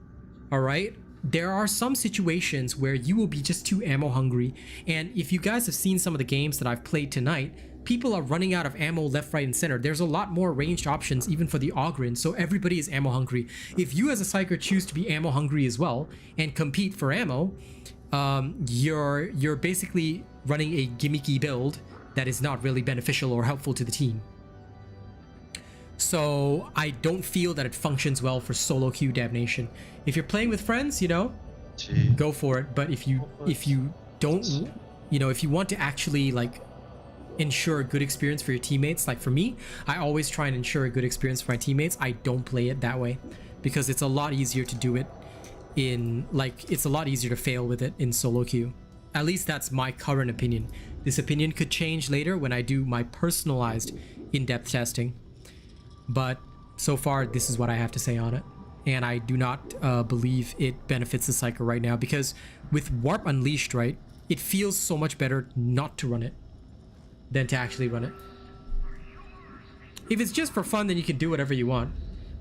all right, there are some situations where you will be just too ammo hungry. And if you guys have seen some of the games that I've played tonight, people are running out of ammo left, right, and center. There's a lot more ranged options even for the Ogryn, so everybody is ammo hungry. If you as a psyker choose to be ammo hungry as well and compete for ammo, you're basically running a gimmicky build that is not really beneficial or helpful to the team. So I don't feel that it functions well for solo queue Damnation. If you're playing with friends, you know, go for it. But if you don't, you know, if you want to actually like ensure a good experience for your teammates, like for me, I always try and ensure a good experience for my teammates. I don't play it that way because it's a lot easier to do it in, like, it's a lot easier to fail with it in solo queue. At least that's my current opinion. This opinion could change later when I do my personalized in-depth testing. But so far, this is what I have to say on it. And I do not believe it benefits the psyker right now because with Warp Unleashed, right, it feels so much better not to run it than to actually run it. If it's just for fun, then you can do whatever you want.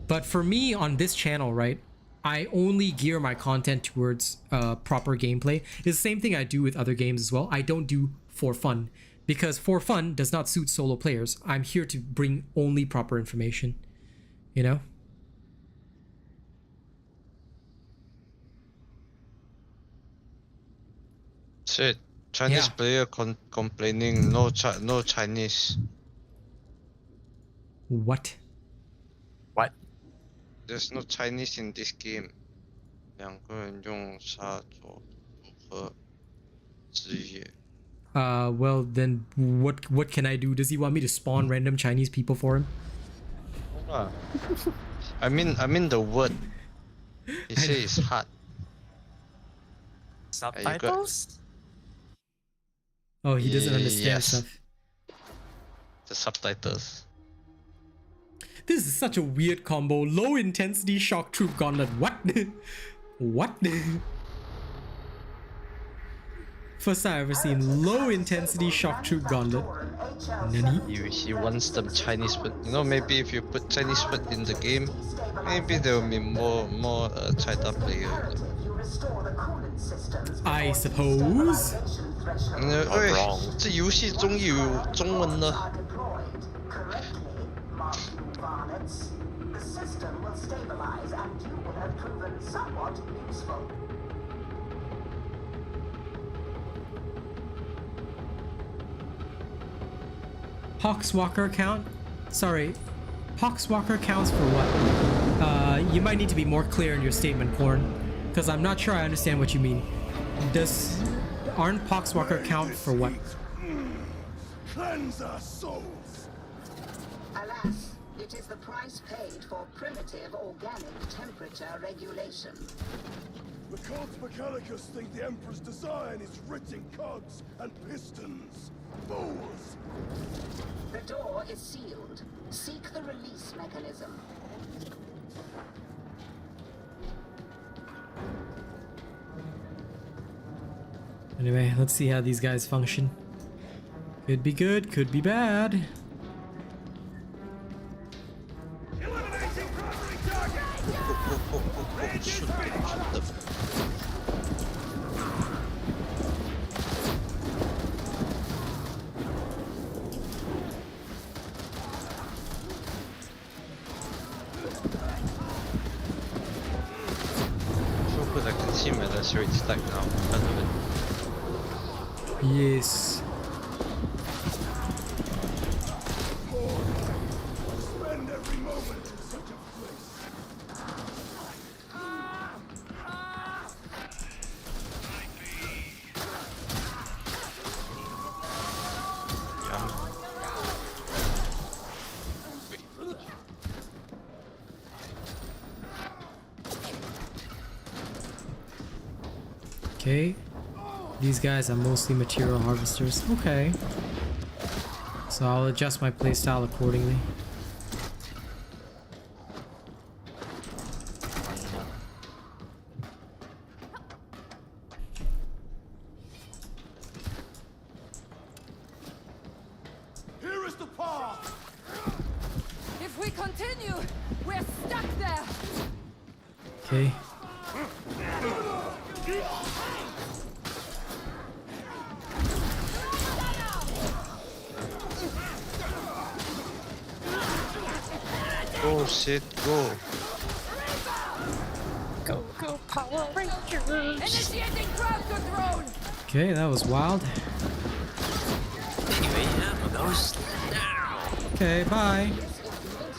But for me on this channel, right, I only gear my content towards proper gameplay. It's the same thing I do with other games as well. I don't do for fun because for fun does not suit solo players. I'm here to bring only proper information, you know? Shit, Chinese player complaining no Chinese. What? What? There's no Chinese in this game. 两个人用杀左和职业。Well then, what can I do? Does he want me to spawn random Chinese people for him? I mean the word. He says it's hard. Subtitles? Oh, he doesn't understand stuff. The subtitles. This is such a weird combo. Low intensity shock troop gauntlet. What? What? First time I've ever seen low intensity shock troop gauntlet. Nani? He wants them Chinese food. You know, maybe if you put Chinese food in the game, maybe there will be more China players. I suppose. 这游戏终于有中文了。 Poxwalker count? Sorry, Poxwalker counts for what? You might need to be more clear in your statement, Corn, because I'm not sure I understand what you mean. Aren't Poxwalker count for what? Cleanse our souls. Alas, it is the price paid for primitive organic temperature regulation. The Cogs Mechanicus think the Emperor's design is rich in cogs and pistons. Fools! The door is sealed. Seek the release mechanism. Anyway, let's see how these guys function. Could be good, could be bad. Eliminating primary target! Shoot them. team at a straight stack now. I love it. Yes. Spend every moment in such a place. Okay. These guys are mostly material harvesters. Okay. So I'll adjust my playstyle accordingly. Here is the path. If we continue, we're stuck there. Okay. Go, Sid, go. Go, go, Power Rangers! Initiating crowd control. Okay, that was wild. Anyway, ammo goes now! Okay, bye.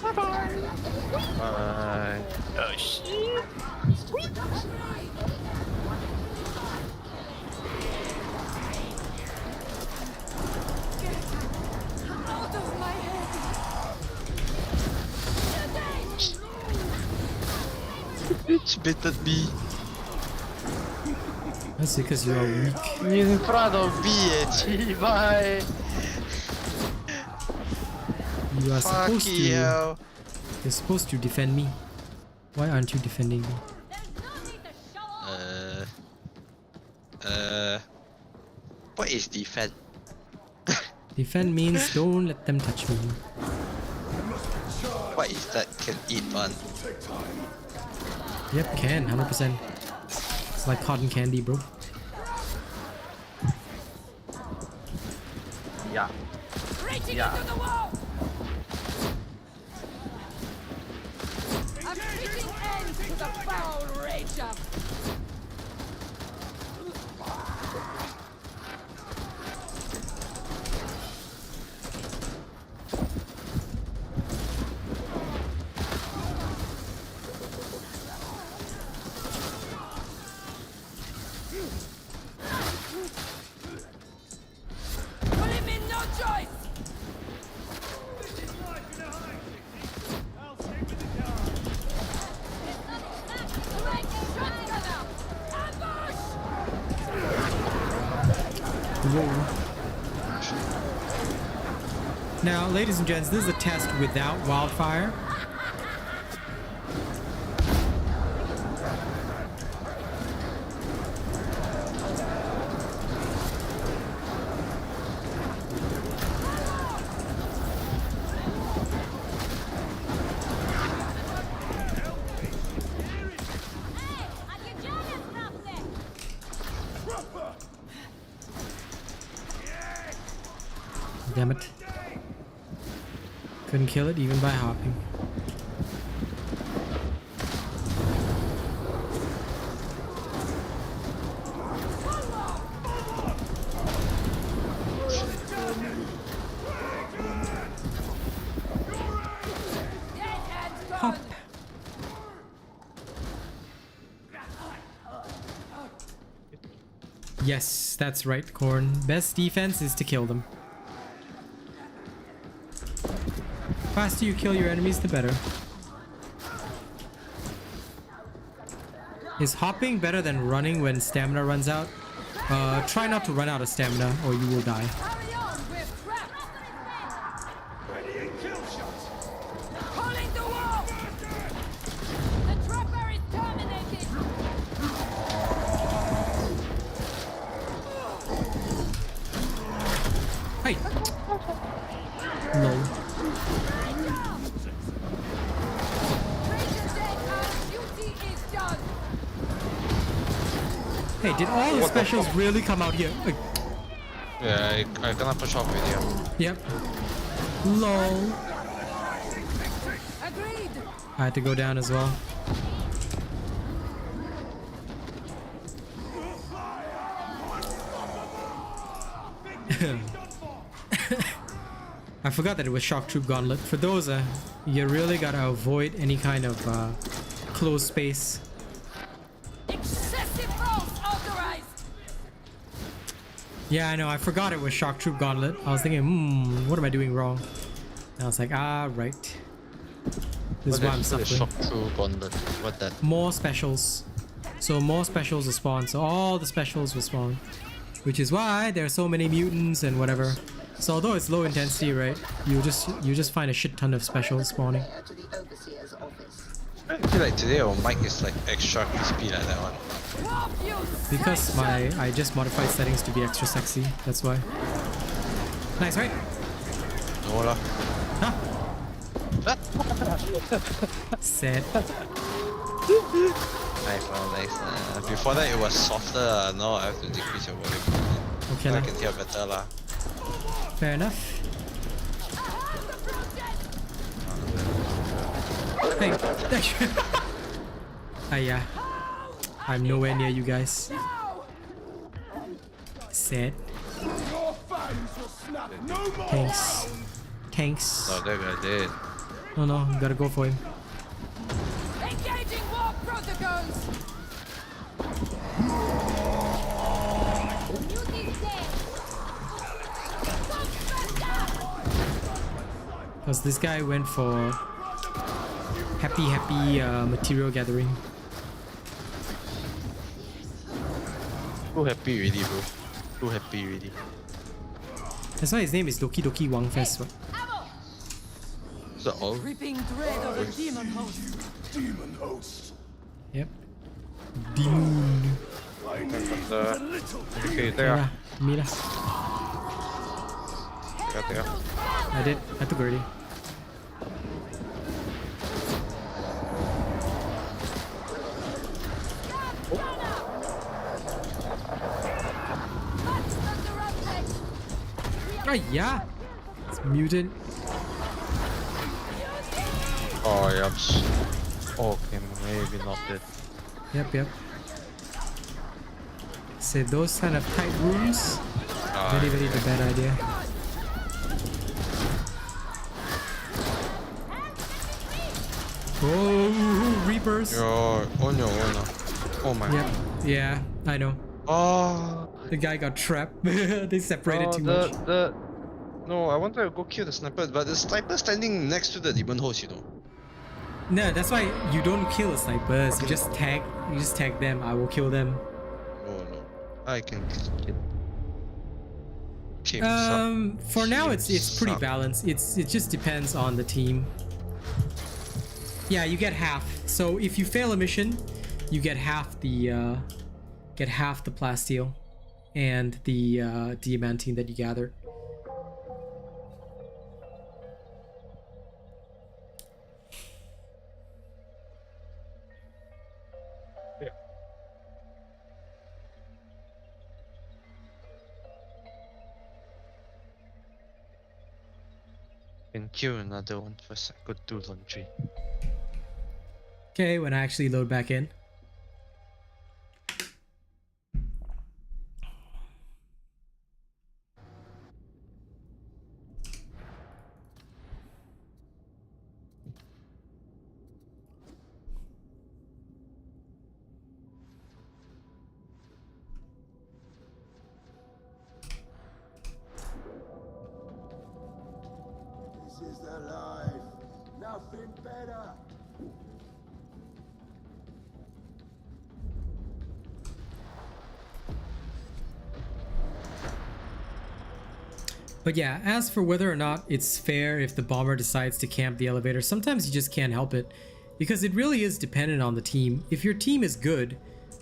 Bye. Oh shit! Out of my head. It's bitten me. That's because you are weak. In front of me, bye. You are supposed Fuck to. you. You're supposed to defend me. Why aren't you defending me? What is defend? Defend means don't let them touch me. What is that? Can eat one? Yep, can, 100%. It's like cotton candy, bro. Yeah. Reaching Yeah. into the wall. I'm putting end to the foul rager. Putting me no choice. Now, ladies and gents, this is a test without wildfire. Damn it. Couldn't kill it even by hopping. Hop. Yes, that's right, Corn. Best defense is to kill them. Faster you kill your enemies, the better. Is hopping better than running when stamina runs out? Try not to run out of stamina or you will die. Carry on, we're trapped. Ready and kill shots. Pulling the wall. The trapper is terminated. Hey! Lol. Hey, did all the specials really come out here? Yeah, I gonna push off with you. Yep. Lol. Agreed. I had to go down as well. I forgot that it was Shock Troop Gauntlet. For those, you really gotta avoid any kind of closed space. Excessive rolls authorized. Yeah, I know. I forgot it was Shock Troop Gauntlet. I was thinking, what am I doing wrong? And I was like, right. This is why I'm suffering. Shock Troop Gauntlet. What that? More specials. So more specials will spawn. So all the specials will spawn. Which is why there are so many mutants and whatever. So although it's low intensity, right? You just find a shit ton of specials spawning. To the overseer's office. I feel like today our mic is like extra crispy like that one. Because I just modified settings to be extra sexy. That's why. Nice, right? No lah. Huh? Sad. Nice. Before that it was softer. Now I have to decrease your volume. Okay, so I can hear better lah. Fair enough. Hey. Yeah. I'm nowhere near you guys. Sad. Tanks. Oh, that guy did. No, you gotta go for him. Engaging war protocols. Because this guy went for happy material gathering. Too happy already, bro. Too happy already. That's why his name is Doki Doki Wang Fest. Right? Is that all? Creeping dread of a demon host. Demon host. Yep. Demon. Okay, Yeah, there. me lah. There. I did. I took already. Oh yeah. It's mutant. Oh, yups. Okay, maybe not that. Yep. So those kind of tight rooms, very the bad idea. Oh, Reapers. Oh no. Oh my. Yep. Yeah, I know. Oh. The guy got trapped. They separated too much. No, I wanted to go kill the sniper, but the sniper standing next to the demon host, you know. No, that's why you don't kill the snipers. You just tag them. I will kill them. No. I can kill. For now it's pretty balanced. It just depends on the team. Yeah, you get half. So if you fail a mission, you get half the plasteel and the diamantine that you gathered. Can kill another one first. I could do laundry. Okay, when I actually load back in. This is the life. Nothing better. But yeah, as for whether or not it's fair if the bomber decides to camp the elevator, sometimes you just can't help it. Because it really is dependent on the team. If your team is good,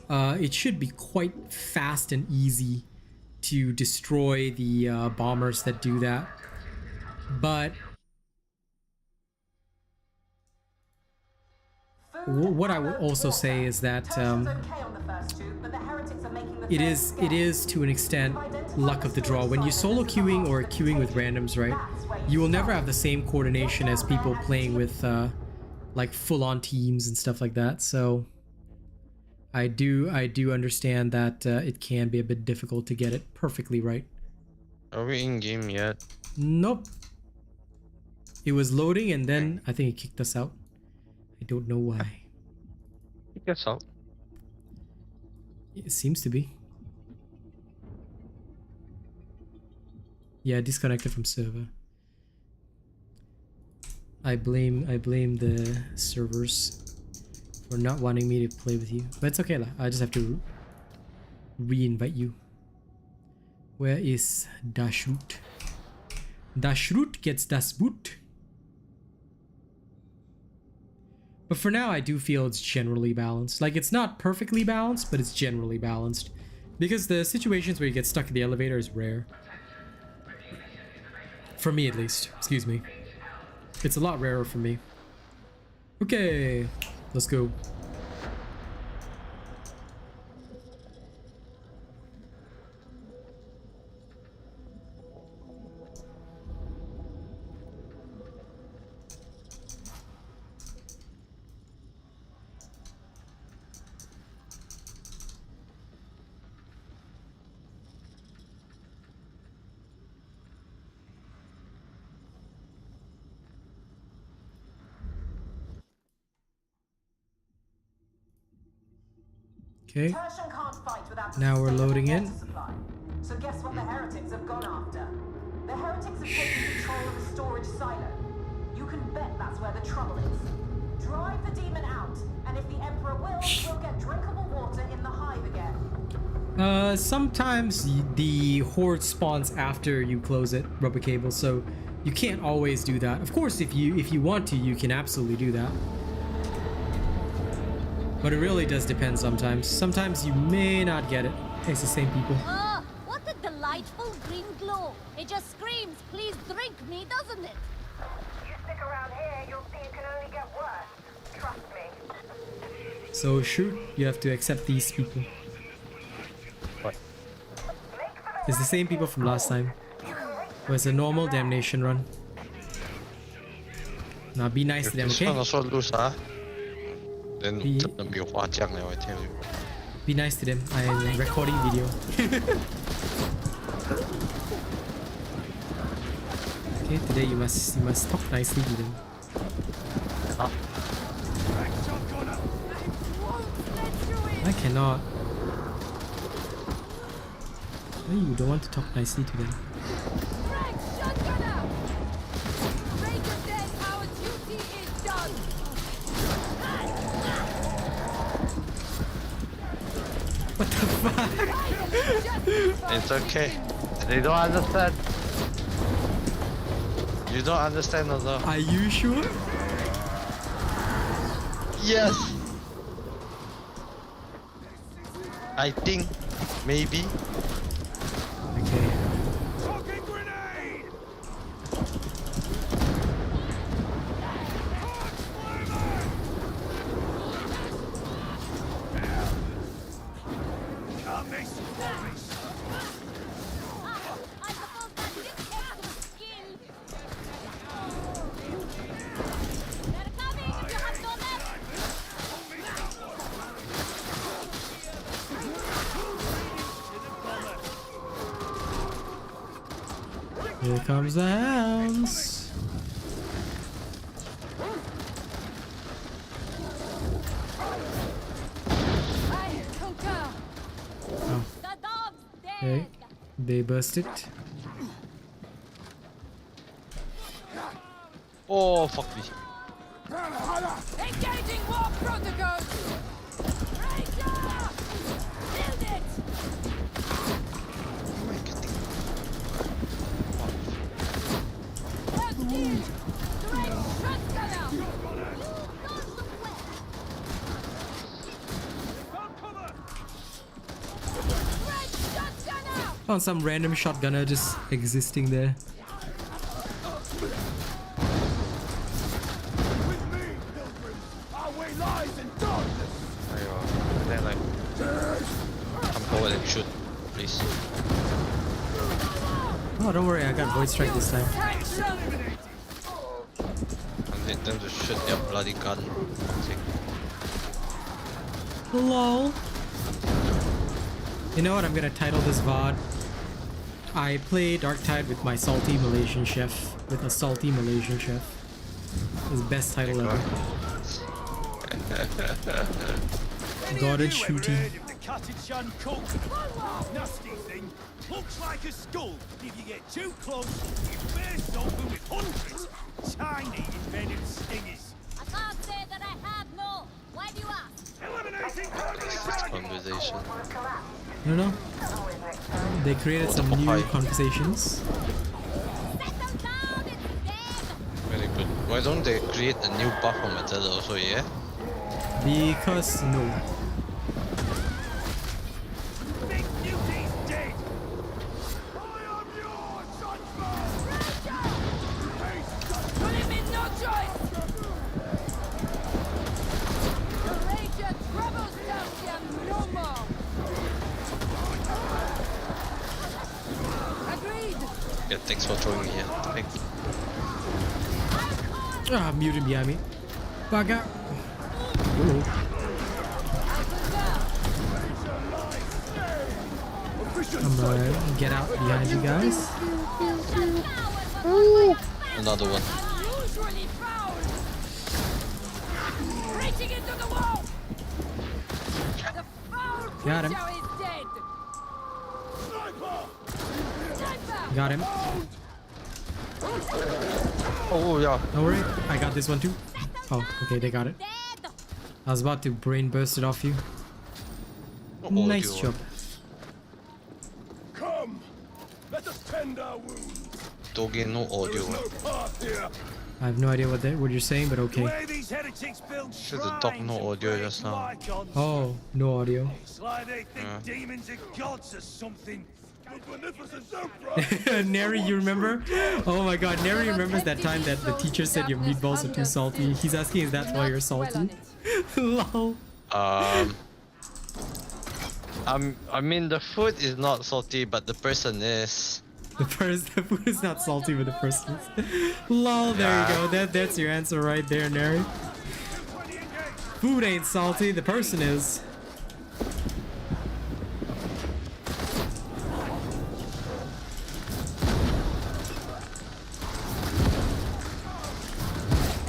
it should be quite fast and easy to destroy the bombers that do that. But what I will also say is that it is to an extent luck of the draw. When you solo queuing or queuing with randoms, right, you will never have the same coordination as people playing with like full-on teams and stuff like that. So I do understand that it can be a bit difficult to get it perfectly right. Are we in game yet? Nope. It was loading and then I think it kicked us out. I don't know why. I guess so. It seems to be. Yeah, disconnected from server. I blame the servers for not wanting me to play with you. But it's okay lah. I just have to re-invite you. Where is Dashrut? Dashrut gets das Boot. But for now, I do feel it's generally balanced. Like, it's not perfectly balanced, but it's generally balanced. Because the situations where you get stuck in the elevator is rare. For me, at least. Excuse me. It's a lot rarer for me. Okay, let's go. Okay. Now we're loading in. So guess what the heretics have gone after? The heretics have taken control of the storage silo. You can bet that's where the trouble is. Drive the demon out, and if the Emperor wills, we'll get drinkable water in the hive again. Sometimes the horde spawns after you close it, rubber cable, so you can't always do that. Of course, if you want to, you can absolutely do that. But it really does depend sometimes. Sometimes you may not get it. It's the same people. Oh, what a delightful green glow. It just screams, please drink me, doesn't it? You stick around here, you'll see it can only get worse. Trust me. So shoot, you have to accept these people. What? It's the same people from last time. It was a normal damnation run. Now be nice to them, okay? Then be nice to them. I'm recording video. Okay, today you must talk nicely to them. I cannot. Why you don't want to talk nicely to them? What the fuck? It's okay. They don't understand. You don't understand although. Are you sure? Yes. I think maybe. Okay. Here comes the hounds. Oh. Okay, they busted. Oh, fuck me. Engaging war protocols. Build it. Found some random shotgunner just existing there. Then like, come forward and shoot, please. Oh, don't worry, I got Voidstrike this time. I need them to shoot their bloody gun. Lol. You know what? I'm gonna title this VOD I play Darktide with my salty Malaysian chef. With a salty Malaysian chef. His best title ever. Gordon shooting. The cottage uncooked. Nasty thing. Looks like a skull. If you get too close, you burst open with hundreds of tiny envenomous stingers. I can't say that I have no. Why do you ask? Eliminating primary target. Conversation. I don't know. They created some new conversations. Settle down, it's dead. Very good. Why don't they create a new buff on Matilda also, yeah? Because no. Big Beauty's dead. I am yours, Sunburn. Put him in no choice! The Ranger troubles Celsius no more! Agreed! Yeah, thanks for throwing me here. Thanks. Ah, muted behind me. Bug out. Ooh. I'm gonna get out behind you guys. Another one. Unusually foul! Reaching into the wall! The foul Got him. creature is dead! Sniper! Got him. Oh yeah. Don't worry, I got this one too. Oh, okay, they got it. I was about to brain burst it off you. Nice job. Come, let us tend our wounds. Doge no audio. No path here. I have no idea what you're saying, but The okay. way these heretics build Should have dog no shrines and audio break just now. icons. Oh, no audio. It's like they think Yeah. demons are gods or something. Magnificent emperor. Neri, you remember? Oh my god, Neri remembers that time that the teacher said your meatballs are too salty. He's asking, is that why you're salty? Lol. I mean the food is not salty, but the person is. The food is not salty, but the person is. Lol, there you go. That's your answer right there, Neri. Food ain't salty, the person is.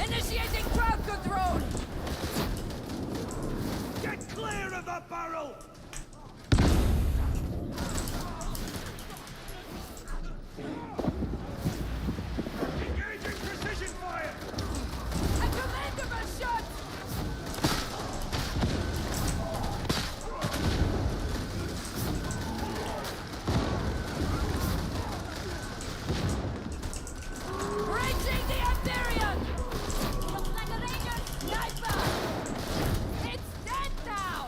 Initiating crowd control! Get clear of the barrel. Engaging precision fire. A commendable shot! Reaching the Empyrean! Looks like a ranger. Sniper! It's dead now!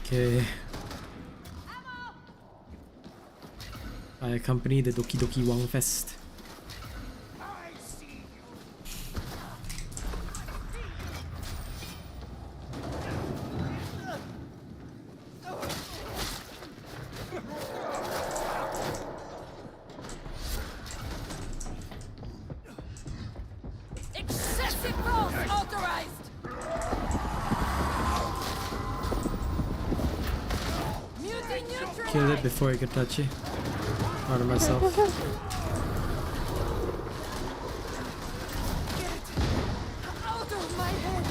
Okay. I accompany the Doki Doki Wang Fest. Excessive force authorized! Muting neutral! Killed it before I could touch it. Out of myself. Out of my head!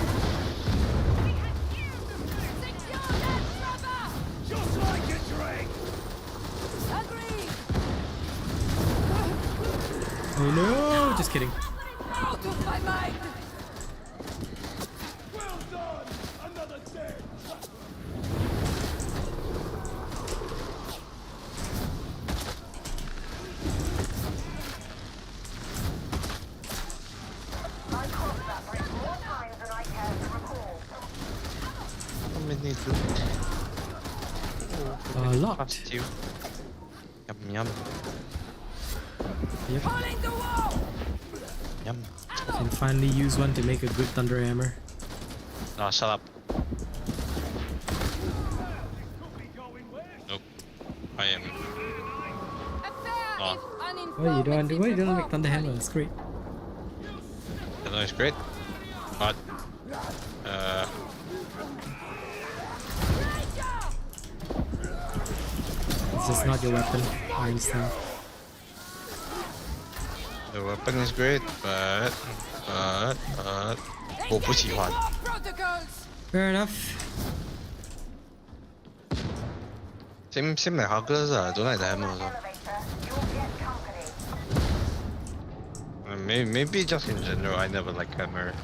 Secure that rubber! Just like a drink. Agreed! Oh no! Just kidding. Out of my mind! Well done. Another dead. I crossed that bridge more times than I care to recall. How many Locked. stew? Yum yum Yep. Pulling the wall! yum. Can finally use one to make a good thunder hammer. Ah, shut up. Nope. I am. Affair Oh. is uninformed. Why you don't make thunder hammer? It's great. The noise great, but It's just not your weapon. Einstein. The weapon is great, but 我不喜欢。 Fair enough. 先買下嗰陣，總係睇嘛都。Maybe just in general, I never like hammer.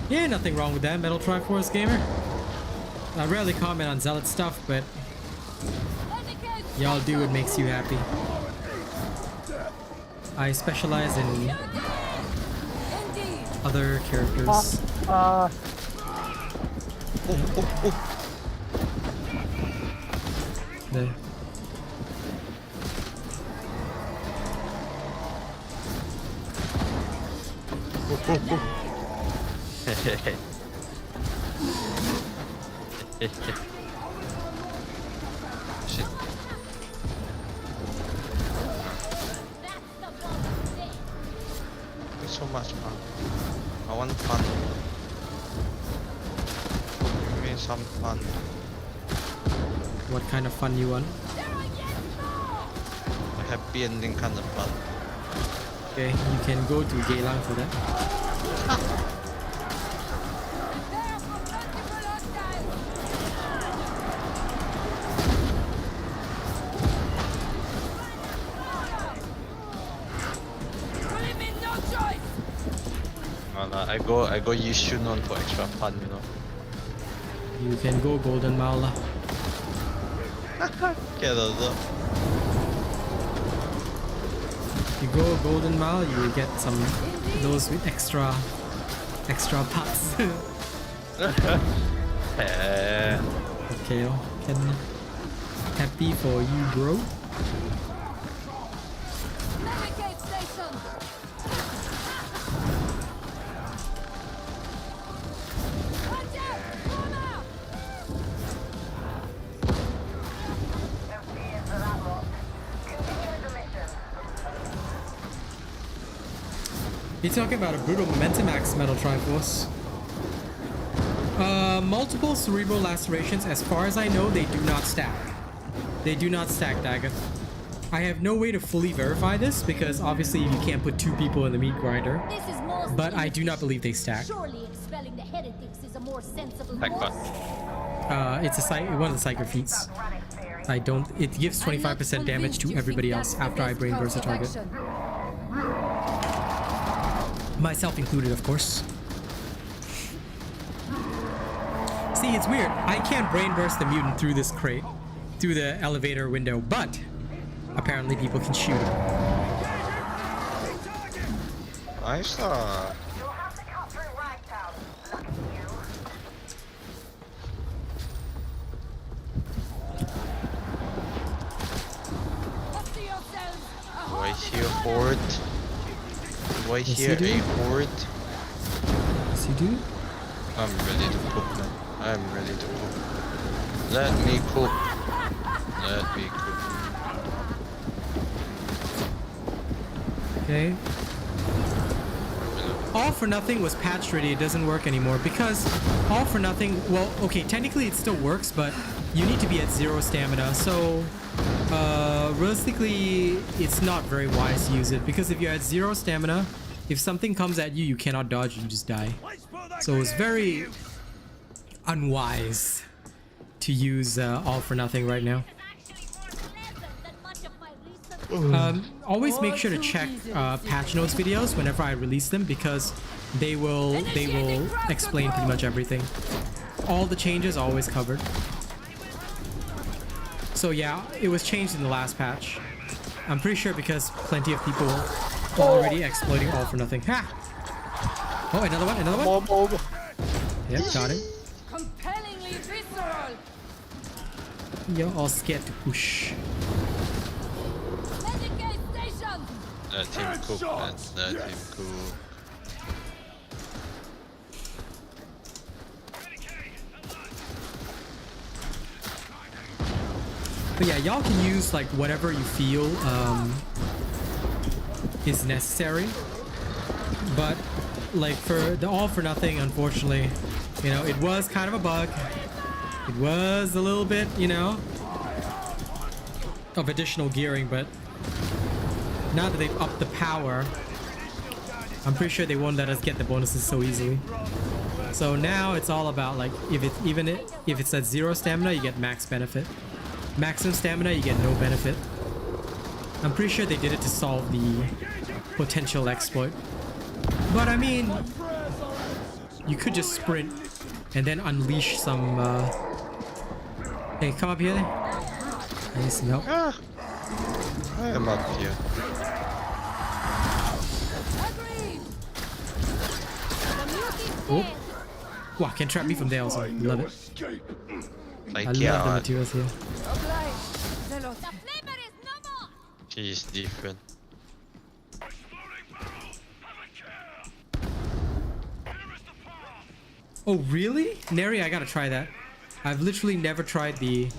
Yeah, nothing wrong with that, Metal Triforce gamer. I rarely comment on Zealot stuff, but y'all do what makes you happy. I specialize in other characters. There. Shit. There's so much fun. I want fun. Give me some fun. What kind of fun you want? A happy ending kind of fun. Okay, you can go to Geylang for that. I go Yishunon for extra fun, you know. You can go Golden Mile. Get out. If you go Golden Mile, you will get some those with extra pots. Okay, can happy for you, bro. You're talking about a brutal momentum axe, Metal Triforce. Multiple cerebral lacerations, as far as I know, they do not stack. They do not stack, Dagger. I have no way to fully verify this because obviously you can't put two people in the meat grinder. But I do not believe they stack. Surely expelling the heretics is a more sensible It's one of the Psyker feats. I don't. It gives 25% damage to everybody else after I brain burst a target. Myself included, of course. See, it's weird. I can't brain burst the mutant through this crate, through the elevator window, but apparently people can shoot him. Nice. Do I hear a horde? Do I hear a horde? Yes, you do. I'm ready to cook, man. I'm ready to cook. Let me cook. Let me cook. Okay. All for Nothing was patched ready. It doesn't work anymore because All for Nothing, well, okay, technically it still works, but you need to be at 0 stamina. So, realistically, it's not very wise to use it because if you're at 0 stamina, if something comes at you, you cannot dodge, you just die. So it's very unwise to use All for Nothing right now. Always make sure to check patch notes videos whenever I release them because they will explain pretty much everything. All the changes are always covered. So yeah, it was changed in the last patch. I'm pretty sure because plenty of people are already exploiting All for Nothing. Ha! Oh, another one, another one. Yep, got it. Compellingly visceral. You're all scared to push. Let him cook, man. Let him cook. But yeah, y'all can use like whatever you feel is necessary. But like for the All for Nothing, unfortunately, You know, it was kind of a bug. It was a little bit, you know, of additional gearing, but now that they've upped the power, I'm pretty sure they won't let us get the bonuses so easily. So now it's all about, like, if it's at 0 stamina, you get max benefit. Maximum stamina, you get no benefit. I'm pretty sure they did it to solve the potential exploit. But I mean, you could just sprint and then unleash some hey, come up here. Nice, no. I am up here. Oh. Wow, can trap me from there also. Love it. Like, I love the materials here. She's different. Oh really? Neri, I gotta try that. I've literally never tried the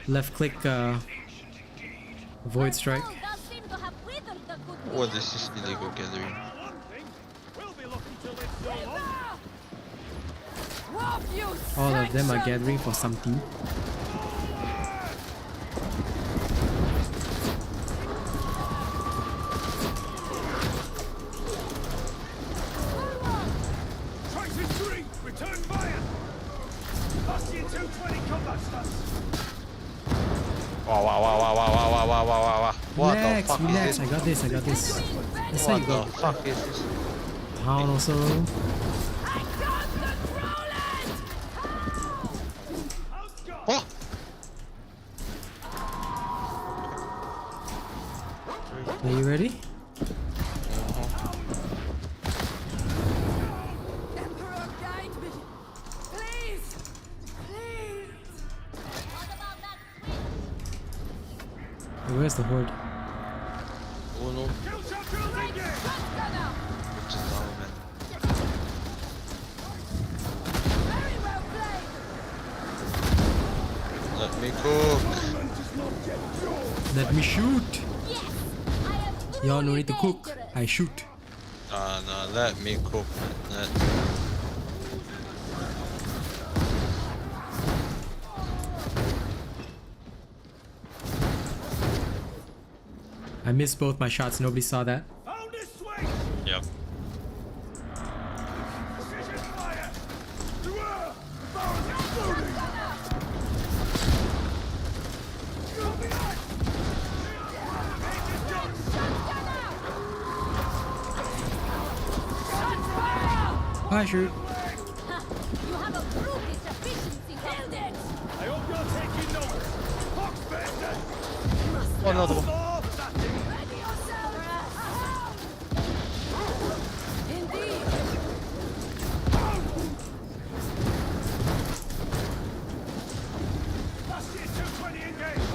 left click Voidstrike. What is this illegal gathering? All of them are gathering for something. Wow. What the fuck Relax, is this? I got this. That's how you What go. the fuck is this? Town also. Oh! Are you ready? Emperor, guide me. Please. Hey, where's the horde? Oh no. Just down, man. Very well played. Let me cook. Let me shoot. Y'all no need to cook. I shoot. No, let me cook. I missed both my shots. Nobody saw that. Yep. I shoot. You have a brutish efficiency. Killed it! I hope you're taking notes. Fox bastard! Oh, another one. Ready yourself. Indeed. Last year 220 engaged.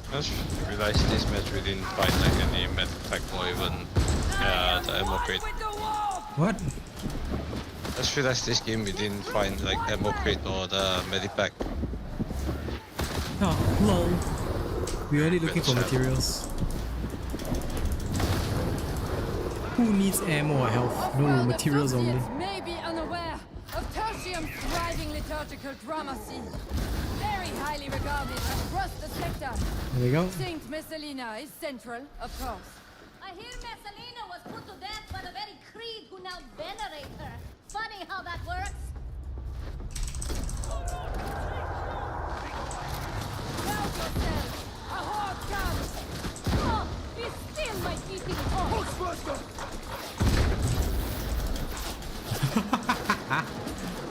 I just realized this match we didn't find like any med pack or even the ammo crate. What? I just realized this game we didn't find like ammo crate or the medipack. Oh, lol. We're only looking for Chat. materials. Who needs ammo or health? No, materials only. May be unaware of Tertium's thriving liturgical drama scene. Very highly regarded across the sector. There we go. Saint Messalina is central, of course. I hear Messalina was put to death by the very creed who now venerate her. Funny how that works. Help yourself! A horde comes! Oh, be still, my beating heart.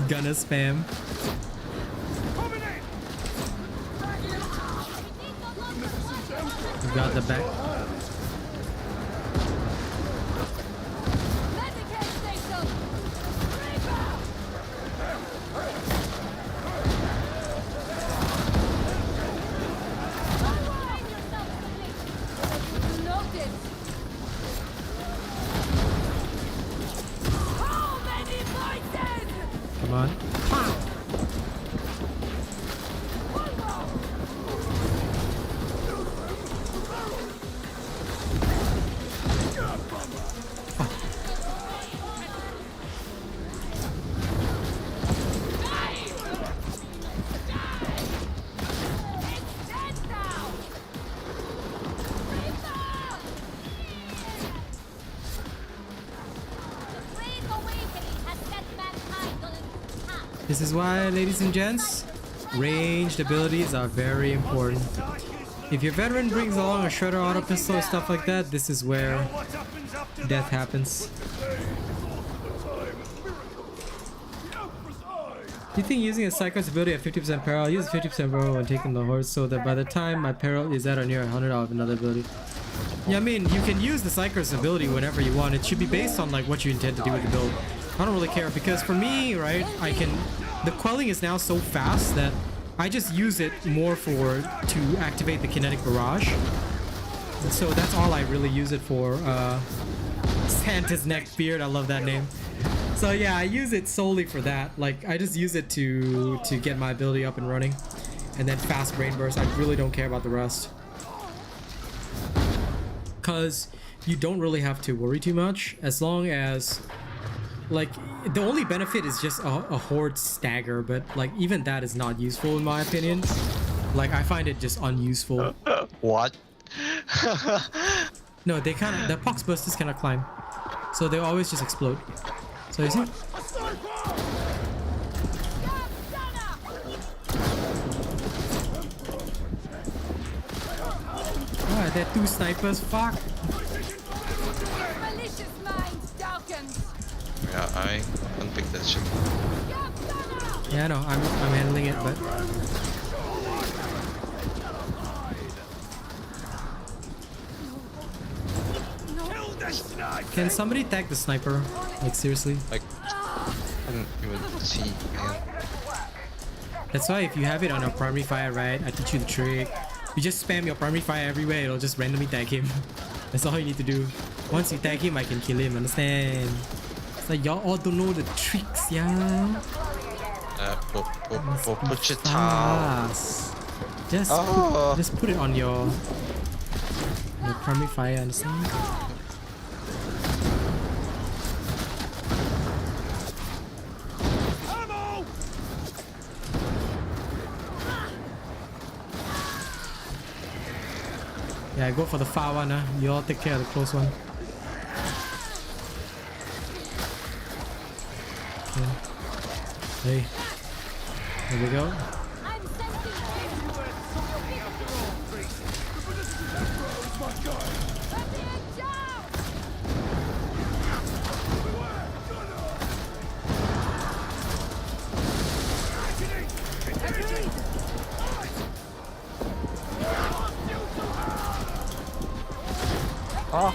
Gunner spam. We got the back. Medicate station! Reaper! Align yourself to me. Noted! How many voices? Come This is why, ladies and gents, ranged abilities are very important. If your veteran brings along a shredder auto pistol or stuff like that, this is where death happens. Do you think using a Psyker's ability at 50% peril, use 50% peril when taking the horse so that by the time my peril is at or near 100 I'll have another ability? Yeah, I mean, you can use the Psyker's ability whenever you want. It should be based on like what you intend to do with the build. I don't really care because for me, right, the quelling is now so fast that I just use it more to activate the kinetic barrage. And so that's all I really use it for. Santa's neck beard, I love that name. So yeah, I use it solely for that. Like I just use it to get my ability up and running. And then fast brain burst. I really don't care about the rest. Cause you don't really have to worry too much as long as like the only benefit is just a horde stagger, but like even that is not useful in my opinion. Like I find it just unuseful. What? No, the pox bursters cannot climb. So they always just explode. So you see? Ah, there are 2 snipers, fuck. Malicious minds darkened. Yeah, I can't pick that shit. Yeah, no, I'm handling it, but can somebody tag the sniper? Like seriously? Like, I didn't even see, man. That's why if you have it on a primary fire, right? I teach you the trick. You just spam your primary fire everywhere, it'll just randomly tag him. That's all you need to do. Once you tag him, I can kill him, understand? It's like y'all all don't know the tricks, yeah? Put your towel. Just put it on your primary fire, understand? Yeah, go for the far one, huh? You all take care of the close one. Okay. Hey. There we go. Oh.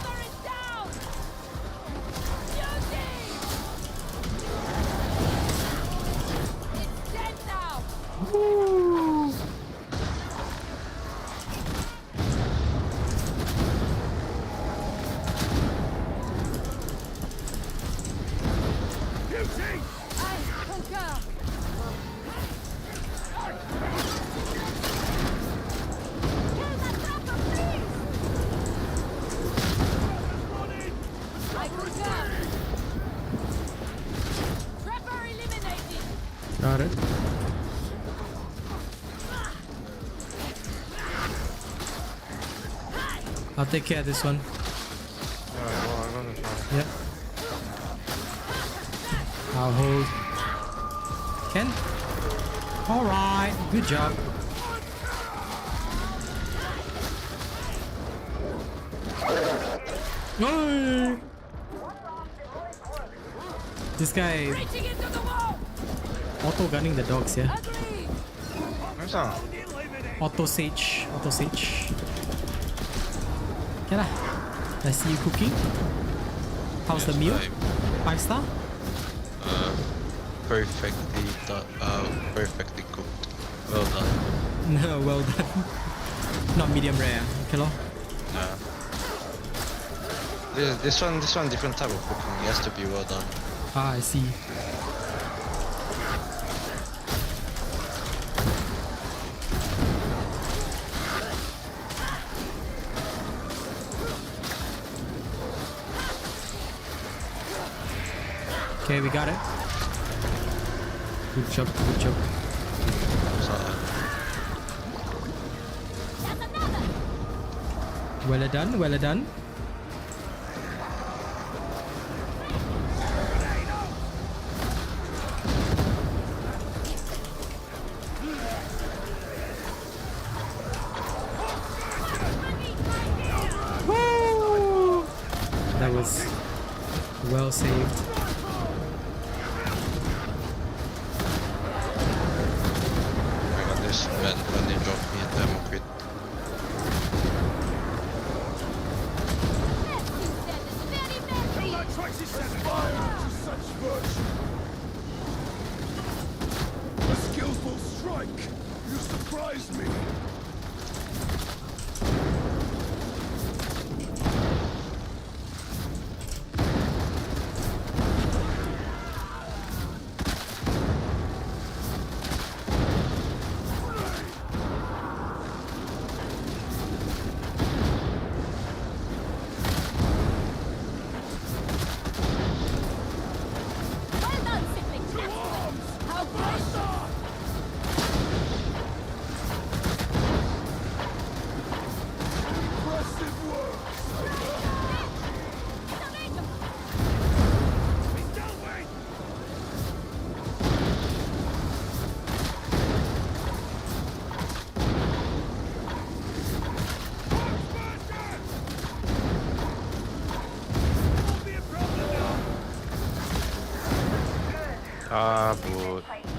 Woo. Got it. I'll take care of this one. Yep. I'll hold. Ken? Alright, good job. No! This guy auto gunning the dogs, yeah? Where's that? Auto sage. Auto sage. Okay lah. I see you cooking. How's the meal? 5 star? Perfectly cooked. Well done. No, well done. Not medium rare. Okay lor. This one different type of cooking. It has to be well done. Ah, I see. Okay, we got it. Good job, good job. Well done, well done. was well saved. I got this when they dropped me a demo quit. Fire to such virtue. A skillful strike. You surprised me.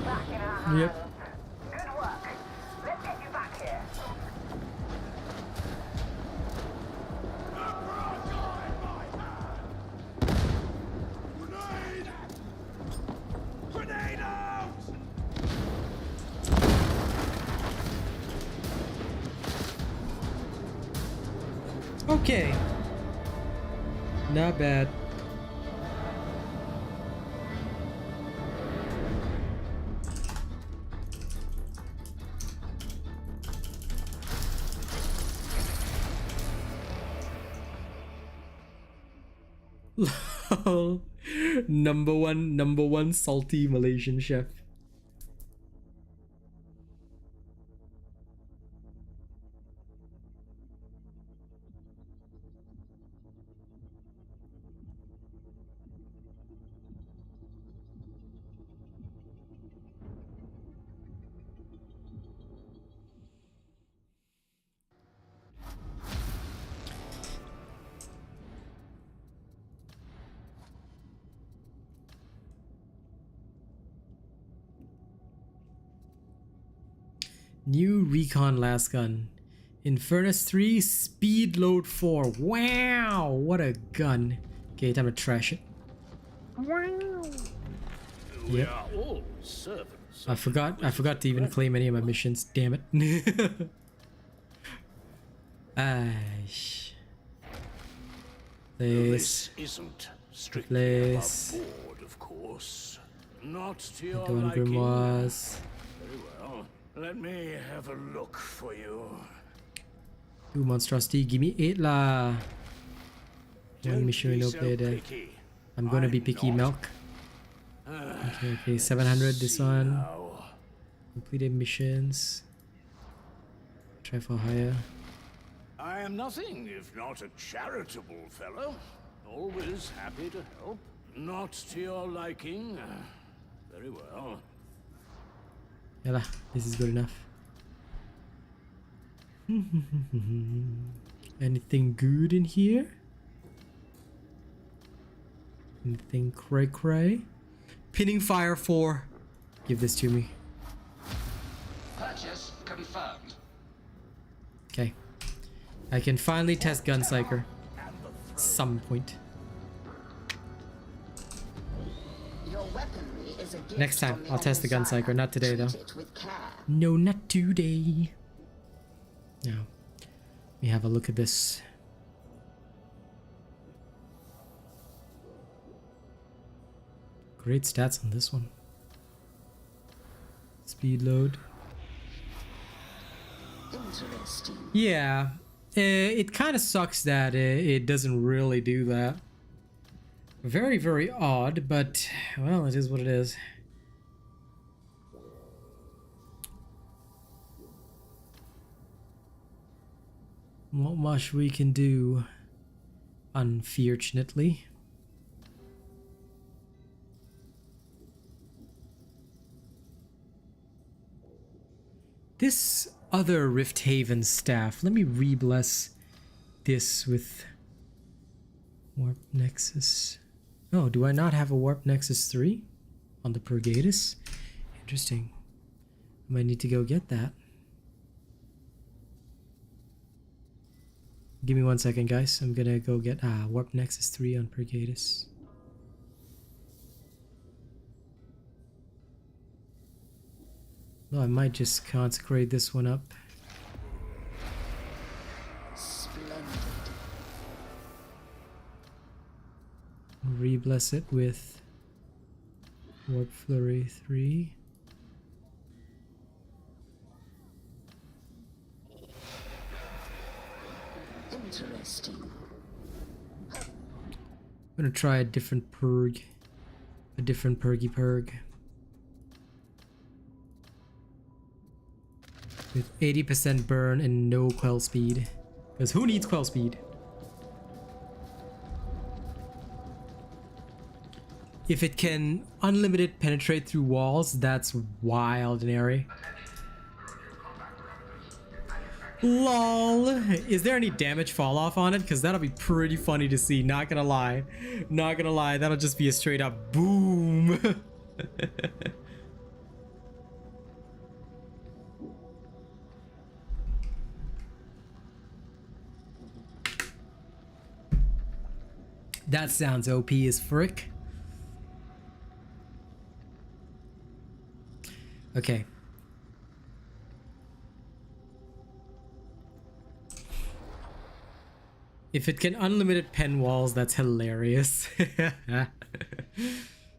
But Yep. Good work. Let's get you back here. Grenade out! Okay. Not bad. number one salty Malaysian chef. New Recon Last Gun. Infernus 3, Speed Load 4. Wow, what a gun. Okay, time to trash it. Wow. We Yep. are all servants. I forgot to even claim any of my missions. Damn it. Ash. This Place. isn't strictly Place. above board, of course. Not to your Don't liking. grimoires. Very well. Let me have a look for you. Two monstrosity. Give me 8 lah. One Don't mission be no so play there. picky. I'm gonna be I'm picky not. milk. Okay, 700 this See one. now. Completed missions. Try for hire. I am nothing if not a charitable fellow. Always happy to help. Not to your liking. Very well. Yeah lah, this is good enough. Anything good in here? Anything cray? Pinning fire 4. Give this to me. Purchase confirmed. Okay. I can finally test Gun Psyker. Some point. Your weaponry is a gift Next time, from the I'll test the Gun Omnissiah. Psyker. Not today though. Treat it with care. No, not today. Now, let me have a look at this. Great stats on this one. Speed load. Interesting. Yeah, it kind of sucks that it doesn't really do that. Very, very odd, but well, it is what it is. Not much we can do, unfortunately. This other Rift Haven staff, let me re-bless this with Warp Nexus. Oh, do I not have a Warp Nexus 3 on the Purgatus? Interesting. I might need to go get that. Give me 1 second, guys. I'm gonna go get Warp Nexus 3 on Purgatus. No, I might just consecrate this one up. Re-bless it with Warp Flurry 3. Interesting. I'm gonna try a different purg. A different purgy purg. With 80% burn and no quell speed. Because who needs quell speed? If it can unlimited penetrate through walls, that's wild and airy. LOL. Is there any damage fall off on it? Because that'll be pretty funny to see. Not gonna lie. Not gonna lie. That'll just be a straight up boom. That sounds OP as frick. Okay. If it can unlimited pen walls, that's hilarious.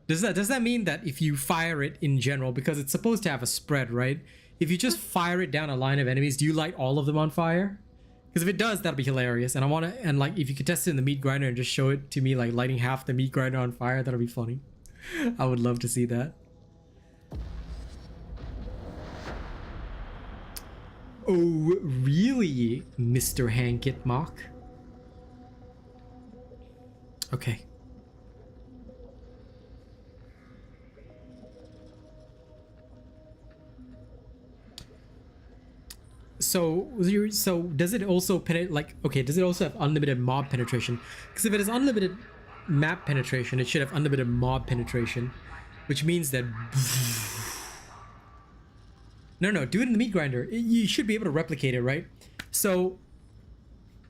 Does that mean that if you fire it in general, because it's supposed to have a spread, right? If you just fire it down a line of enemies, do you light all of them on fire? Because if it does, that'll be hilarious. And I want to, and like, if you could test it in the meat grinder and just show it to me, like lighting half the meat grinder on fire, that'll be funny. I would love to see that. Oh, really, Mr. Hankit Mock? Okay. So does it also penetrate, like, okay, does it also have unlimited mob penetration? Because if it has unlimited map penetration, it should have unlimited mob penetration, which means that no, do it in the meat grinder. You should be able to replicate it, right? So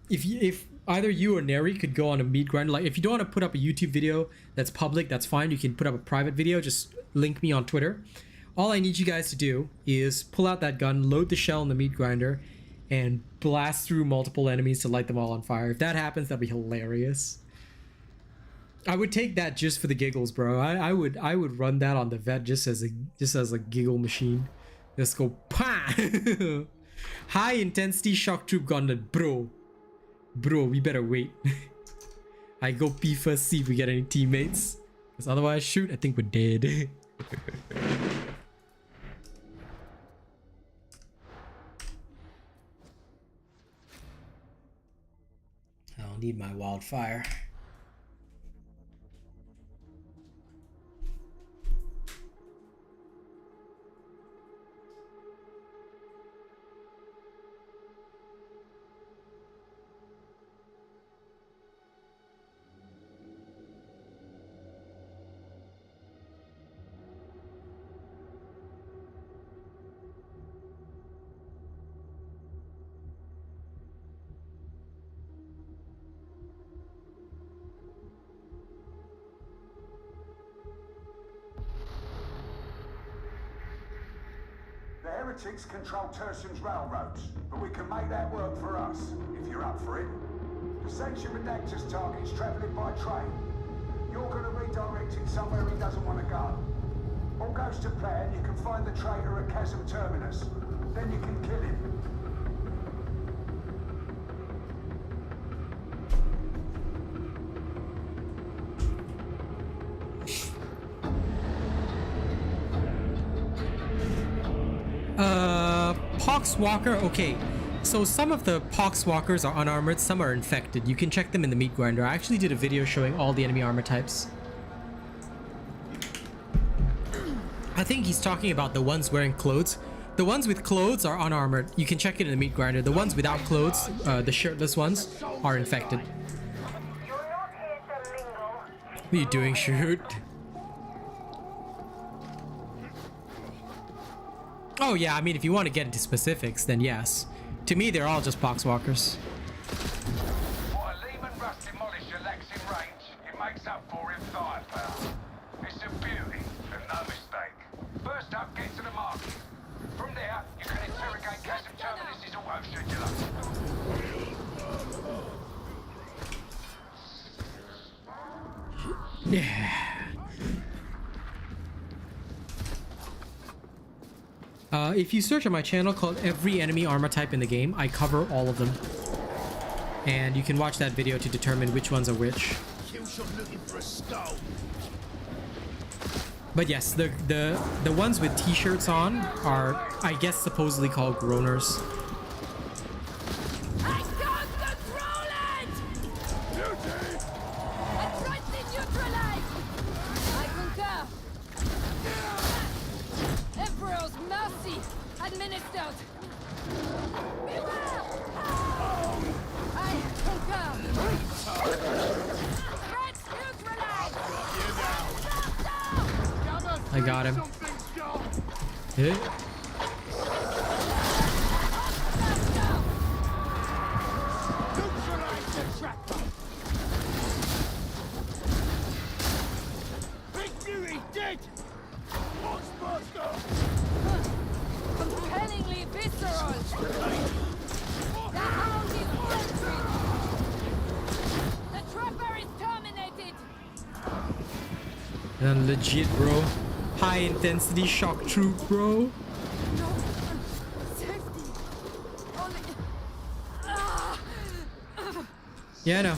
if either you or Neri could go on a meat grinder, like if you don't want to put up a YouTube video that's public, that's fine. You can put up a private video, just link me on Twitter. All I need you guys to do is pull out that gun, load the shell in the meat grinder, and blast through multiple enemies to light them all on fire. If that happens, that'd be hilarious. I would take that just for the giggles, bro. I would run that on the vet just as a giggle machine. Let's go, pa! High intensity shock troop gauntlet, bro. Bro, we better wait. I go pee first, see if we get any teammates. Because otherwise, shoot, I think we're dead. I don't need my wildfire. The heretics control Tersan's railroads, but we can make that work for us, if you're up for it. The Sanction Redactor's target's travelling by train. You're gonna redirect him somewhere he doesn't want to go. All goes to plan, you can find the traitor at Chasm Terminus. Then you can kill him. Poxwalker, okay. So some of the Poxwalkers are unarmored, some are infected. You can check them in the meat grinder. I actually did a video showing all the enemy armor types. I think he's talking about the ones wearing clothes. The ones with clothes are unarmored. You can check it in the meat grinder. The ones without clothes, the shirtless ones, are infected. You're not here What are you doing, shoot? Oh yeah, I mean, if you want to get into specifics, then yes. To me, they're all just boxwalkers. What a Lehman Russ demolisher lacks in range, it makes up for in firepower. It's a beauty, and no mistake. First up, get to the market. From there, you can interrogate Chasm Terminus's auto scheduler. Yeah. If you search on my channel called Every Enemy Armor Type in the Game, I cover all of them. And you can watch that video to determine which ones are which. But yes, the ones with t-shirts on are, I guess, supposedly called groaners. I can't control it! I'm rightly neutralized! I concur. Emperor's mercy administered. Beware! I concur. Threats neutralized! I got him. Hit. Big beauty dead! Compellingly visceral! The hound is faltering! The trapper is terminated! And legit, bro. High intensity shock troop, bro. No safety. Only. Yeah, I know.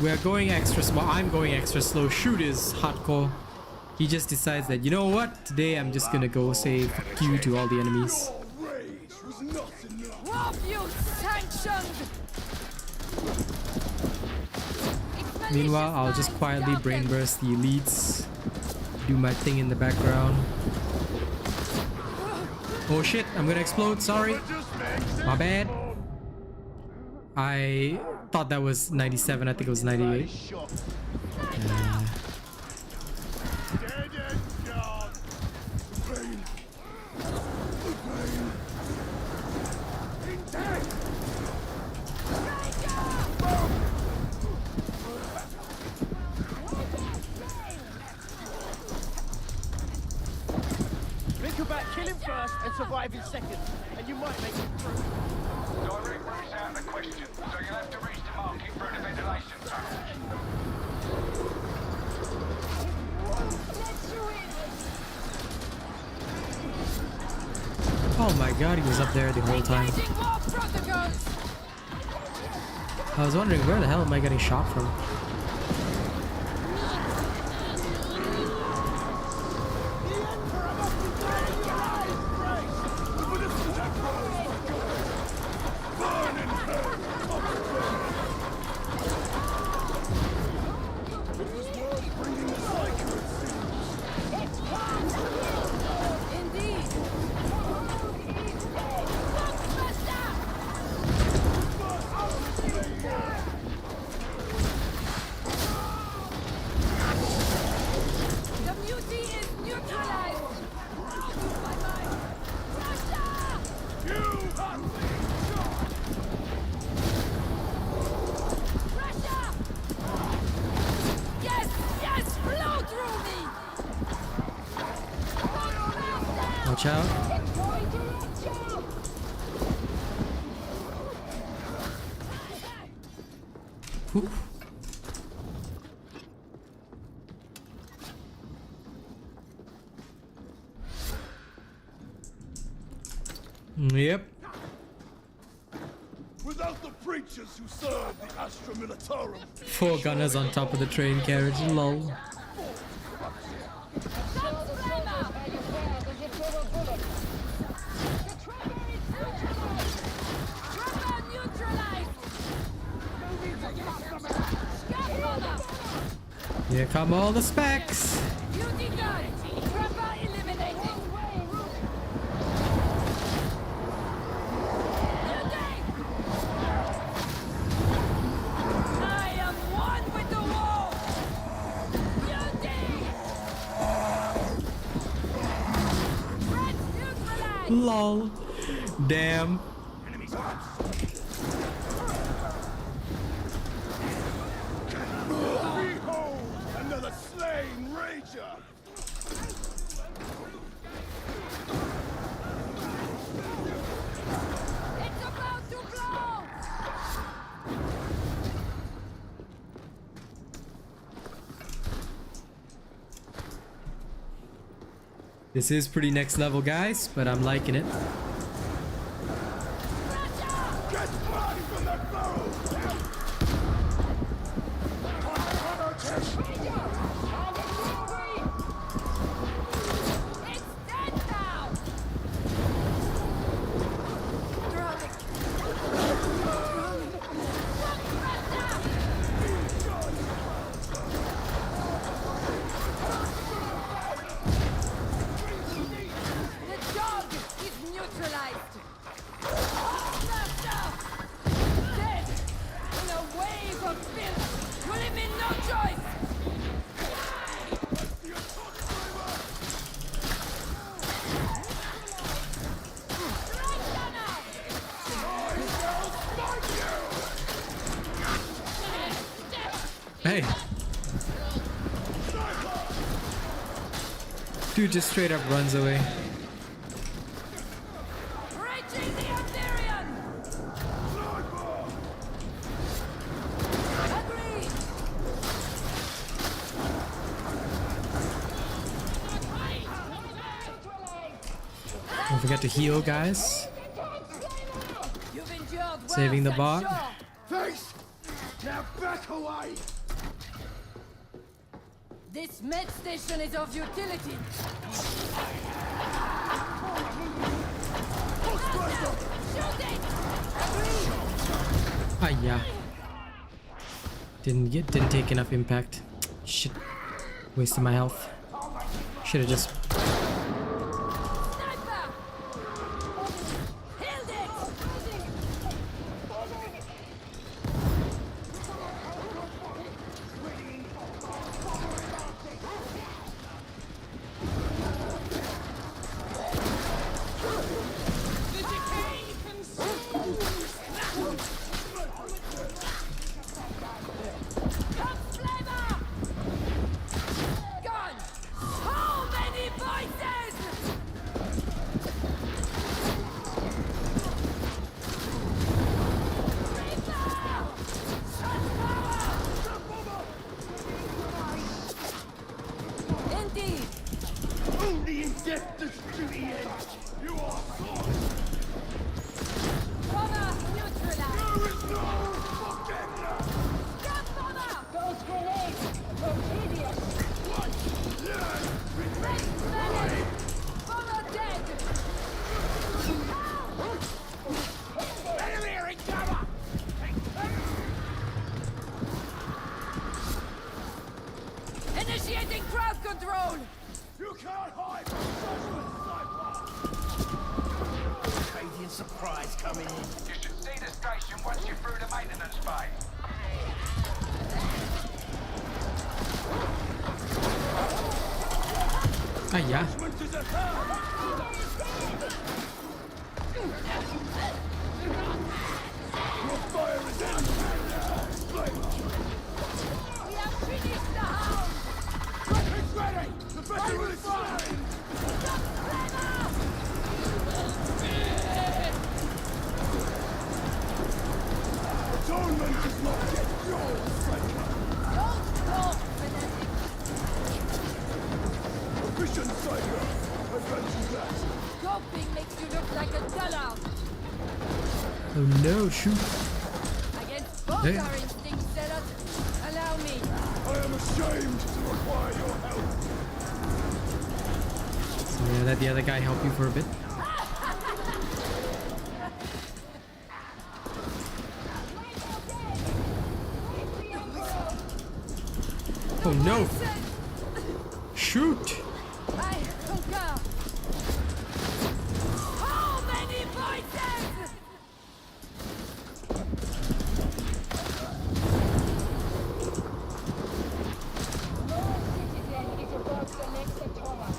We're going extra slow. I'm going extra slow. Shoot is hardcore. He just decides that, you know what? Today I'm just gonna go say fuck you to all the enemies. Warfuse sanctioned! Meanwhile, I'll just quietly brain burst the elites. Do my thing in the background. Oh shit, I'm gonna explode, sorry. My bad. I thought that was 97, I think it was 98. Think about killing first and surviving second, and you might make it through. Direct route's out of the question, so you'll have to reach the market through the ventilation tunnel. Oh my god, he was up there the whole time. I was wondering, where the hell am I getting shot from? Watch out. Whew. Yep. Without the preachers who serve the Astra Militarum. 4 gunners on top of the train carriage, lol. Here come all the specs. I am one with the wall. Lol. Damn. Behold, another slain rager! It's about to blow! This is pretty next level, guys, but I'm liking it. Get blood from that barrel! It's dead now! Drop it! The dog is neutralized! Dead! In a wave of filth! You leave me no choice! Hey. Dude just straight up runs away. Reaching the Assyrian! Agreed! Don't forget to heal, guys. You've endured worse, Saving the I'm bot. sure. Face! Now back away! This med station is of utility. Shoot it! Agreed! Ah, yeah. Didn't take enough impact. Shit. Wasted my health. Should have just. Sniper! Held it! Come flavor! Gone! How many voices? Indeed! Only in death does duty end! You are gone! Bomber neutralized! There is no forgiveness! Gun bomber! Those grenades! Prometheus! What? Yes! Great medic! Bomber dead! Enemy are in cover! Initiating crowd control! You can't hide from such Canadian surprise coming in. You should see the station once you're through the maintenance bay. Ah, yeah. Judgment is at hand! Your fire is in! We have finished the hound! Weapons ready! The veteran is firing! Atonement is not yet yours, Psyker! Don't talk, fanatic! Vision, Psyker! I grant you that! Coping makes you look like a dullard! Oh no, shoot. Against both Hey. our instincts, Zealot, allow me! I am ashamed to require your help! So yeah, let the other guy help you for a bit. Oh no! Shoot! I concur! How many voices? No citizen is above the next atomic.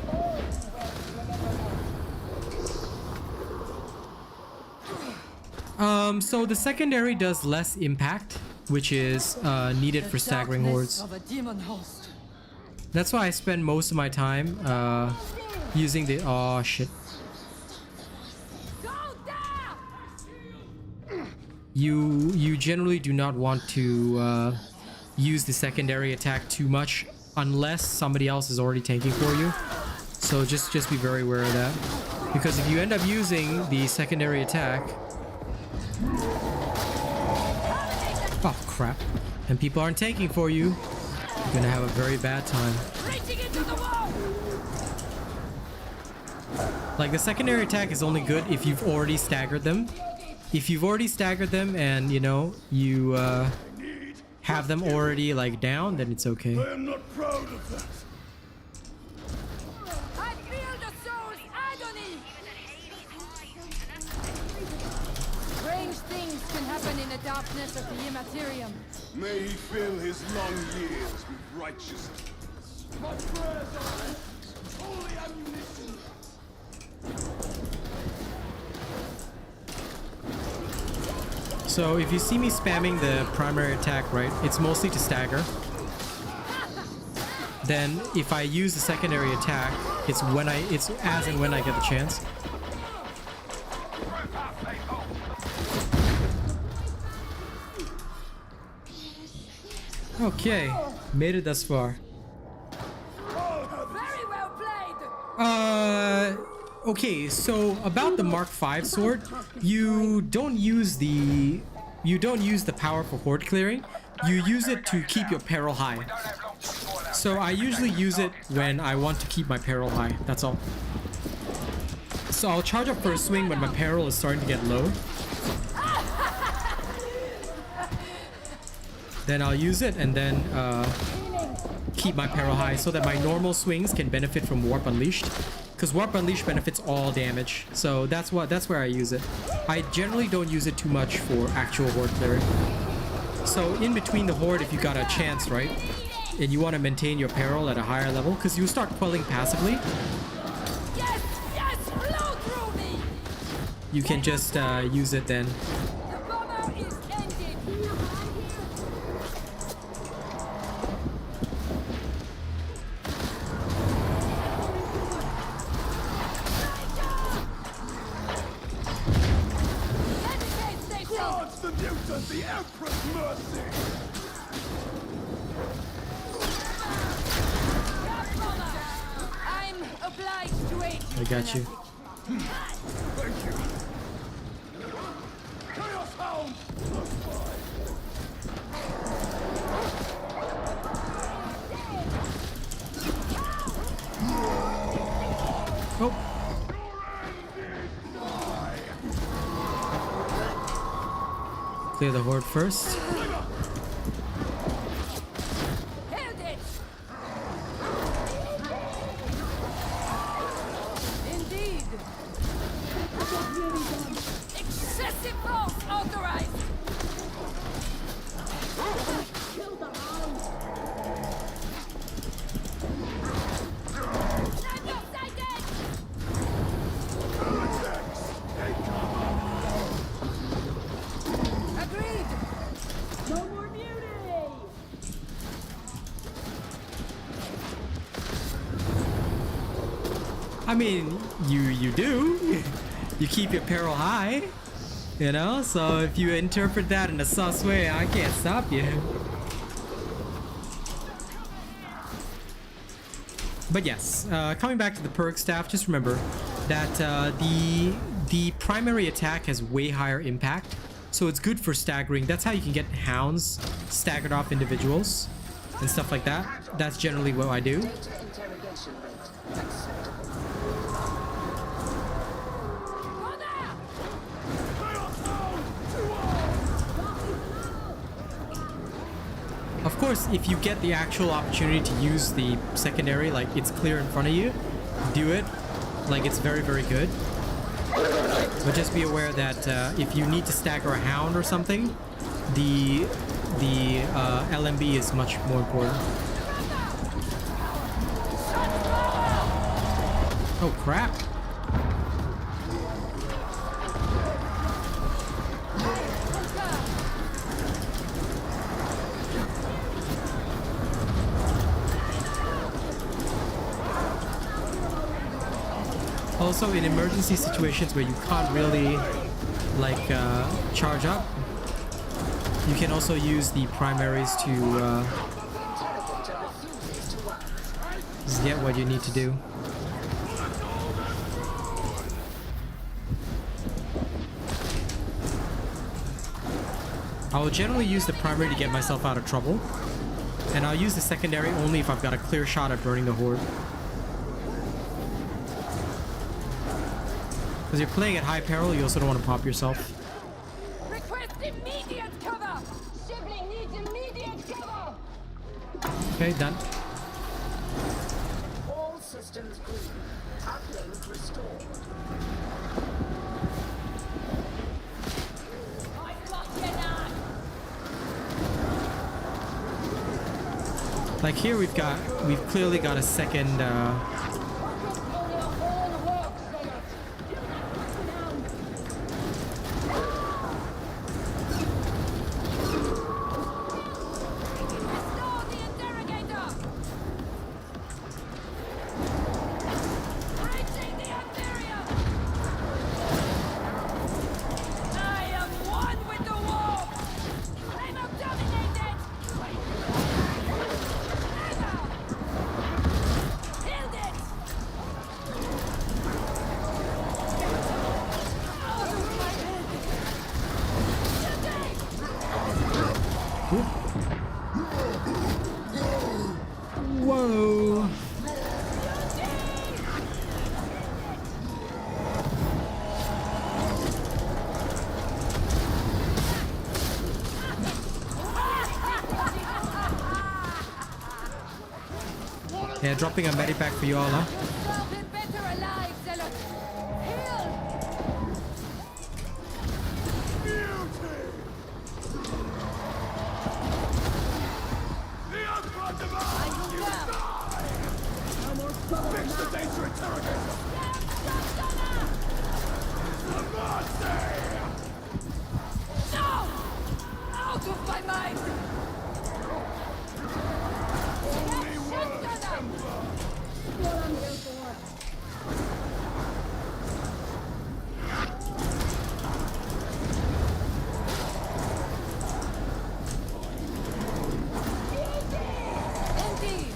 All well remember that. So the secondary does less impact, which is needed for staggering hordes. Of a demon host. That's why I spend most of my time using the... Oh, shit. You generally do not want to use the secondary attack too much unless somebody else is already tanking for you. So just be very aware of that. Because if you end up using the secondary attack... Oh, crap. And people aren't tanking for you, you're gonna have a very bad time. Like, the secondary attack is only good if you've already staggered them. If you've already staggered them and, you know, you have them already, like, down, then it's okay. I am not proud of that. I feel the soul's agony. Strange things can happen in the darkness of the immaterium. May he fill his long years with righteousness. My prayers are holy ammunition. So if you see me spamming the primary attack, right, it's mostly to stagger. Then if I use the secondary attack, it's as and when I get the chance. Okay, made it thus far. Very well played. Okay, so about the Mark V sword, you don't use the power for horde clearing. You use it to keep your peril high. So I usually use it when I want to keep my peril high. That's all. So I'll charge up first swing when my peril is starting to get low. Then I'll use it and then keep my peril high so that my normal swings can benefit from Warp Unleashed. Because Warp Unleashed benefits all damage. So that's where I use it. I generally don't use it too much for actual horde clearing. So in between the horde, if you got a chance, right? And you want to maintain your peril at a higher level, because you start quelling passively. Yes, yes, flow through me. You can just use it then. The bomber is ended. Grant the mutant the Emperor's mercy! I'm obliged to aid you. I got you. Thank you. Chaos Hound! Oh. Clear the horde first. Held it. Indeed. Excessive force authorized. Kill the hound. Sniper sighted. Agreed. No more beauty. I mean, you do. You keep your peril high, you know? So if you interpret that in a sus way, I can't stop you. But yes, coming back to the perk staff, just remember that the primary attack has way higher impact. So it's good for staggering. That's how you can get hounds staggered off individuals and stuff like that. That's generally what I do. Data interrogation rate acceptable. Of course, if you get the actual opportunity to use the secondary, like it's clear in front of you, do it. Like it's very, very good. But just be aware that if you need to stagger a hound or something, the LMB is much more important. Oh crap! also in emergency situations where you can't really like charge up, you can also use the primaries to just get what you need to do. I will generally use the primary to get myself out of trouble, and I'll use the secondary only if I've got a clear shot at burning the horde. Because you're playing at high peril, you also don't want to pop yourself. Request immediate cover! Sibling needs immediate cover! Okay, done. All systems green. Uplink restored. I've got you now! Like here we've clearly got a second Whoa. Yeah, dropping a medipack for you all, huh? Better alive, Zealot! Heal! Fix the data interrogator! No! Out of my mind! Only words, Emperor! What I'm here for? Indeed!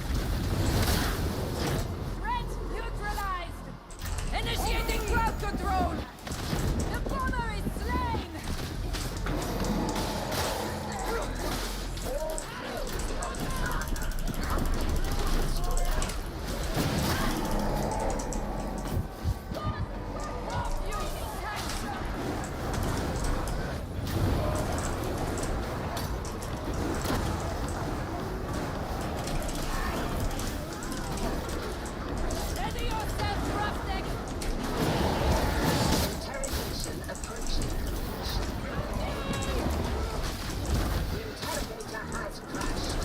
Threat neutralized! Initiating crowd control! The bomber is slain! Ready yourself, roughneck! Interrogation approaching completion. The interrogator has crashed.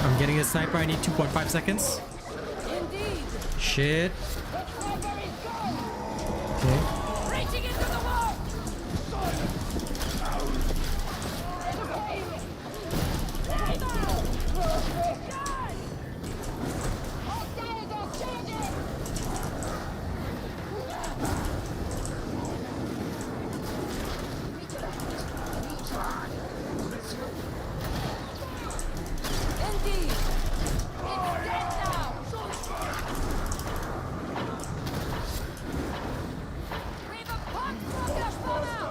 I'm getting a sniper. I need 2.5 seconds. Indeed! Shit. Okay. Reaching into the wall! Indeed! It's dead now! We've a pump from the bomber!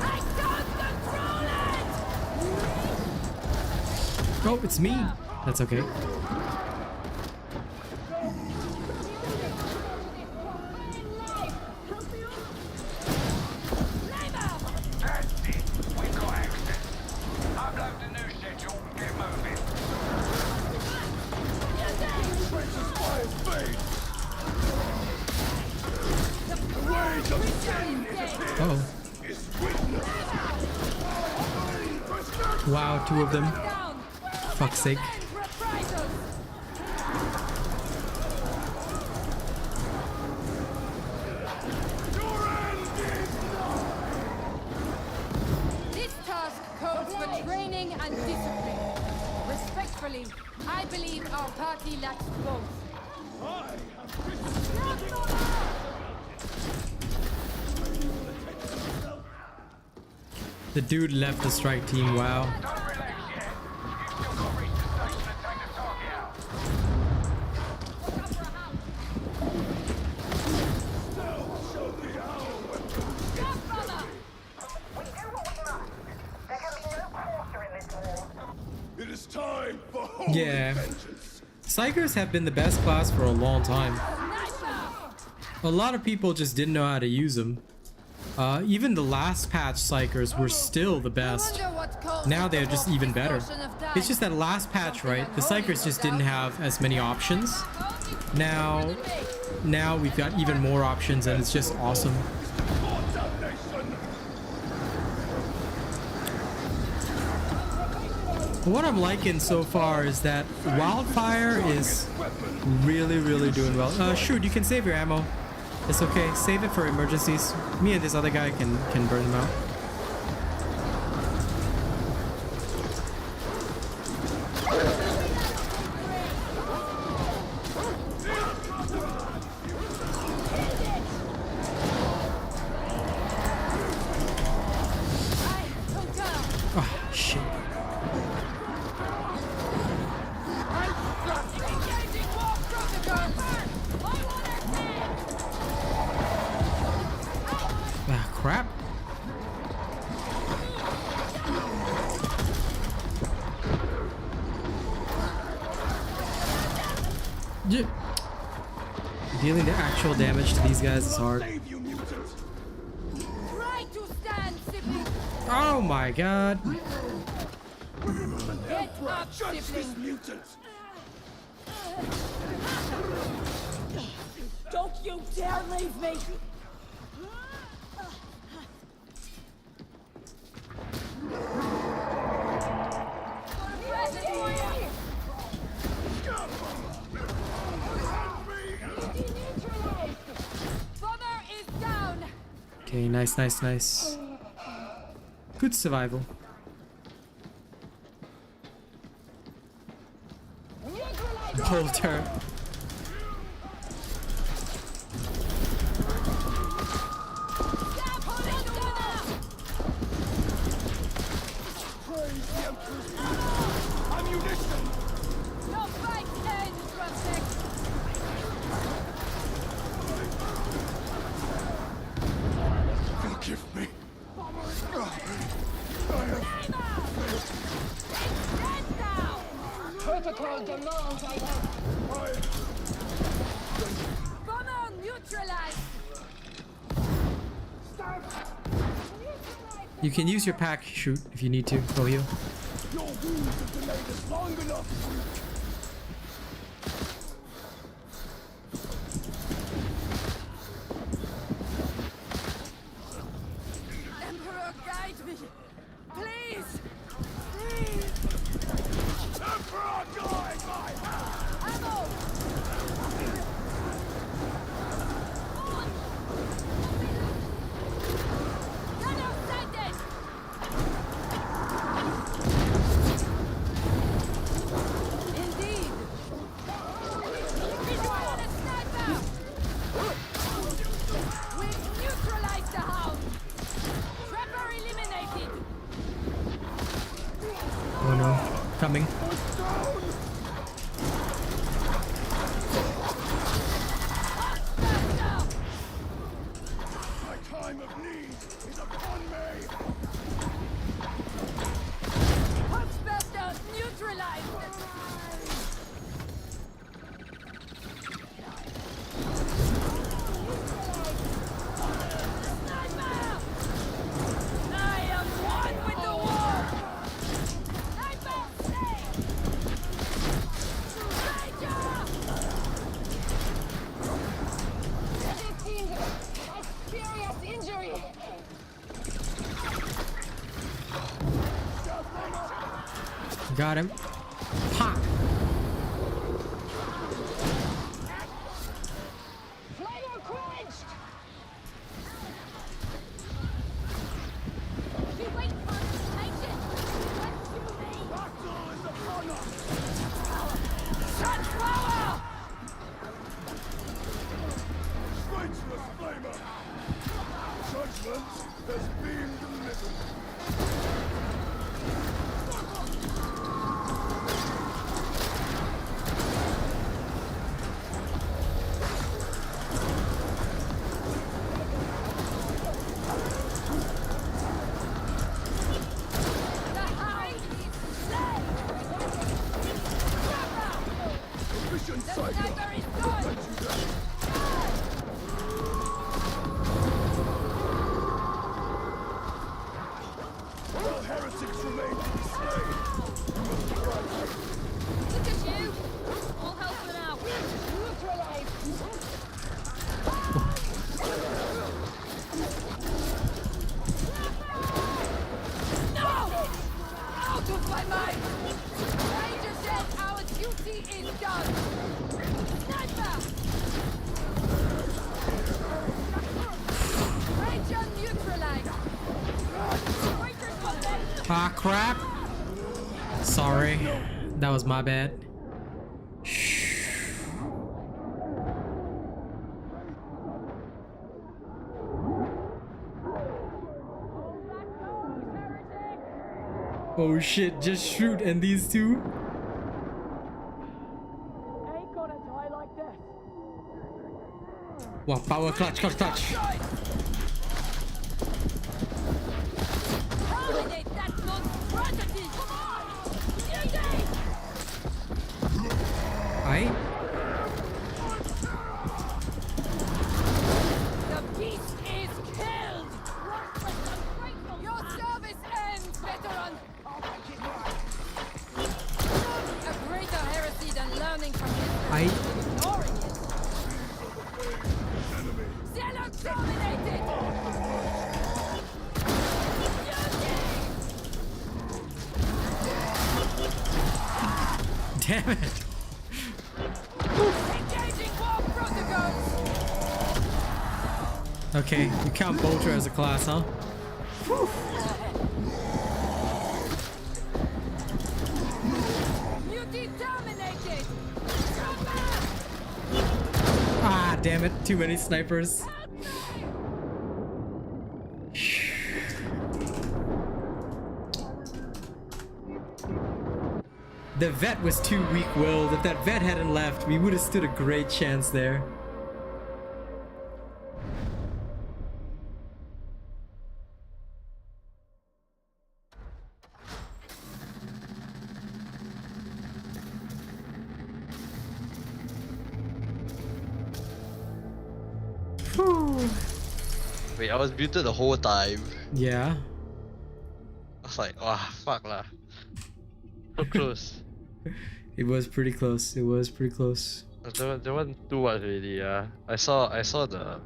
I can't control it! Oh, it's me. That's okay. That's it. We've got access. Upload the new schedule and get moving. Princess Fire's fade! The rage of sin Oh. is witnessed! First Wow, 2 of them. Fuck's sake. This task calls for training and discipline. Respectfully, I believe our party lacks both. The dude left the strike team, wow. It is time for Yeah. Psykers have been the best class for a long time. A lot of people just didn't know how to use them. Even the last patch Psykers were still the best. Now they're just even better. It's just that last patch, right? The Psykers just didn't have as many options. Now we've got even more options and it's just awesome. What I'm liking so far is that Wildfire is really doing well. Shoot, you can save your ammo. It's okay. Save it for emergencies. Me and this other guy can burn them out. Oh, shit. Ah, crap. Yeah. Dealing the actual damage to these guys is hard. Try to stand, sibling. Oh my god. Get up, sibling. Don't you dare leave me! Bomber is down. Okay, nice. Good survival. Whole turret. Your fight ends, Rustic. Forgive me. Protocol demands I Bomber neutralized. You can use your pack shoot if you need to. Go heal. Your wounds have delayed us long enough. Emperor, guide me. Please. Emperor, guide my hand! Ammo. Gunner sighted. Indeed. Visual on a sniper. We've neutralized the hound. Trapper eliminated. Oh no. Coming. My time of need is upon me! Huxbuster neutralized. Sniper! I am one with the war. Sniper, stay! Ranger! A serious injury. Got him. Ha! Ah, crap. Sorry. That was my bad. Oh shit, just shoot and these two? Ain't gonna die like this. Wow, power clutch. Terminate that monstrosity! Come on! Aye. The beast is killed! Your service ends, veteran! A greater heresy than learning from history is ignoring it. Zealot dominated! Damn it. Engaging war protocols! Okay, you count Bolter as a class, huh? Whew. Mutiny terminated! Ah, damn it. Too many snipers. The vet was too weak-willed. If that vet hadn't left, we would have stood a great chance there. Whew. Wait, I was muted the whole time. Yeah. I was like, wow, fuck lah. So close. It was pretty close. There wasn't too much really. I saw the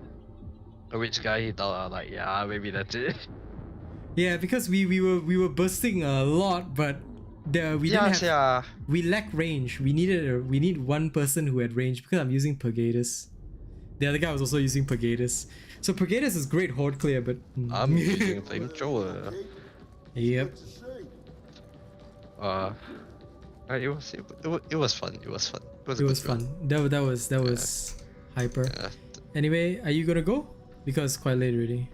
rich guy. He thought like, yeah, maybe that's it. Yeah, because we were bursting a lot, but we didn't have. We lack range. We need one person who had range because I'm using Purgatus. The other guy was also using Purgatus. So Purgatus is great horde clear, but I'm using flamethrower. Yep. It was fun. It was fun. That was hyper. Yeah. Anyway, are you gonna go? Because it's quite late already.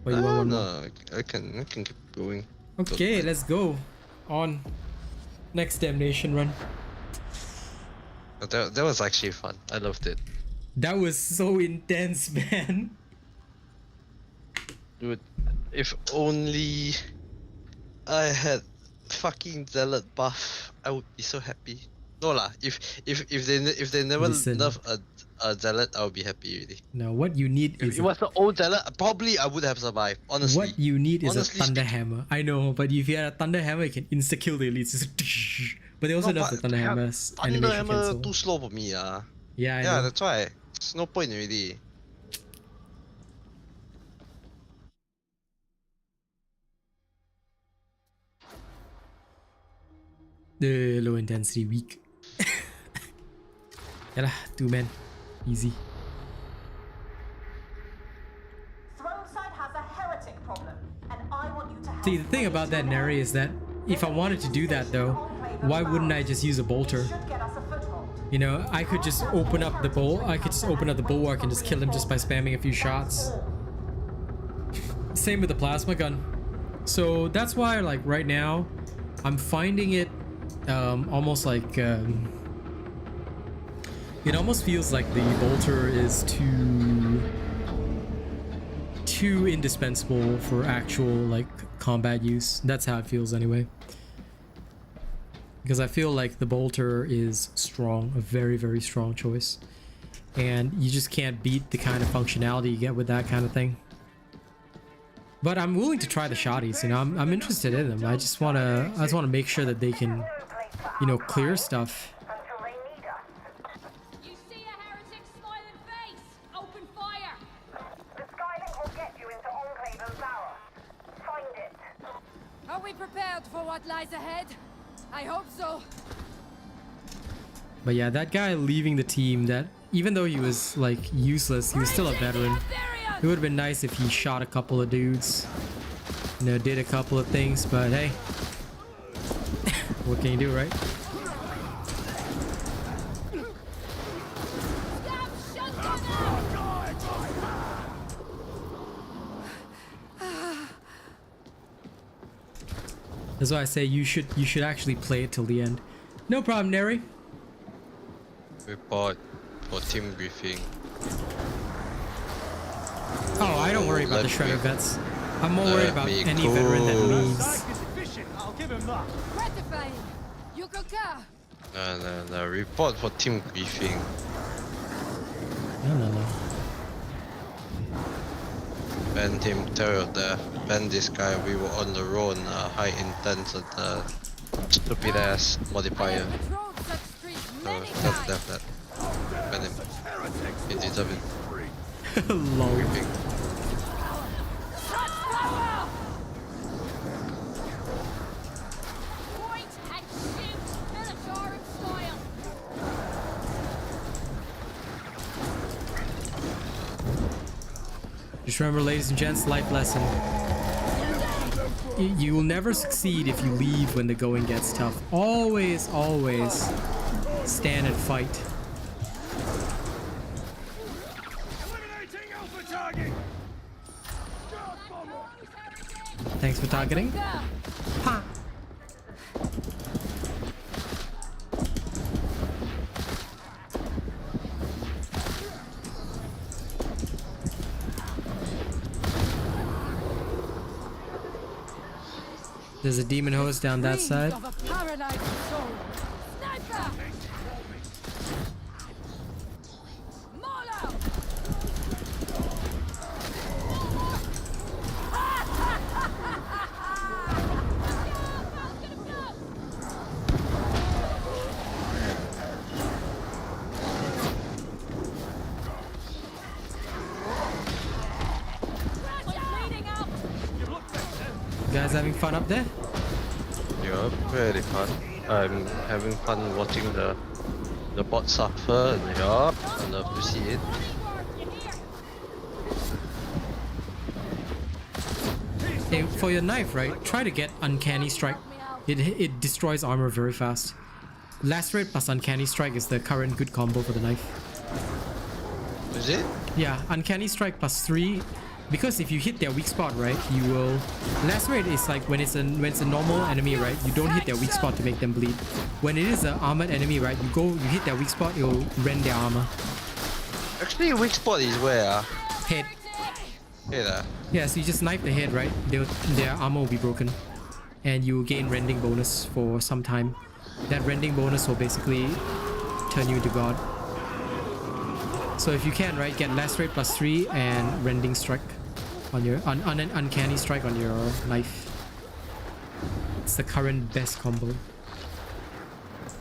Or you want one more? I can keep going. Okay, let's go. On. Next Damnation run. That was actually fun. I loved it. That was so intense, man. Dude, if only I had fucking zealot buff, I would be so happy. No lah, if they never nerf a zealot, I would be happy really. No, what you need is if it was the old zealot, probably I would have survived. Honestly, what you need is a thunder hammer. I know, but if you had a thunder hammer, you can insta kill the elites. But they also nerf the thunder hammers. Thunder hammer too slow for me. Yeah, I yeah, know. that's why. There's no point already. Low intensity weak. Yeah lah, 2 men. Easy. Throneside has a heretic problem, and I want you to help. See, the thing about that, Neri, is that if I wanted to do that though, why wouldn't I just use a bolter? You know, I could just open up the bulwark and just kill him just by spamming a few shots. Same with the plasma gun. So that's why, like, right now I'm finding it almost like it almost feels like the bolter is too indispensable for actual like combat use. That's how it feels anyway. Because I feel like the bolter is strong, a very, very strong choice. And you just can't beat the kind of functionality you get with that kind of thing. But I'm willing to try the shotties, you know, I'm interested in them. I just wanna make sure that they can, you know, clear stuff. You see a heretic's smiling face! Open fire! The Skylink will get you into Enclave and Bower. Find it. Are we prepared for what lies ahead? I hope so. But yeah, that guy leaving the team, that even though he was like useless, he was still a veteran. It would have been nice if he shot a couple of dudes, you know, did a couple of things, but hey, what can you do, right? That's why I say you should actually play it till the end. No problem, Neri. Report for team briefing. Oh, I don't worry about the shredder vets. I'm more worried about any veteran that leaves. I'll give him that. Gratifying. You concur? No. Report for team briefing. No. Ban team terror there. Ban this guy. We were on the road. High intense and stupid ass modifier. So that's that. Ban him. He deserves it. Lol. Briefing. Just remember, ladies and gents, life lesson. You will never succeed if you leave when the going gets tough. Always stand and fight. Thanks for targeting. Ha! There's a demon host down that side. Guys having fun up there? Yeah, very fun. I'm having fun watching the bot suffer, and yeah, I love to see it. Hey, for your knife, right? Try to get Uncanny Strike. It destroys armor very fast. Lacerate plus Uncanny Strike is the current good combo for the knife. Is it? Yeah, Uncanny Strike plus 3. Because if you hit their weak spot, right, you will... Lacerate is like when it's a normal enemy, right, you don't hit their weak spot to make them bleed. When it is an armored enemy, right, you hit their weak spot, it'll rend their armor. Actually, weak spot is where? Head. Head. Yeah, so you just knife the head, right, their armor will be broken. And you gain rending bonus for some time. That rending bonus will basically turn you into God. So if you can, right, get Lacerate plus 3 and Rending Strike on your Uncanny Strike on your knife. It's the current best combo.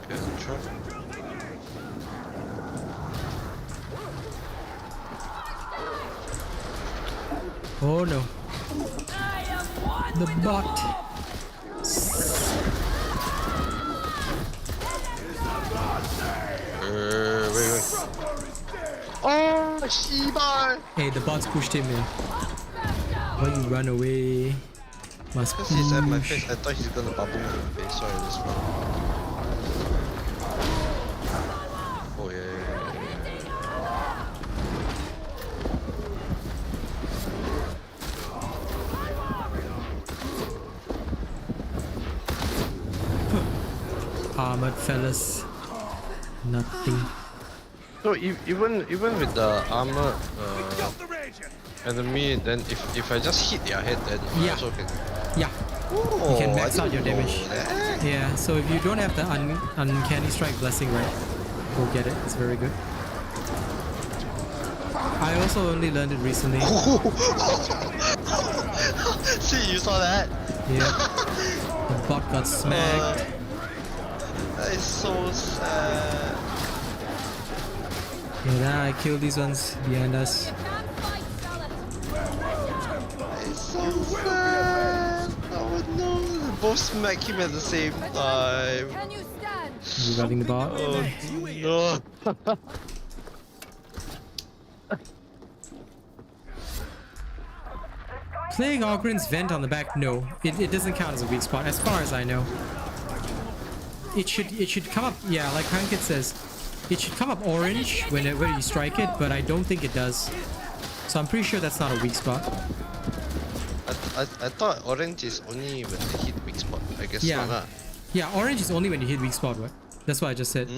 Okay, try. Oh no. The bot. Hey, the bots pushed him in. Why you run away? Must Because he's at my face. I thought he's gonna bubble my face. Sorry, this one. Oh yeah. Armored fellas. Nothing. So even with the armor enemy, then if I just hit their head, then I also can. Yeah. Oh, You can max out your damage. That. Yeah. So if you don't have the uncanny strike blessing, right, go get it. It's very good. I also only learned it recently. See, you saw that? Yeah. The bot got smacked. That is so sad. Yeah, now I killed these ones behind us. It's so sad. Oh no, they both smack him at the same time. Can you stand? Reviving the bot. Oh no. Plague Ogren's vent on the back, no. It doesn't count as a weak spot, as far as I know. It should come up, yeah, like Hankit says, it should come up orange whenever you strike it, but I don't think it does. So I'm pretty sure that's not a weak spot. I thought orange is only when they hit weak spot. I guess Yeah. not. Yeah, orange is only when you hit weak spot, right? That's what I just said.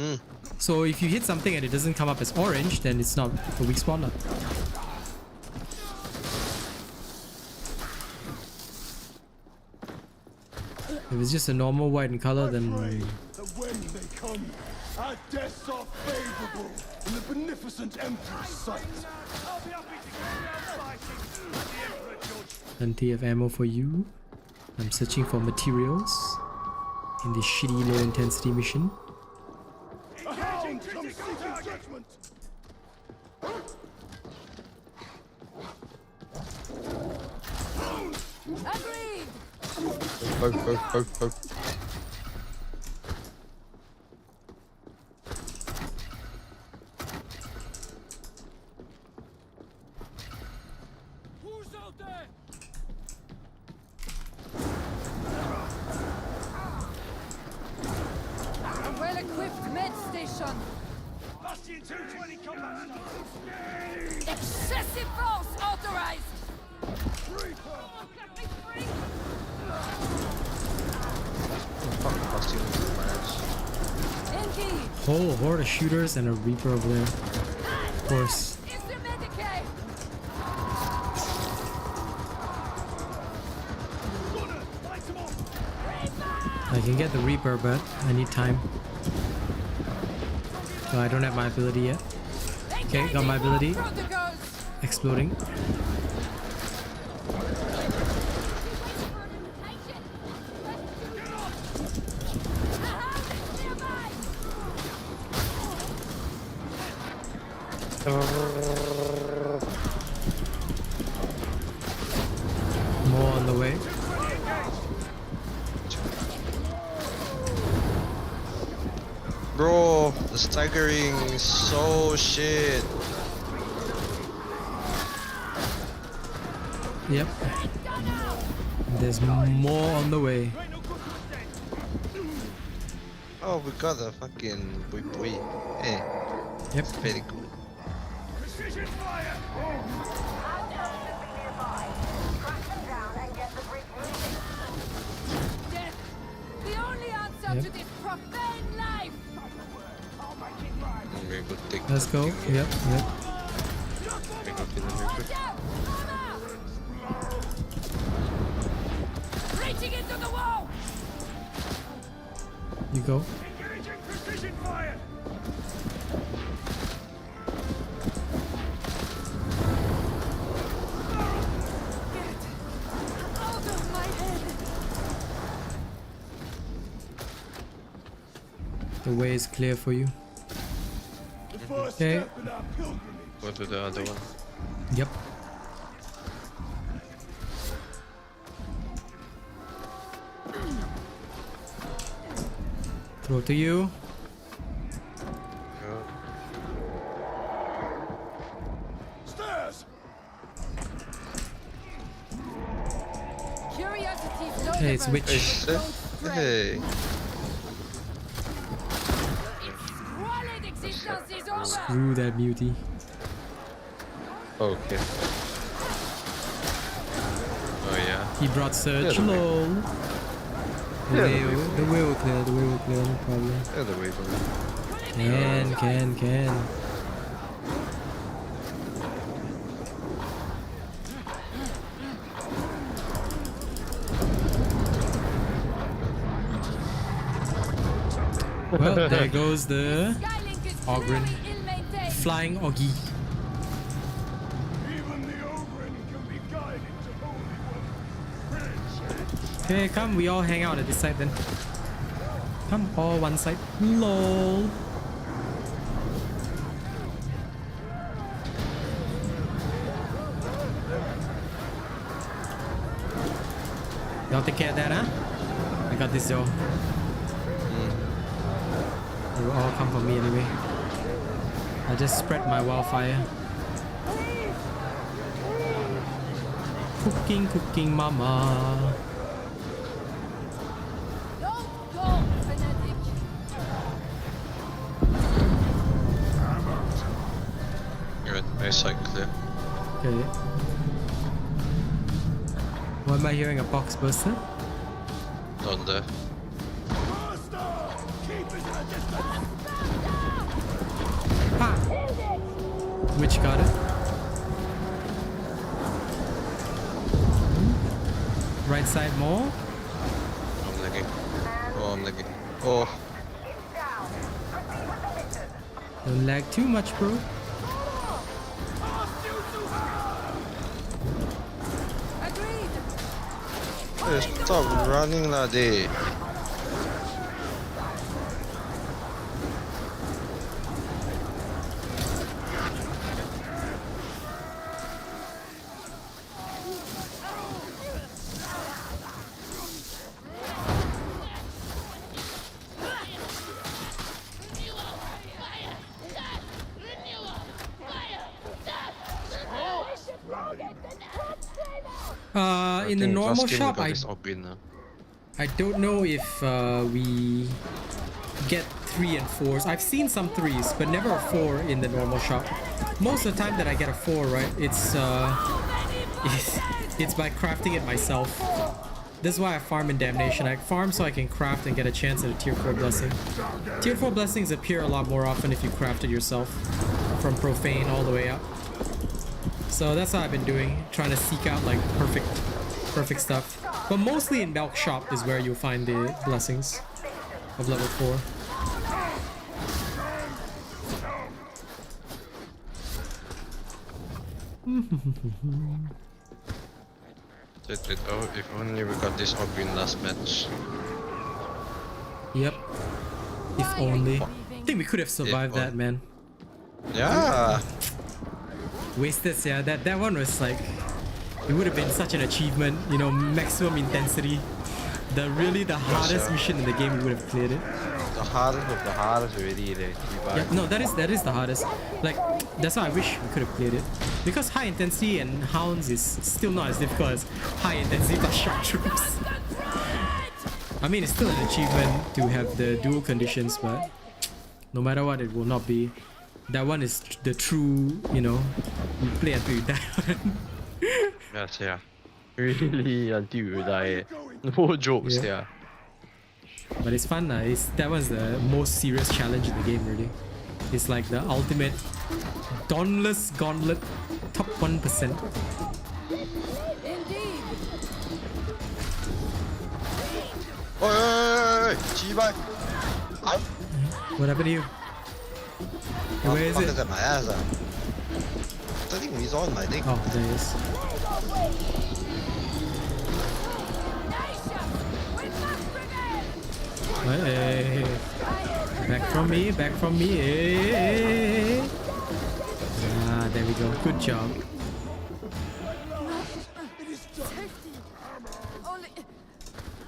So if you hit something and it doesn't come up as orange, then it's not a weak spot. No. If it's just a normal white in color, then... When they come, our deaths are favorable in the beneficent Emperor's sight. I'll be happy to carry on fighting the Emperor Judge. Plenty of ammo for you. I'm searching for materials in this shitty low intensity mission. Engaging critical judgment. Agreed. Who's out there? A well-equipped med station. Bastion 220 combat style. Excessive force authorized. Enki. Oh, horde of shooters and a reaper over there. Of course. Is the Medicaid? I can get the reaper, but I need time. So I don't have my ability yet. Okay, got my ability. Exploding. More on the way. Bro, the staggering is so shit. Yep. There's more on the way. Oh, we got a fucking bui. Hey. Yep. Very good. Precision fire! Death. The only answer to this profane life. Very good take. Let's go. Yep, yep. Very good feeling, very good. Reaching into the wall. You go. Engaging precision fire! Out of my head. The way is clear for you. The first Okay. step in our pilgrimage. Go to the other one. Yep. Throw to you. Hey, it's witch. Hey. Screw that beauty. Okay. Oh yeah. He brought Surge. Yeah, Lol. The way will clear, no problem. Yeah, the way for Can. Well, there goes the Ogren. Flying Oggy. Okay, come, we all hang out at this side then. Come, all one side. LOL. Y'all take care of that, huh? I got this though. They will all come for me anyway. I just spread my wildfire. Cooking mama. Good, nice side clear. Okay. Why am I hearing a box burster? Down there. Ha! Which got it? Right side more. I'm lagging. Oh, I'm lagging. Oh. Don't lag too much, bro. Hey, stop running lah, day. In the normal shop, I don't know if we get 3 and 4s. I've seen some 3s, but never a 4 in the normal shop. Most of the time that I get a 4, right, it's by crafting it myself. This is why I farm in Damnation. I farm so I can craft and get a chance at a tier 4 blessing. Tier 4 blessings appear a lot more often if you craft it yourself, from profane all the way up. So that's what I've been doing, trying to seek out like perfect stuff. But mostly in Milk Shop is where you'll find the blessings of level 4. Oh, if only we got this Ogre last match. Yep. If only. I think we could have survived that, man. Yeah. Wasted, yeah. That one was like, it would have been such an achievement, you know, maximum intensity. The hardest mission in the game, we would have cleared it. The hardest of the hardest already. Yeah, no, that is the hardest. Like, that's why I wish we could have cleared it. Because high intensity and hounds is still not as difficult as high intensity plus shock troops. I mean, it's still an achievement to have the dual conditions, but no matter what, it will not be. That one is the true, you know, you play until you die. Yes, yeah. Really, until you die. No jokes, yeah. But it's fun, that one's the most serious challenge in the game, really. It's like the ultimate dauntless gauntlet, top 1%. Oi, what happened to you? Hey, where is it? At my ass, I think he's on my dick. Oh, there he is. Hey, back from me, hey. Ah, there we go, good job.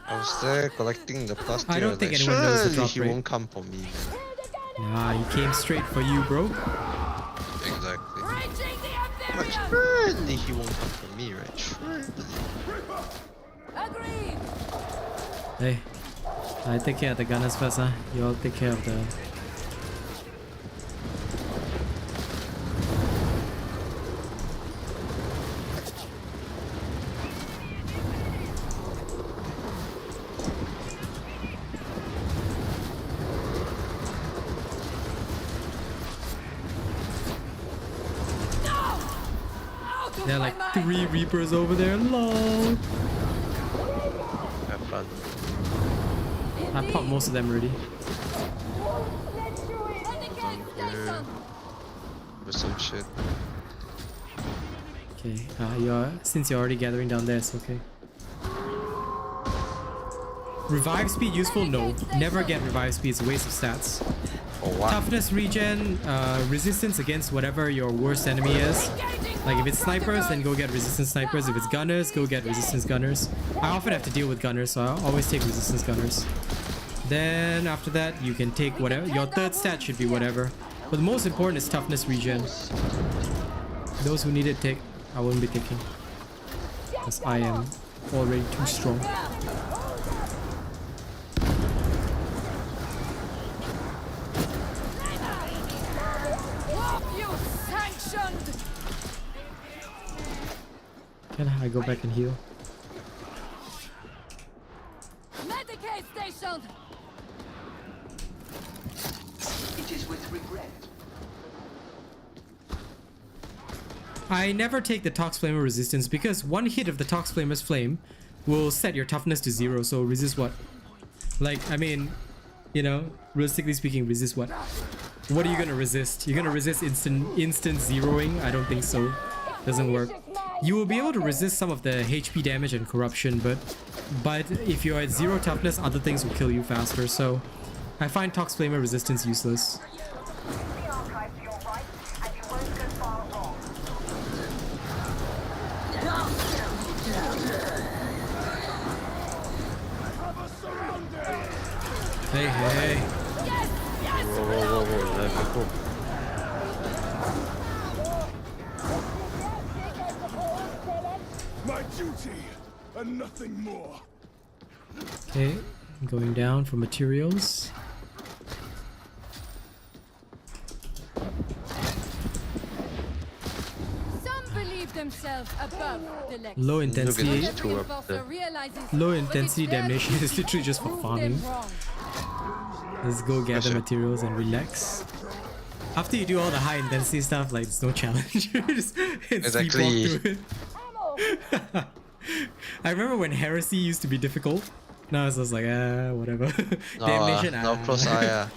I was there collecting the plastic. I don't think anyone knows the drop he rate. won't come for me, man. Nah, he came straight for you, bro. Exactly. But surely he won't come for me, right? Surely. Hey, I take care of the gunners first, huh? You all take care of the... There are like 3 Reapers over there. Lol. Have fun. I popped most of them already. Or some shit. Okay, since you're already gathering down there, it's okay. Revive speed useful? No. Never get revive speed, it's a waste of stats. Oh, wow. Toughness regen, resistance against whatever your worst enemy is. Like if it's snipers, then go get resistance snipers. If it's gunners, go get resistance gunners. I often have to deal with gunners, so I always take resistance gunners. Then after that, you can take whatever. Your third stat should be whatever. But the most important is toughness regen. Those who need it take. I won't be taking. Because I am already too strong. Can I go back and heal? Medicaid station. It is with regret. I never take the Tox Flamer resistance because one hit of the Tox Flamer's flame will set your toughness to 0, so resist what? Like, I mean, you know, realistically speaking, resist what? What are you gonna resist? You're gonna resist instant zeroing? I don't think so. Doesn't work. You will be able to resist some of the HP damage and corruption, but if you're at 0 toughness, other things will kill you faster, so I find Tox Flamer resistance useless. Hey, hey. Whoa, whoa, whoa, let me go. My duty and nothing more. Okay, going down for materials. Some believe themselves above the Lex. Low intensity. Every imposter realizes Low when intensity it's their damnation duty is literally just for to prove farming. them wrong. Let's go gather materials and relax. After you do all the high intensity stuff, like there's no challenge. Just Exactly. sleepwalk through it. I remember when Heresy used to be difficult. Now it's just like, whatever. Damnation, no, close eye.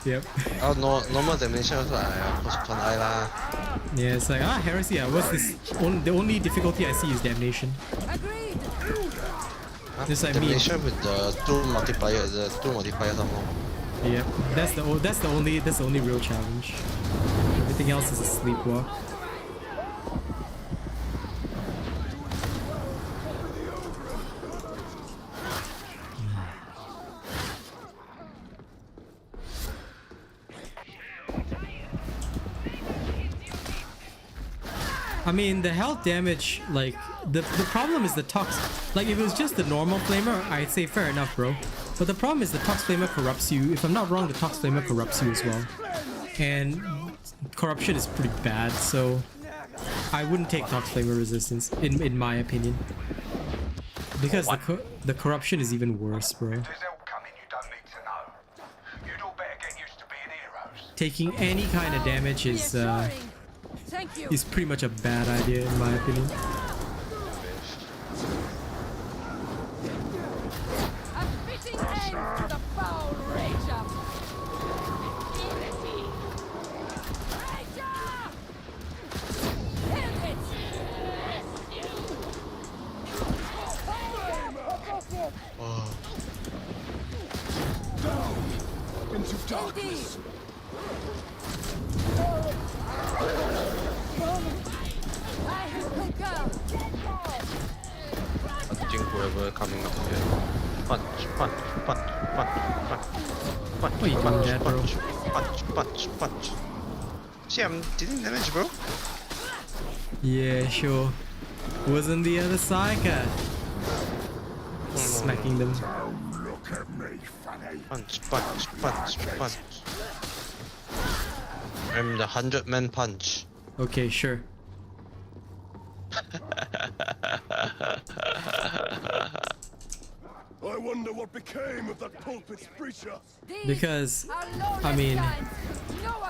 Yep. Oh, no, normal damnation also, close eye lah. Yeah, it's like, Heresy, what's this? The only difficulty I see is Damnation. Agreed. Just like me. Damnation with the 2 multiplier, somehow. Yep, that's the only real challenge. Everything else is a sleepwalk. I mean, the health damage, like, the problem is the Tox. Like, if it was just the normal Flamer, I'd say fair enough, bro. But the problem is the Tox Flamer corrupts you. If I'm not wrong, the Tox Flamer corrupts you as well. And corruption is pretty bad, so I wouldn't take Tox Flamer resistance, in my opinion. Because the corruption is even worse, bro. Taking any kind of damage is pretty much a bad idea, in my opinion. Into darkness. Punching whoever coming up here. Punch, punch, punch, punch, punch, punch, What are you doing there, bro? punch. See, I'm dealing damage, bro. Yeah, sure. Wasn't the other Psyker? smacking them. Punch, punch, punch, punch. I'm the 100-man punch. Okay, sure. I wonder what became of that pulpit's preacher. Because, I mean,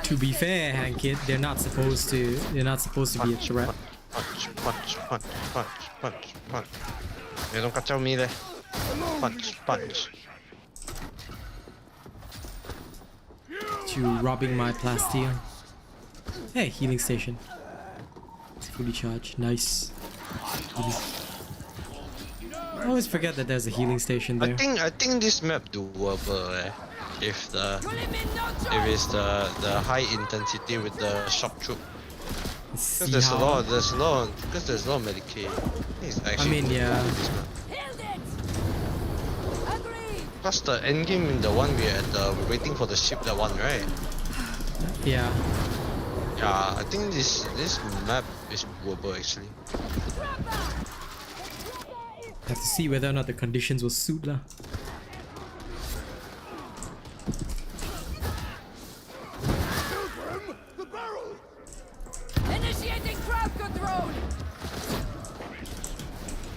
to be fair, Hankit, they're not supposed to be a threat. Punch, punch, punch, punch, punch, punch. You don't catch me there. Punch, punch. To robbing my Plastion. Hey, healing station. It's fully charged. Nice. I always forget that there's a healing station there. I think this map doable if it's the high intensity with the shock troop. Because there's a lot of Medicaid. I mean, yeah. Plus the end game in the one we're waiting for the ship, that one, right? Yeah. Yeah, I think this map is doable actually. Have to see whether or not the conditions will suit lah. Initiating crowd control.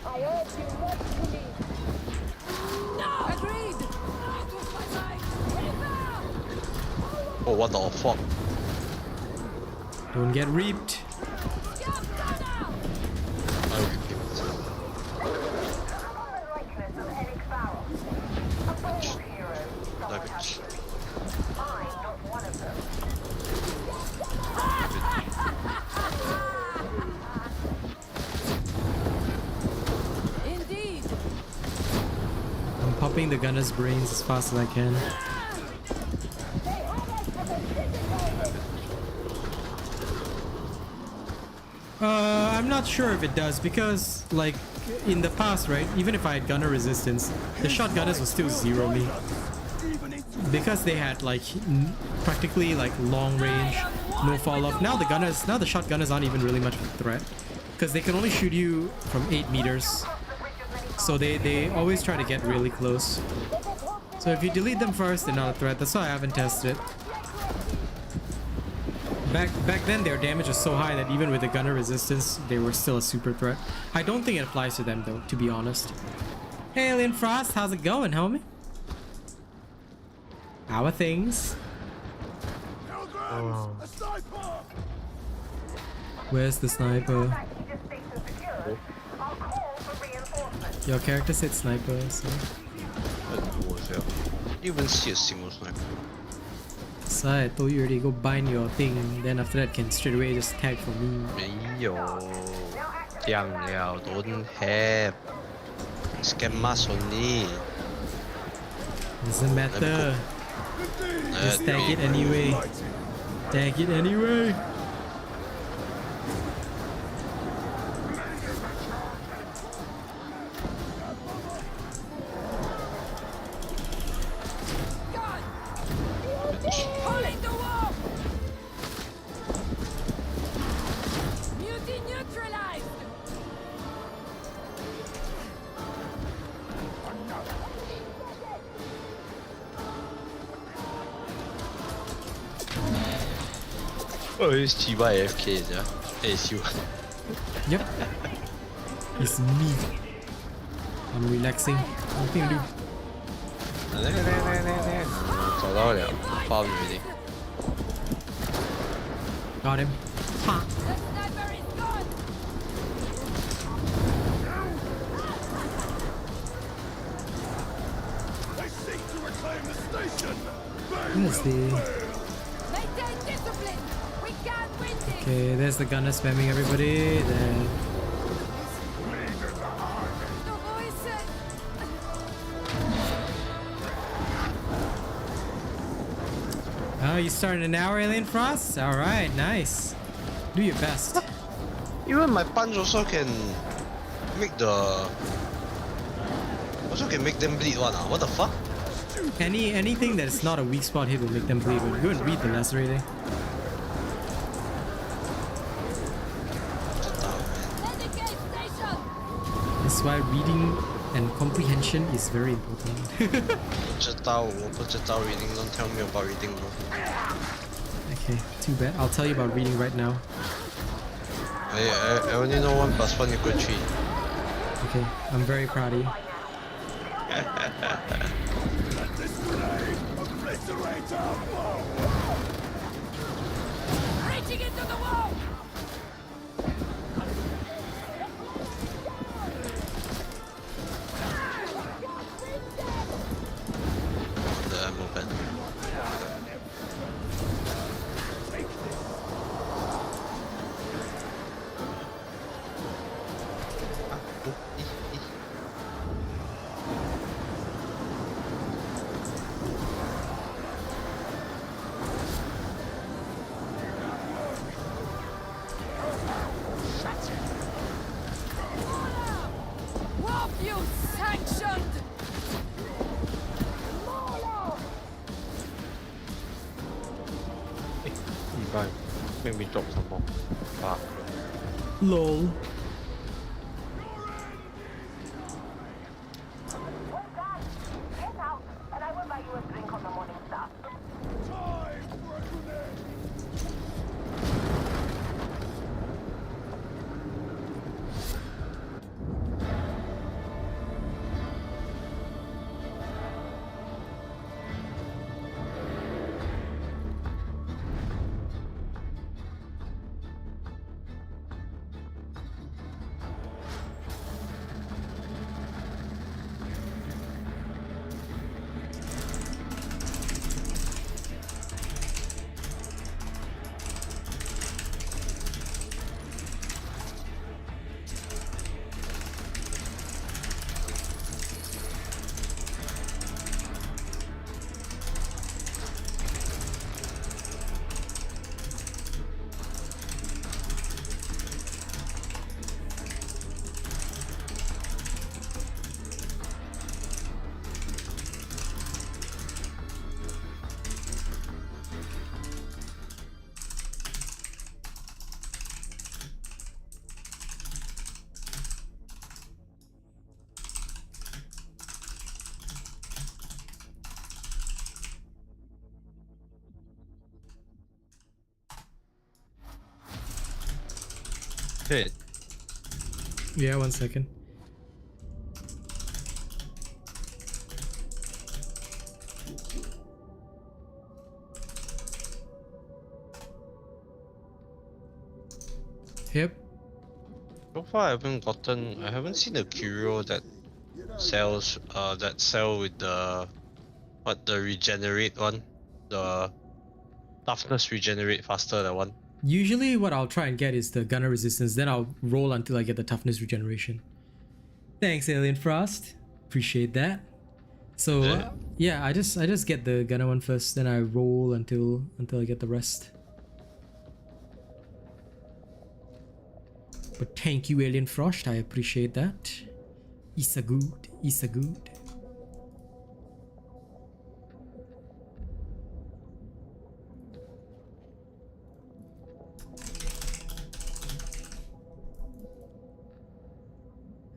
I urge you not to leave. No! Agreed. Oh, what the fuck? Don't get reaped. Luggage. Indeed. I'm popping the gunner's brains as fast as I can. I'm not sure if it does because, like, in the past, right, even if I had gunner resistance, the shotgunners will still zero me. Because they had, like, practically, like, long range, no fall off. Now the shotgunners aren't even really much of a threat. Because they can only shoot you from 8 meters. So they always try to get really close. So if you delete them first, they're not a threat. That's why I haven't tested it. Back then, their damage was so high that even with the gunner resistance, they were still a super threat. I don't think it applies to them though, to be honest. Hey, Alien Frost, how's it going, homie? How are things? Oh. Where's the sniper? Your character said sniper, so... You even see a single sniper. So I told you already, go bind your thing, then after that can straight away just tag for me. 沒有，這樣了 don't have. Scam mask only. Doesn't matter. Just tag it anyway. Tag it anyway. Oh, it's Chiba AFK, yeah. Hey, it's you. Yep. It's me. I'm relaxing. Nothing to do. 找到了 farm already. Got him. Ha. They seek to reclaim the station. Where's the... Okay, there's the gunner spamming everybody. Then... Oh, you started an hour, Alien Frost? Alright, nice. Do your best. Even my punch also can make the... Also can make them bleed one. What the fuck? Anything that is not a weak spot hit will make them bleed. Go and read the lacerating. That's why reading And comprehension is very important. 我不知道 reading, don't tell me about reading, bro. Okay, too bad. I'll tell you about reading right now. I only know 1 + 1 = 3. Okay, I'm very proud of you. Reaching into the wall! The ammo pen. What you sanctioned! 2ใบไม่มีจบสมองปาก LOL. Hit. Yeah, 1 second. Yep. So far, I haven't seen a curio that sells sell with the regenerate one, the toughness regenerate faster, that one. Usually what I'll try and get is the gunner resistance, then I'll roll until I get the toughness regeneration. Thanks, Alien Frost. Appreciate that. So yeah, I just get the gunner one first, then I roll until I get the rest. But thank you, Alien Frost. I appreciate that. It's a good. It's a good.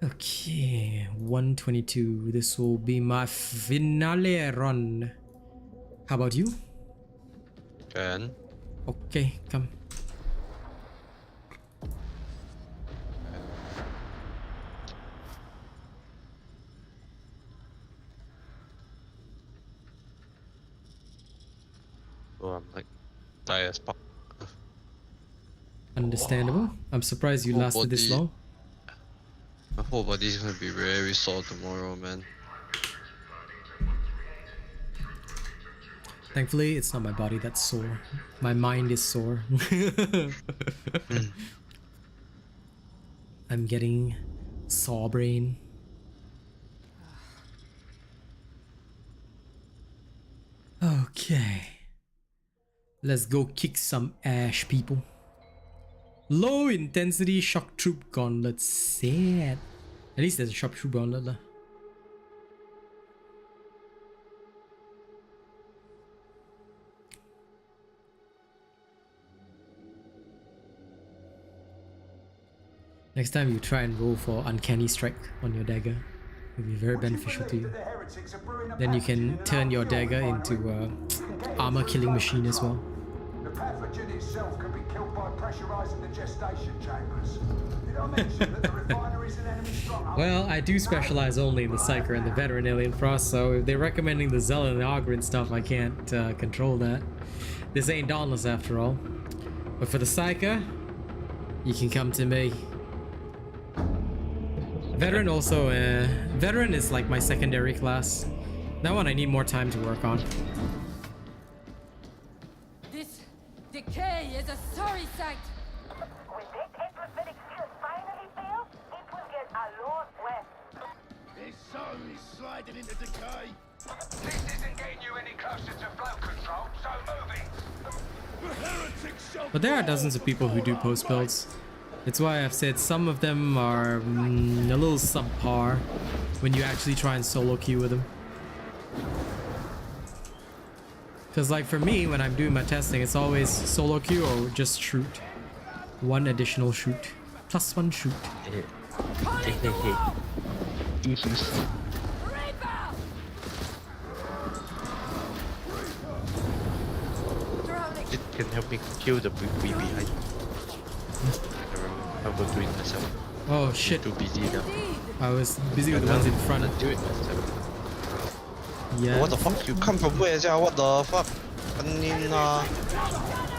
Okay, 122. This will be my finale run. How about you? Can. Okay, come. Oh, I'm like die as fuck. Understandable. I'm surprised you lasted this long. My whole body's gonna be very sore tomorrow, man. Thankfully, it's not my body that's sore. My mind is sore. I'm getting sore brain. Okay. Let's go kick some ash, people. Low intensity shock troop gauntlet. Sad. At least there's a shock troop gauntlet lah. Next time you try and roll for uncanny strike on your dagger. It'll be very beneficial to you. The heretics are brewing a Then you can pathogen turn in your our dagger fuel into refinery. armor killing machine as well. The pathogen itself can be killed by pressurizing the gestation chambers. Did I mention that the refinery is an enemy stronghold? Well, I do specialize only in the Psyker and the Veteran Alien Frost, so if they're recommending the Zealot and the Augur and stuff, I can't control that. This ain't Dauntless after all. But for the Psyker, you can come to me. Veteran also, Veteran is like my secondary class. That one I need more time to work on. This decay is a sorry sight. When that entropitic skill finally fails, it will get a lot worse. This zone is sliding into decay. This isn't getting you any closer to flow control, so move it. The heretics shall But there are dozens of people who do post builds. It's why I've said some of them are a little subpar when you actually try and solo queue with them. Because like for me, when I'm doing my testing, it's always solo queue or just shoot. One additional shoot. Plus one shoot. It can help me kill the BB behind. I will do it myself. Oh shit. Too busy now. I was busy with the ones in front. I'll do it myself. Yeah. What the fuck? You come from where, Jia? What the fuck?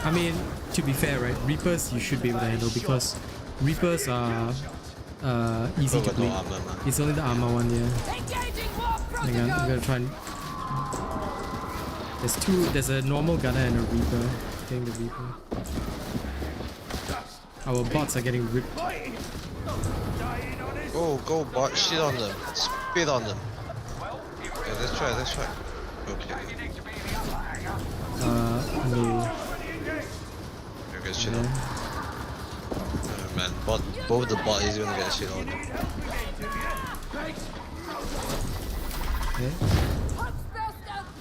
I mean, to be fair, right? Reapers you should be able to handle because Reapers are easy to bleed. It's only the armor one, yeah. Hang on, I'm gonna try and... There's a normal gunner and a Reaper. Getting the Reaper. Our bots are getting ripped. Go bot, shit on them. Spit on them. Yeah, let's try. Okay. No. Okay, shit on. Man, both the bot is gonna get shit on.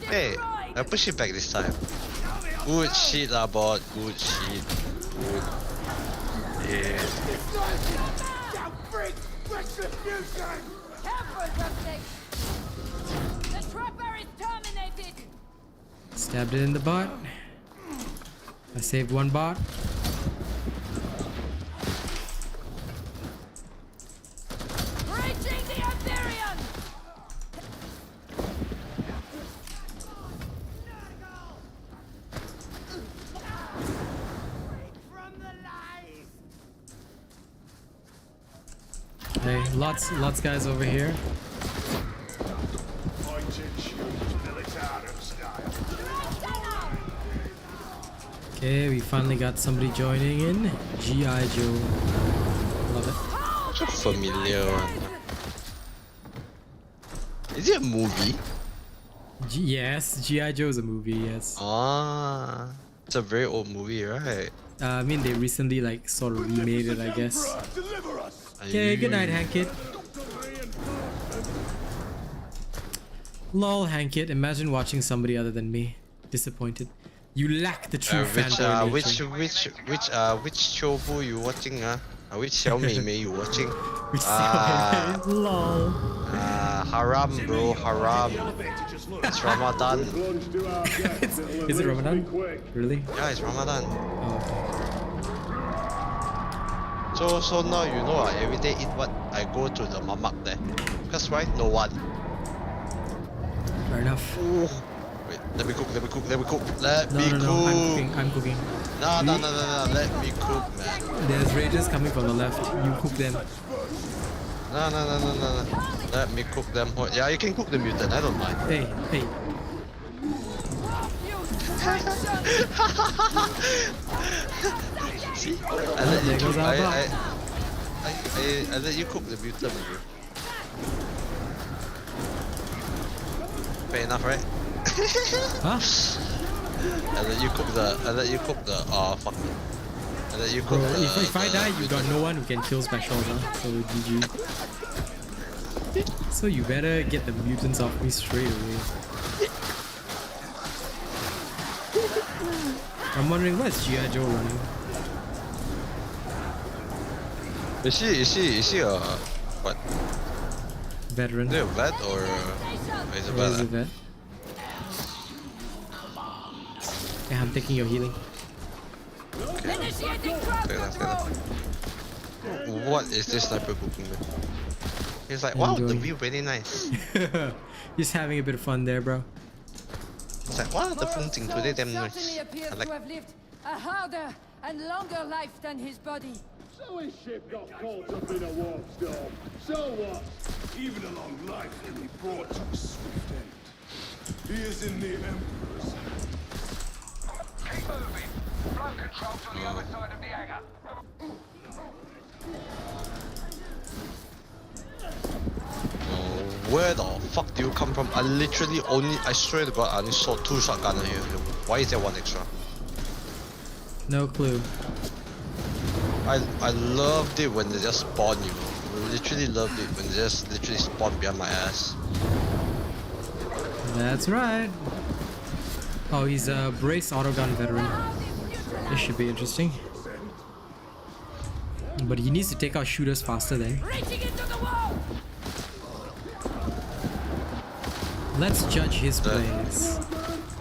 Hey, I push it back this time. Good shit, bot. Good shit. Good. Yeah. The trapper is terminated. Stabbed it in the butt. I saved one bot. Reaching the Aetherian. Hey, lots guys over here. Okay, we finally got somebody joining in. G.I. Joe. Love it. Such a familiar one. Is it a movie? Yes, G.I. Joe is a movie, yes. Ah, it's a very old movie, right? I mean, they recently like sort of remade it, I guess. Okay, good night, Hankit. Lol, Hankit. Imagine watching somebody other than me. Disappointed. You lack the true fanboy nature. Which Chobu you watching? Which Xiaomi Mei you watching? Which Xiaomi? Lol. Haram, bro, haram. It's Ramadan. Is it Ramadan? Really? Yeah, it's Ramadan. Oh, okay. So now you know I every day eat what? I go to the mamak there. Cause why? No one. Fair enough. Ooh. Wait, let me cook. No, I'm cooking. No, let me cook, man. There's rages coming from the left. You cook them. No. Let me cook them. Yeah, you can cook the mutant. I don't mind. Hey. See? I let you cook the mutant. Fair enough, right? Huh? I let you cook the. Fuck. I let you cook Bro, the. if I die, you got no one who can kill specials, huh? So GG. So you better get the mutants off me straight away. I'm wondering where's G.I. Joe running? Is she what? veteran. Is it a vet or is it a He's a vet? vet. Yeah, I'm taking your healing. Initiating crowd control. What is this sniper cooking with? He's like, wow, the Enjoying. view really nice. Just having a bit of fun there, bro. It's like, wow, the phone thing today damn nice. Certainly appears I like to have lived a harder and longer life than his body. So his ship got caught up in a warp storm. So what? Even a long life can be brought to a swift end. He is in the Emperor's. Keep moving. Flow control's on the other side of the hangar. Where the fuck do you come from? I swear to God, I only saw 2 shotgunners here. Why is there 1 extra? No clue. I loved it when they just spawn you. I literally loved it when they just literally spawn behind my ass. That's right. Oh, he's a brace autogun veteran. This should be interesting. But he needs to take out shooters faster then. Reaching into the wall. Let's judge his plays.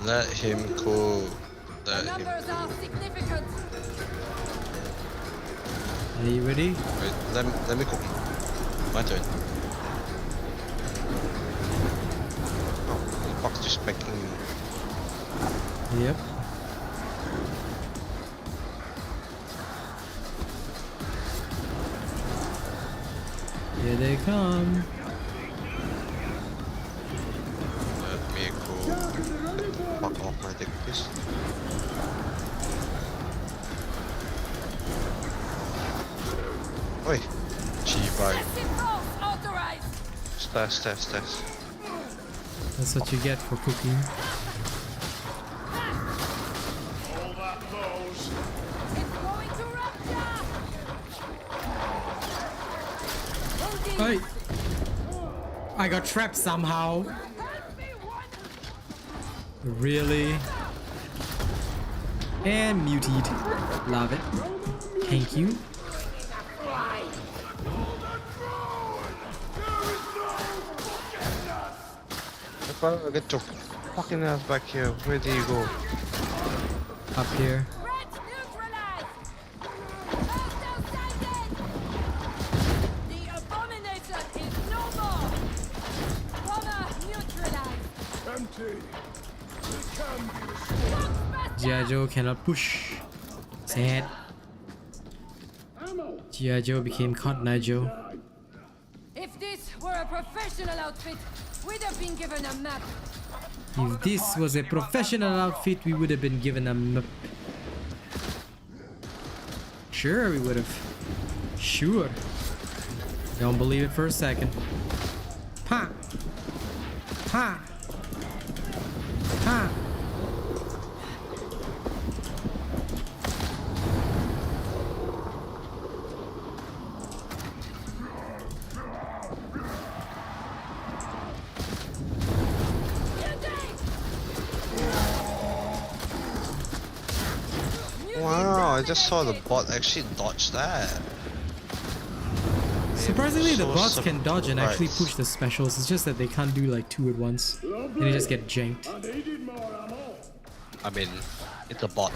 Let him cook. The Let him numbers are significant. Are you ready? Wait, let me cook him. My turn. Oh, the fuck's just specking me. Yep. Here they come. Let me go. Fuck off my dick, please. Oi! G-Bike. Stash. That's what you get for cooking. All that blows. It's going to rupture. Hey! I got trapped somehow. Really? And muted. Love it. Thank you. If I get your fucking ass back here, where do you go? Up here. The abomination is no more. Bomber neutralized. Empty. It can be restored. G.I. Joe cannot push. Sad. G.I. Joe became Cotton Eye Joe. If this were a professional outfit, we'd have been given a map. If this was a professional outfit, we would have been given a map. Sure, we would have. Sure. Don't believe it for a second. Ha! Ha! Ha! Wow, I just saw the bot actually dodge that. Surprisingly, the So bots can dodge and actually surprised. push the specials. It's just that they can't do like 2 at once. And they just get janked. I mean, it's a bot.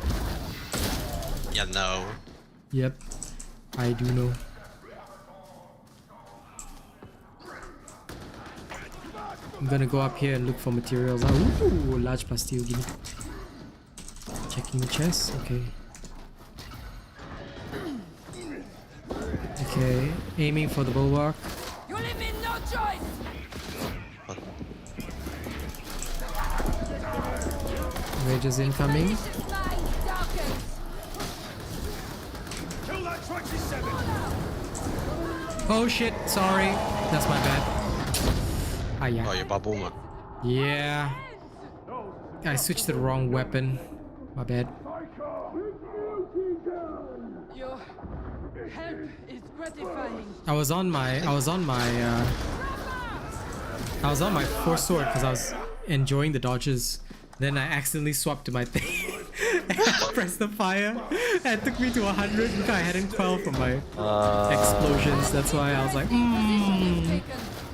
You know. Yep. I do know. I'm gonna go up here and look for materials. Ooh, large pastille, give me. Checking the chest, okay. Okay, aiming for the bulwark. You leave me no choice. Rages incoming. Kill that 27! Oh shit, sorry. That's my bad. Ah, yeah. Oh, you're Babuma. Yeah. I switched to the wrong weapon. My bad. Your help is gratifying. I was on my force sword because I was enjoying the dodges. Then I accidentally swapped to my thing. Pressed the fire. And it took me to 100 because I hadn't quelled from my explosions. That's why I was like,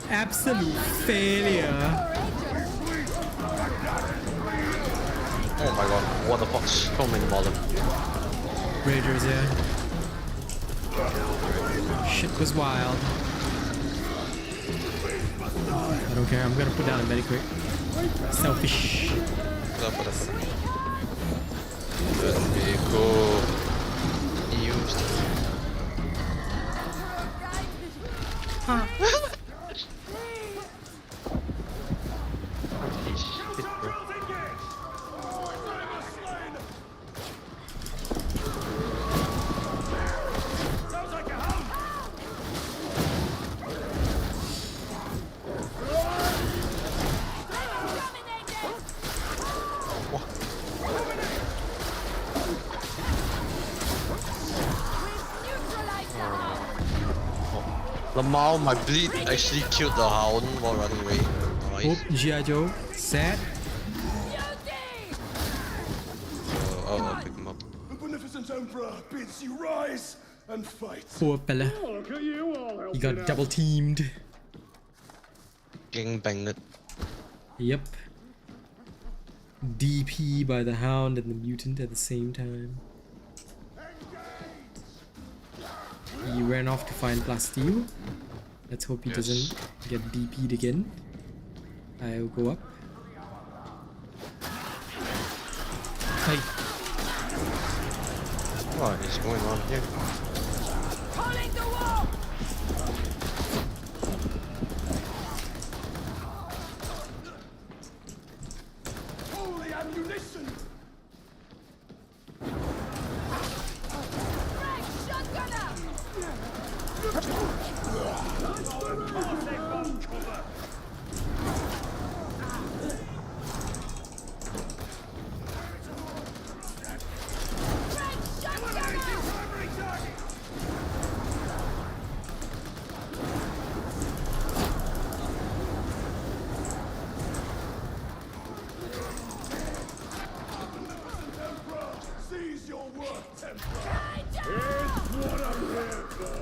Absolute failure. Oh my god, what the fuck? So many bottom. Ragers, yeah. Shit was wild. I don't care, I'm gonna put down a medic quick. Selfish. Let me go. Used. Huh. Holy shit, bro. Lamau, my bleed actually killed the hound while running away. Nice. Oh, G.I. Joe. Sad. I'll pick him up. The beneficent Emperor bids you rise and fight. Poor fella. Look at you all He got double teamed. Gang banged. Yep. DP by the hound and the mutant at the same time. He ran off to find Plasteel. Let's hope he doesn't get DP'd again. I'll go up. Hey. What is going on here? Calling the wall! Holy ammunition! Seize your work, Templar! It's what I'm here for!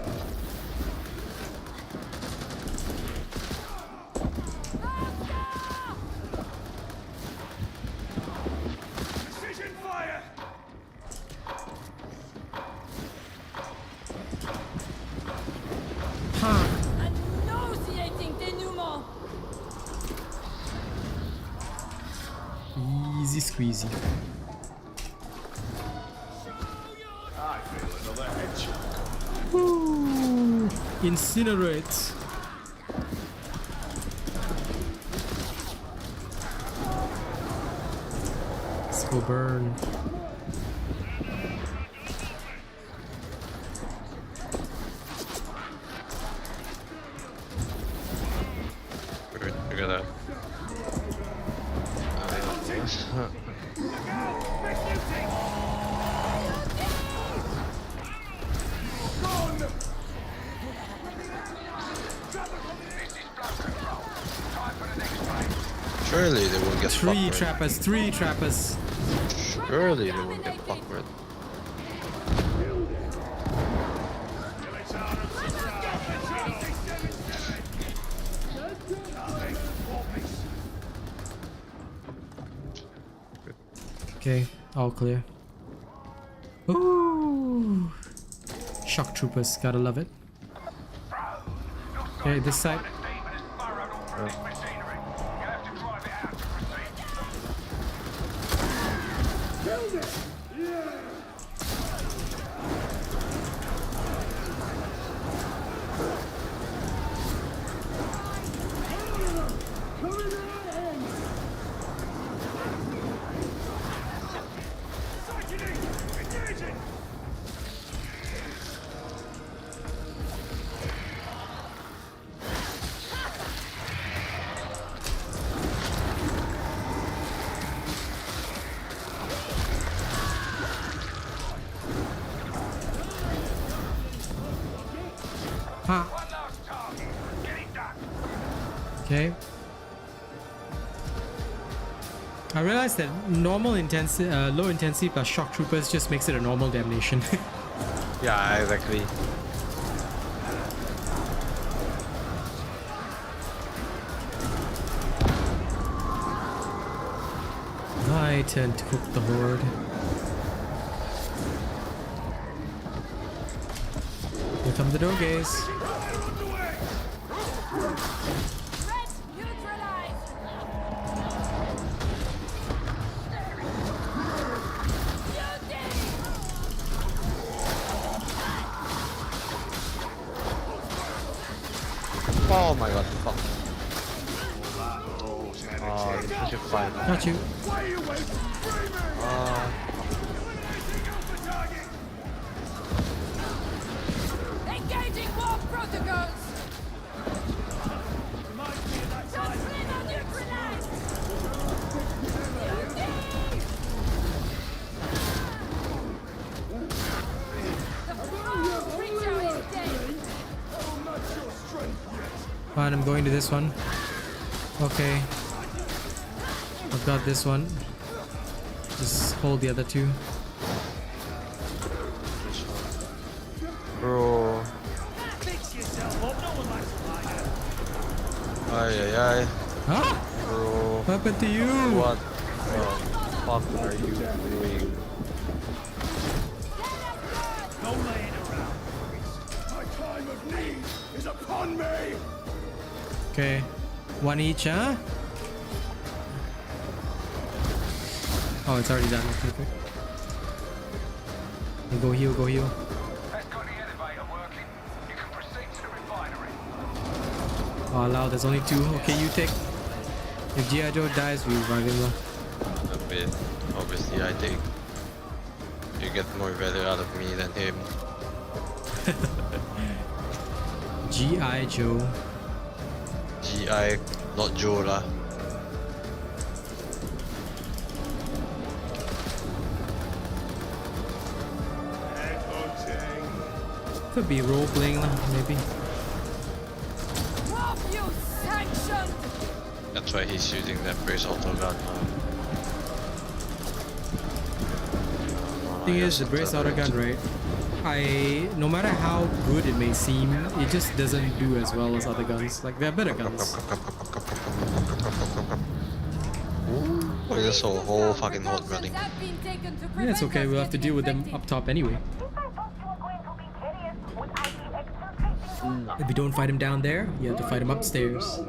Precision fire! Huh. A nauseating denouement! Easy squeezy. I feel another hedgehog. Woo. Incinerate. Let's go burn. Look at that. Surely they won't get Three fucked trappers, three trappers. with. Surely they won't get fucked with. Okay, all clear. Ooh. Shock troopers, gotta love it. Okay, this side. Huh. Okay. I realized that normal intensity, low intensity plus shock troopers just makes it a normal damnation. Yeah, exactly. my turn to cook the horde. Here come the doges. Oh my god, fuck. Oh, this is such a fight. Got you. Engaging war protocols. Fine, I'm going to this one. Okay. I've got this one. Just hold the other two. Bro. Ay ay ay. Huh? Bro. What happened to you? What the fuck are you doing? Don't lay it around. My time of need is upon me. Okay. One each, huh? Oh, it's already done. Okay, okay. Go heal, go heal. That's got the elevator working. You can proceed to the refinery. Oh, allow, there's only two. Okay, you take. If G.I. Joe dies, we revive him. A bit. Obviously, I think you get more value out of me than him. G.I. Joe. G.I. not Joe lah. Could be role playing, maybe. That's why he's using that brace auto gun now. Thing is, the brace auto gun, right? No matter how good it may seem, it just doesn't do as well as other guns. Like, there are better guns. Oh, there's a whole fucking horde running. Yeah, it's okay. We'll have to deal with them up top anyway. If you don't fight him down there, you have to fight him upstairs.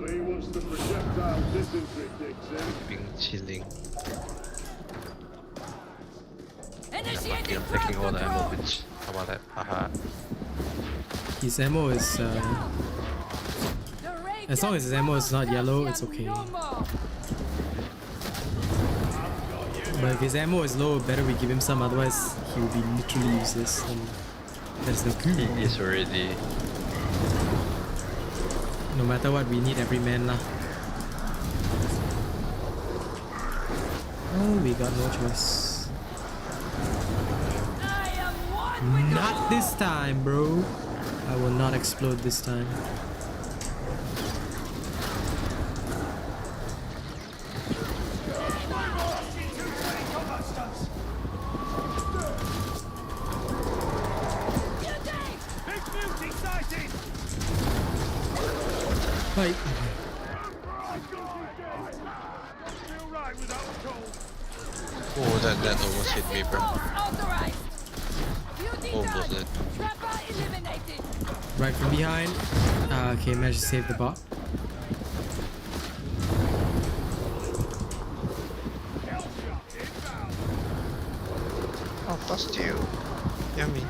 Being chilling. I'm taking all the ammo, bitch. How about that? Haha. His ammo is, as long as his ammo is not yellow, it's okay. But if his ammo is low, better we give him some, otherwise he will be literally useless. And that's the coup. He is already. No matter what, we need every man lah. Oh, we got no choice. Not this time, bro. I will not explode this time. Fight. Oh, that almost hit me, bro. Almost it. Right from behind. Okay, managed to save the bot. Oh, bust you. Yummy.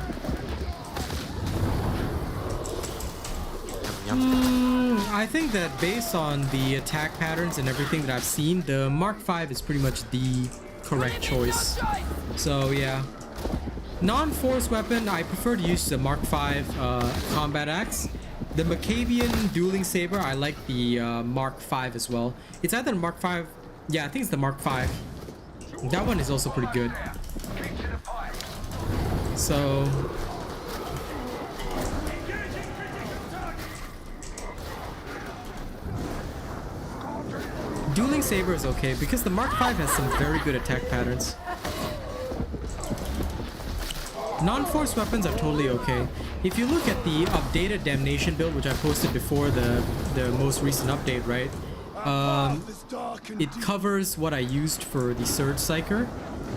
I think that based on the attack patterns and everything that I've seen, the Mark V is pretty much the correct choice. So yeah. Non-force weapon, I prefer to use the Mark V combat axe. The Macabian dueling saber, I like the Mark V as well. It's either the Mark V, yeah, I think it's the Mark V. That one is also pretty good. So dueling saber is okay because the Mark V has some very good attack patterns. Non-force weapons are totally okay. If you look at the updated Damnation build, which I posted before the most recent update, right? It covers what I used for the Surge Psyker,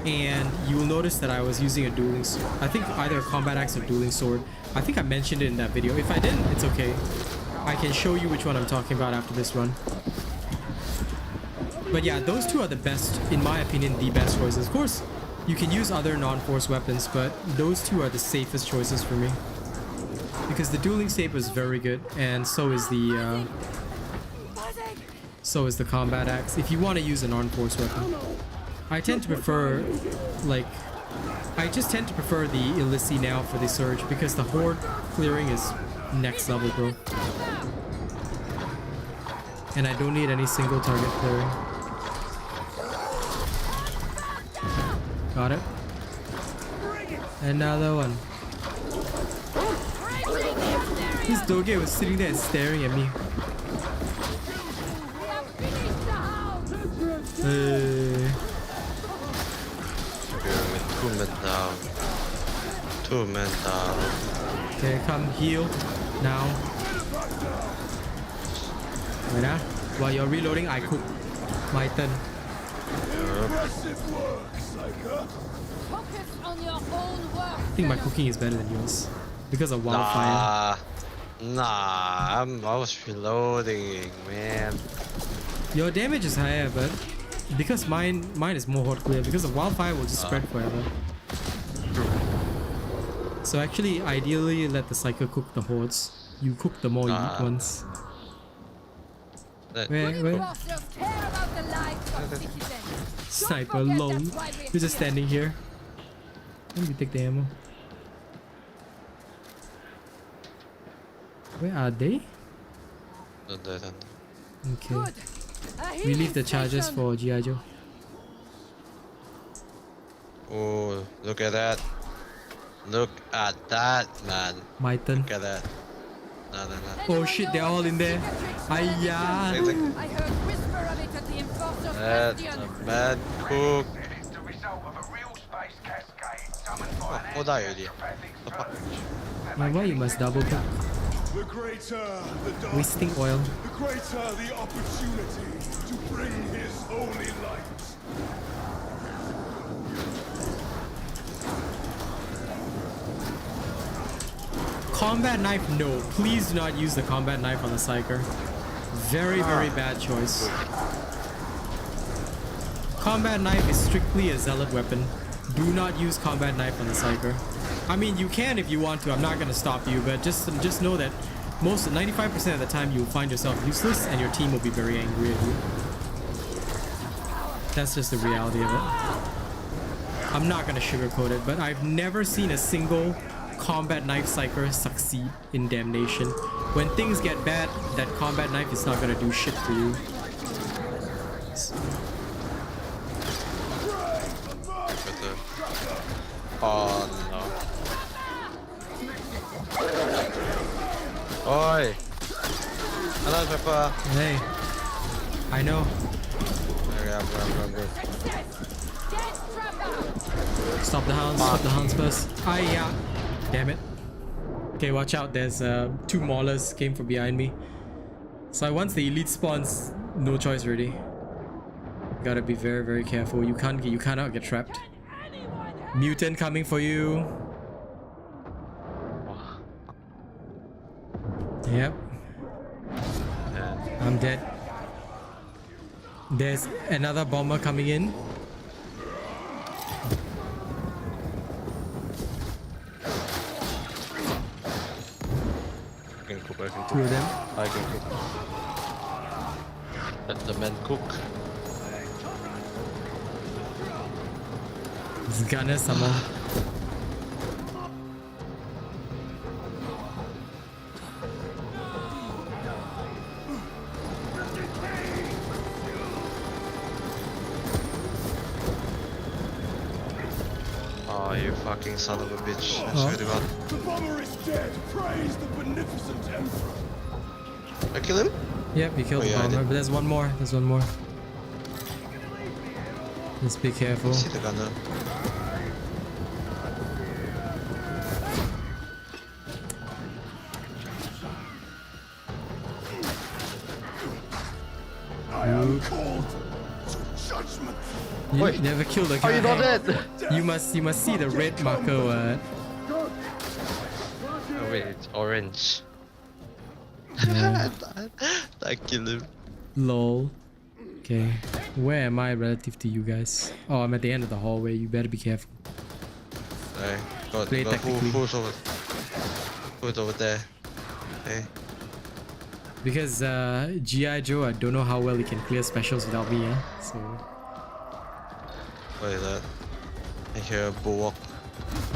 and you will notice that I was using a dueling sword. I think either a combat axe or dueling sword. I think I mentioned it in that video. If I didn't, it's okay. I can show you which one I'm talking about after this run. But yeah, those two are the best, in my opinion, the best choices. Of course, you can use other non-force weapons, but those two are the safest choices for me. Because the dueling saber is very good, and so is the combat axe. If you want to use a non-force weapon, I tend to prefer, like, I just tend to prefer the Illici now for the Surge because the horde clearing is next level, bro. And I don't need any single target clearing. Got it. Another one. This Doge was sitting there staring at me. Two men down. 2 men down. Okay, come heal now. Wait, while you're reloading, I cook my turn. I think my cooking is better than yours because of wildfire. Nah, I was reloading, man. Your damage is higher, but because mine is more horde clear, because of wildfire will just spread forever. So actually, ideally, let the Psyker cook the hordes. You cook the more elite ones. Where? Sniper alone. You're just standing here. Let me take the ammo. Where are they? Okay. We leave the charges for G.I. Joe. Oh, look at that. Look at that, man. My turn. Look at that. No. Oh shit, they're all in there. Hiya. That's a bad cook. Oh, die already. Now why you must double cook? The greater the dark, wasting oil. the greater the opportunity to bring his holy light. Combat knife, no. Please do not use the combat knife on the Psyker. Very bad choice. Combat knife is strictly a zealot weapon. Do not use combat knife on the Psyker. I mean, you can if you want to. I'm not gonna stop you, but just know that 95% of the time you'll find yourself useless and your team will be very angry at you. That's just the reality of it. I'm not gonna sugarcoat it, but I've never seen a single combat knife Psyker succeed in Damnation. When things get bad, that combat knife is not gonna do shit for you. Oh no. Oi! Hello, Pepper. Hey. I know. Okay, I'm good. Stop the hounds. Stop the hounds first. Yeah. Damn it. Okay, watch out. There's 2 maulers came from behind me. So once the elite spawns, no choice really. Gotta be very careful. You cannot get trapped. Mutant coming for you. Yep. I'm dead. There's another bomber coming in. I can cook. 2 of them. I can cook. Let the men cook. This gunner someone. Oh, you fucking son of a bitch. I swear to God. The bomber is dead. Praise the beneficent emperor. I kill him? Yep, you killed the bomber, but there's one more. There's one more. Just be careful. See the gunner. am called to judgment. You never killed a guy. Are you not dead? You must see the red marker. Oh wait, it's orange. I killed him. Lol. Okay, where am I relative to you guys? Oh, I'm at the end of the hallway. You better be careful. Sorry. God, Play tactically. who's over there? Okay. Because G.I. Joe, I don't know how well he can clear specials without me, so... What is that? I hear a bulwark.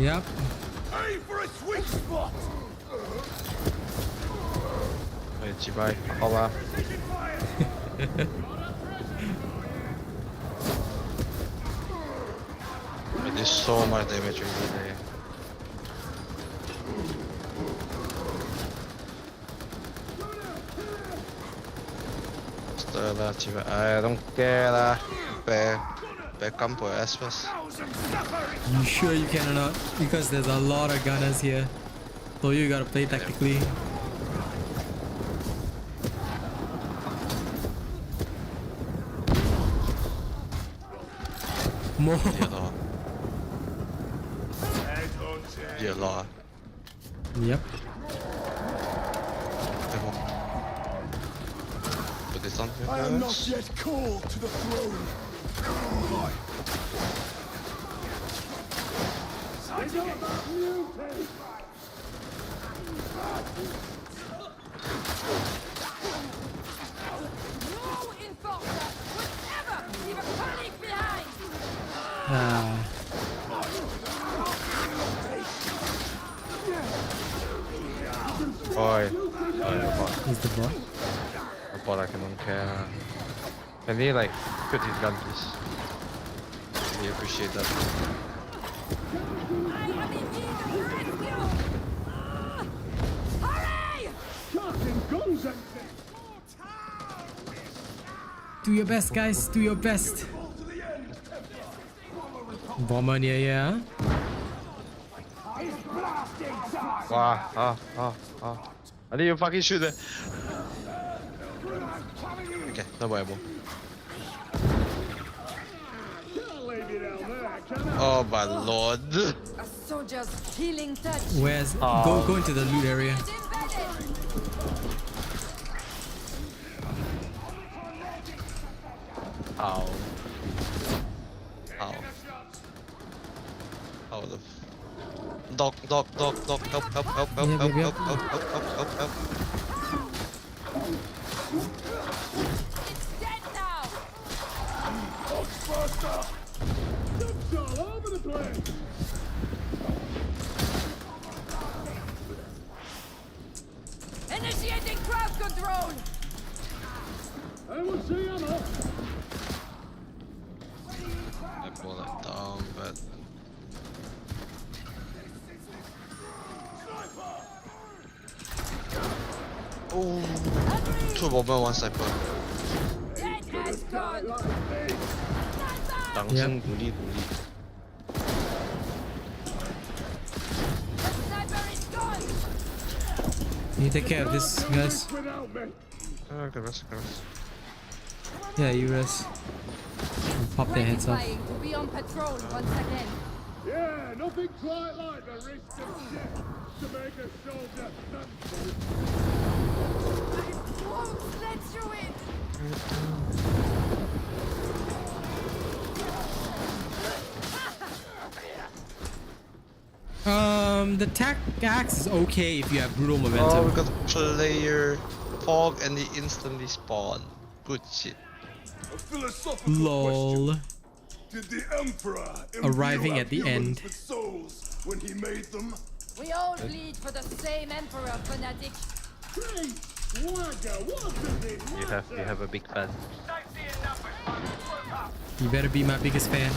Yep. Aim for a sweet spot! Wait, Chibai. Hola. Wait, there's so much damage over there. I don't care lah. Bear come for us first. You sure you can or not? Because there's a lot of gunners here. So you gotta play tactically. More. Yeah, law. Yep. But there's something I am not yet called to the throne. No enforcer would ever leave a colleague behind! Boy. He's the bot. I thought I don't care. Can he like put his gun please? We appreciate that. Do your best, guys. Do your best. Bomber near here. Wow. I need you fucking shoot it. Okay, no problem. Oh my lord. A soldier's healing touch. Where's go into the loot area. Ow. The dog, help. Initiating crowd control! I will see ammo. I pull that down, but oh, 2 bomber, 1 sniper. 당신 구리. You take care of this, guys. Okay, rest. Yeah, you rest. Pop their heads off. To be on patrol once again. Yeah, nothing quite like the risk of death to make a soldier thankful. I won't let you in! The tac axe is okay if you have brutal momentum. Oh, we got a player fog and they instantly spawn. Good shit. A philosophical Lol. question. Did the Emperor Arriving at the end. with souls when he made them? We all bleed for the same emperor, fanatic. Great swagger, what does it You have a big fan. You better be my biggest fan,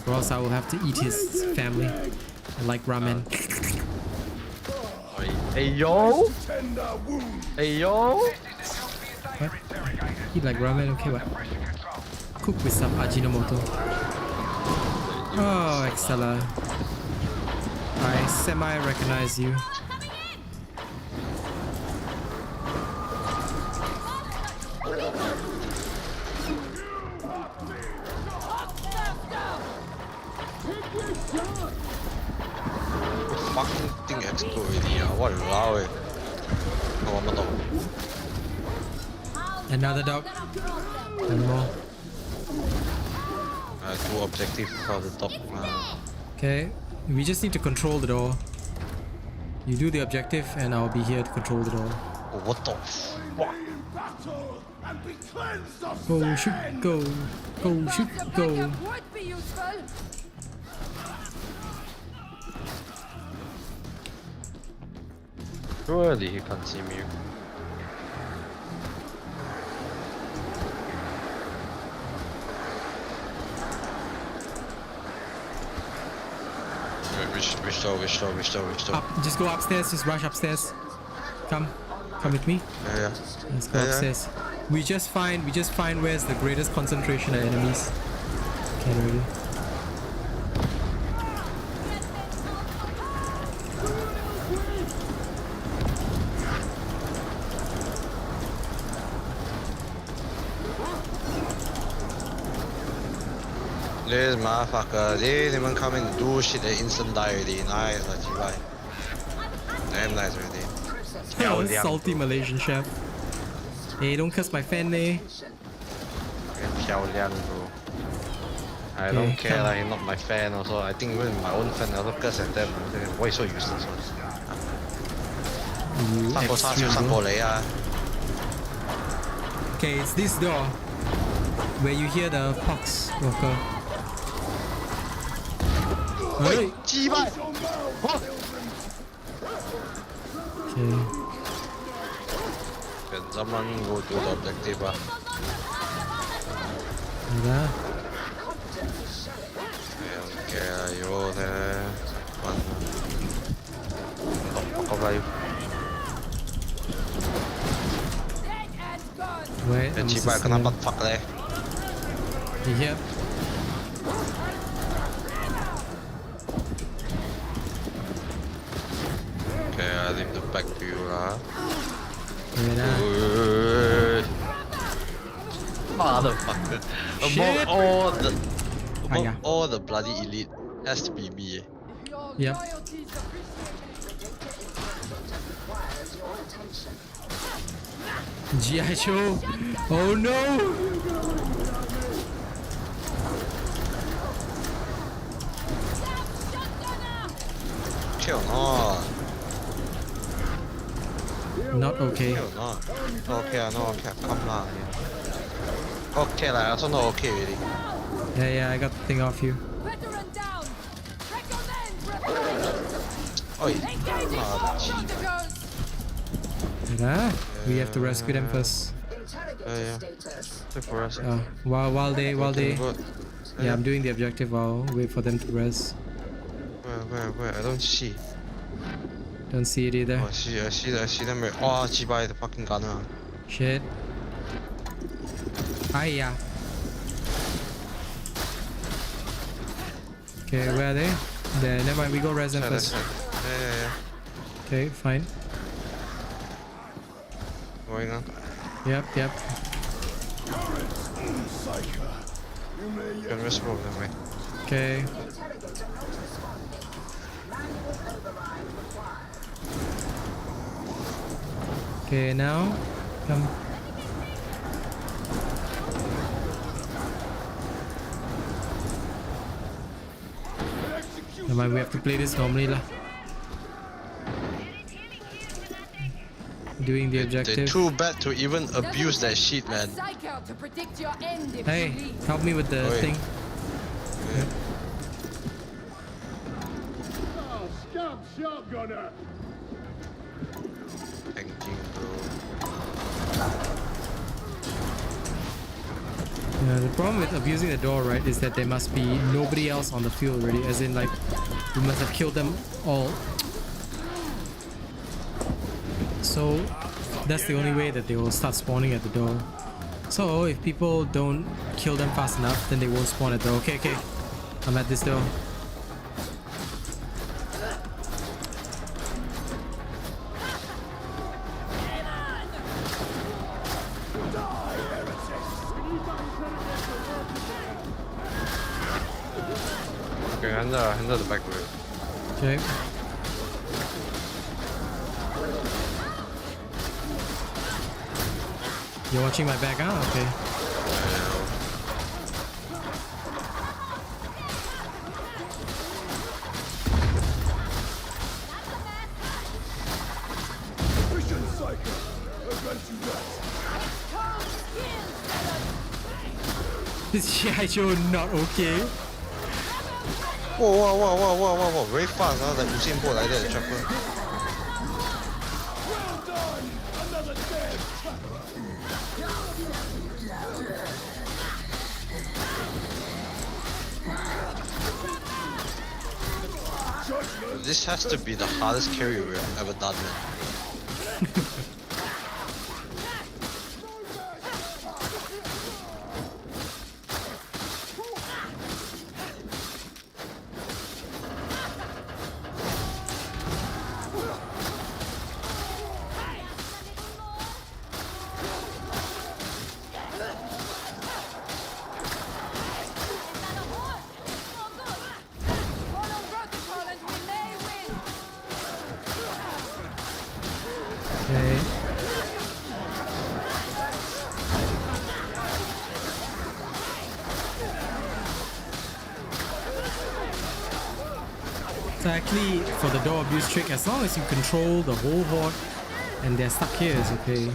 or else I will have to eat his family. I like ramen. Hey yo! Hey yo! What? Eat like ramen? Okay, what? Cook with some Ajinomoto. Oh, Excella. I semi-recognize you. Walao eh. Oh, one more dog. Another dog. One more. Two objective for the dog. Okay, we just need to control the door. You do the objective and I'll be here to control the door. Oh, what the fuck? Go, shoot, go. Go, shoot, go. Would be useful. Surely he can't see me. Which door? Up, just go upstairs, just rush upstairs. Come with me. Yeah. Let's go upstairs. We just find where's the greatest concentration of enemies. Okay, ready? This motherfucker, they didn't even come and do shit, they instant die already. Nice, damn nice already. Salty Malaysian chef. Hey, don't curse my fan, eh? Bro. I don't care, like, he's not my fan also. I think even my own fan, I also curse at them. Why so useless? Okay, it's this door where you hear the pox walker. Hey! Okay. Can someone go to the objective? Yeah. Okay, you're there. One. Wait, I'm Ciba kenapa fuck leh? Yep. Okay, I leave the back to you lah. Motherfucker. Above all the bloody elite has to be me. Yep. G.I. Joe! Oh no! Chill no. Not okay. Chill no. Okay, no okay, come on. Okay, like, I also not okay already. Yeah, I got the thing off you. Oi. Yeah, we have to rescue them first. Yeah. For us. While they yeah, I'm doing the objective. I'll wait for them to res. Where? I don't see. Don't see it either. Oh, I see them. Oh, G-by the fucking gunner. Shit. Hiya. Okay, where are they? There. Never mind. We go res them first. Yeah. Okay, fine. Going on. Yep. Can we smoke them, right? Okay. Okay, now come. Never mind, we have to play this normally lah. Doing the objective. They're too bad to even abuse that shit, man. Hey, help me with the thing. Oh, scab shotgunner! Thank you, bro. Yeah, the problem with abusing the door, right, is that there must be nobody else on the field already. As in, like, we must have killed them all. So that's the only way that they will start spawning at the door. So if people don't kill them fast enough, then they won't spawn at the door. Okay, I'm at this door. Okay, handle the back room. Okay. You're watching my back, huh? Okay. Mission Psyker. I grant you that. This Shadow not okay. Whoa, very fast, huh? Like Usain Bolt like that, the chopper. Well done. Another dead. This has to be the hardest carry we've ever done, man. Okay. So actually, for the door abuse trick, as long as you control the whole horde and they're stuck here, is okay.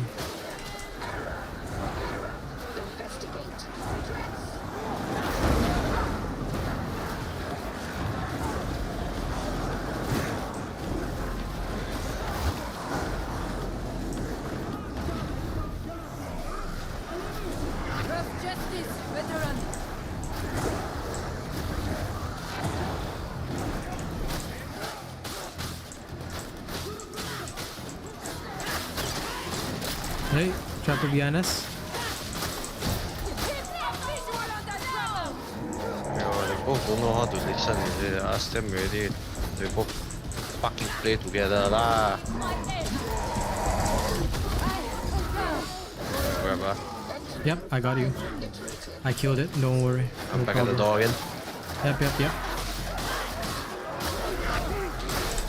Hey, trap behind us. They both don't know how to listen, is it? Ask them already. They both fucking play together lah. Grab. Yep, I got you. I killed it, don't worry. I'm No back at the problem. door again. Yep.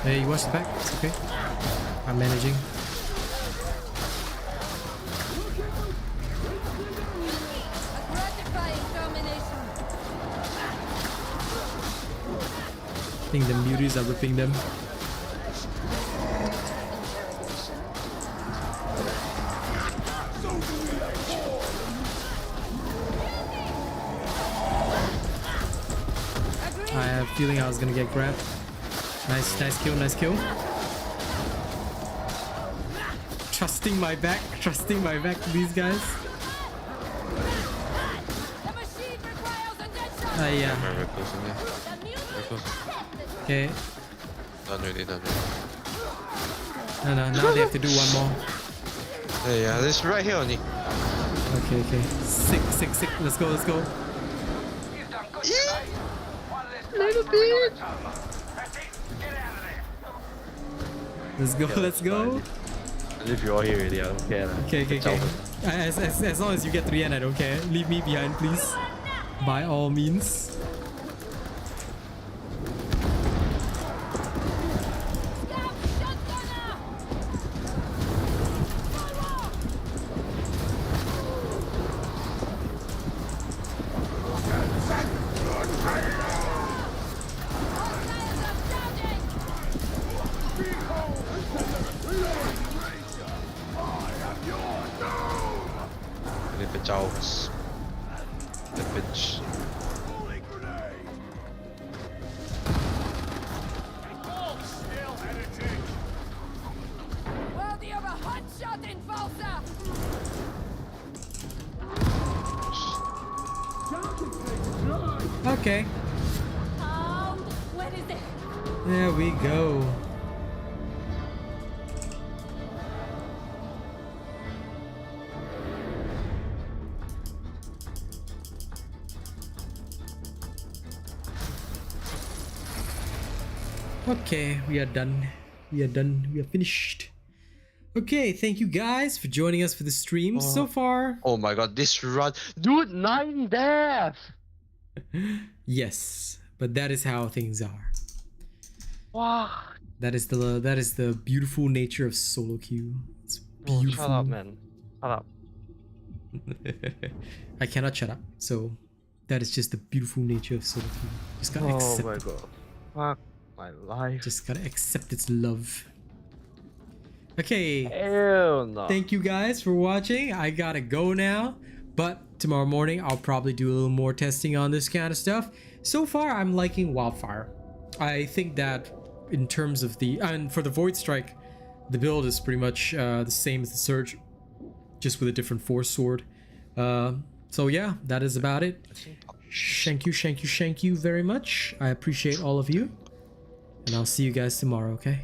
Hey, you watch the back, it's okay. I'm managing. I think the muties are ripping them. I have a feeling I was gonna get grabbed. Nice kill. Trusting my back to these guys. Yeah. Very close in there. Very close. Okay. Done already. No, now they have to do one more. Yeah, this right here only. Okay. Sick. Let's go. Little bit. Let's go. If you're all here already, I don't care. Okay. As long as you get to the end, I don't care. Leave me behind, please. By all means. The bitch. Okay. Where is it? There we go. Okay, we are done. We are finished. Okay, thank you guys for joining us for the stream so far. Oh my god, this run. Dude, 9 deaths! Yes, but that is how things are. Wow. That is the beautiful nature of solo queue. It's beautiful. Shut up, man. Shut up. I cannot shut up. So that is just the beautiful nature of Soul. Just gotta accept my it. god. Fuck my life. Just gotta accept its love. Okay. Hell no. Thank you guys for watching. I gotta go now. But tomorrow morning, I'll probably do a little more testing on this kind of stuff. So far, I'm liking Wildfire. I think that in terms of the... And for the Voidstrike, the build is pretty much the same as the Surge, just with a different Force Sword. So yeah, that is about it. Thank you very much. I appreciate all of you. And I'll see you guys tomorrow, okay?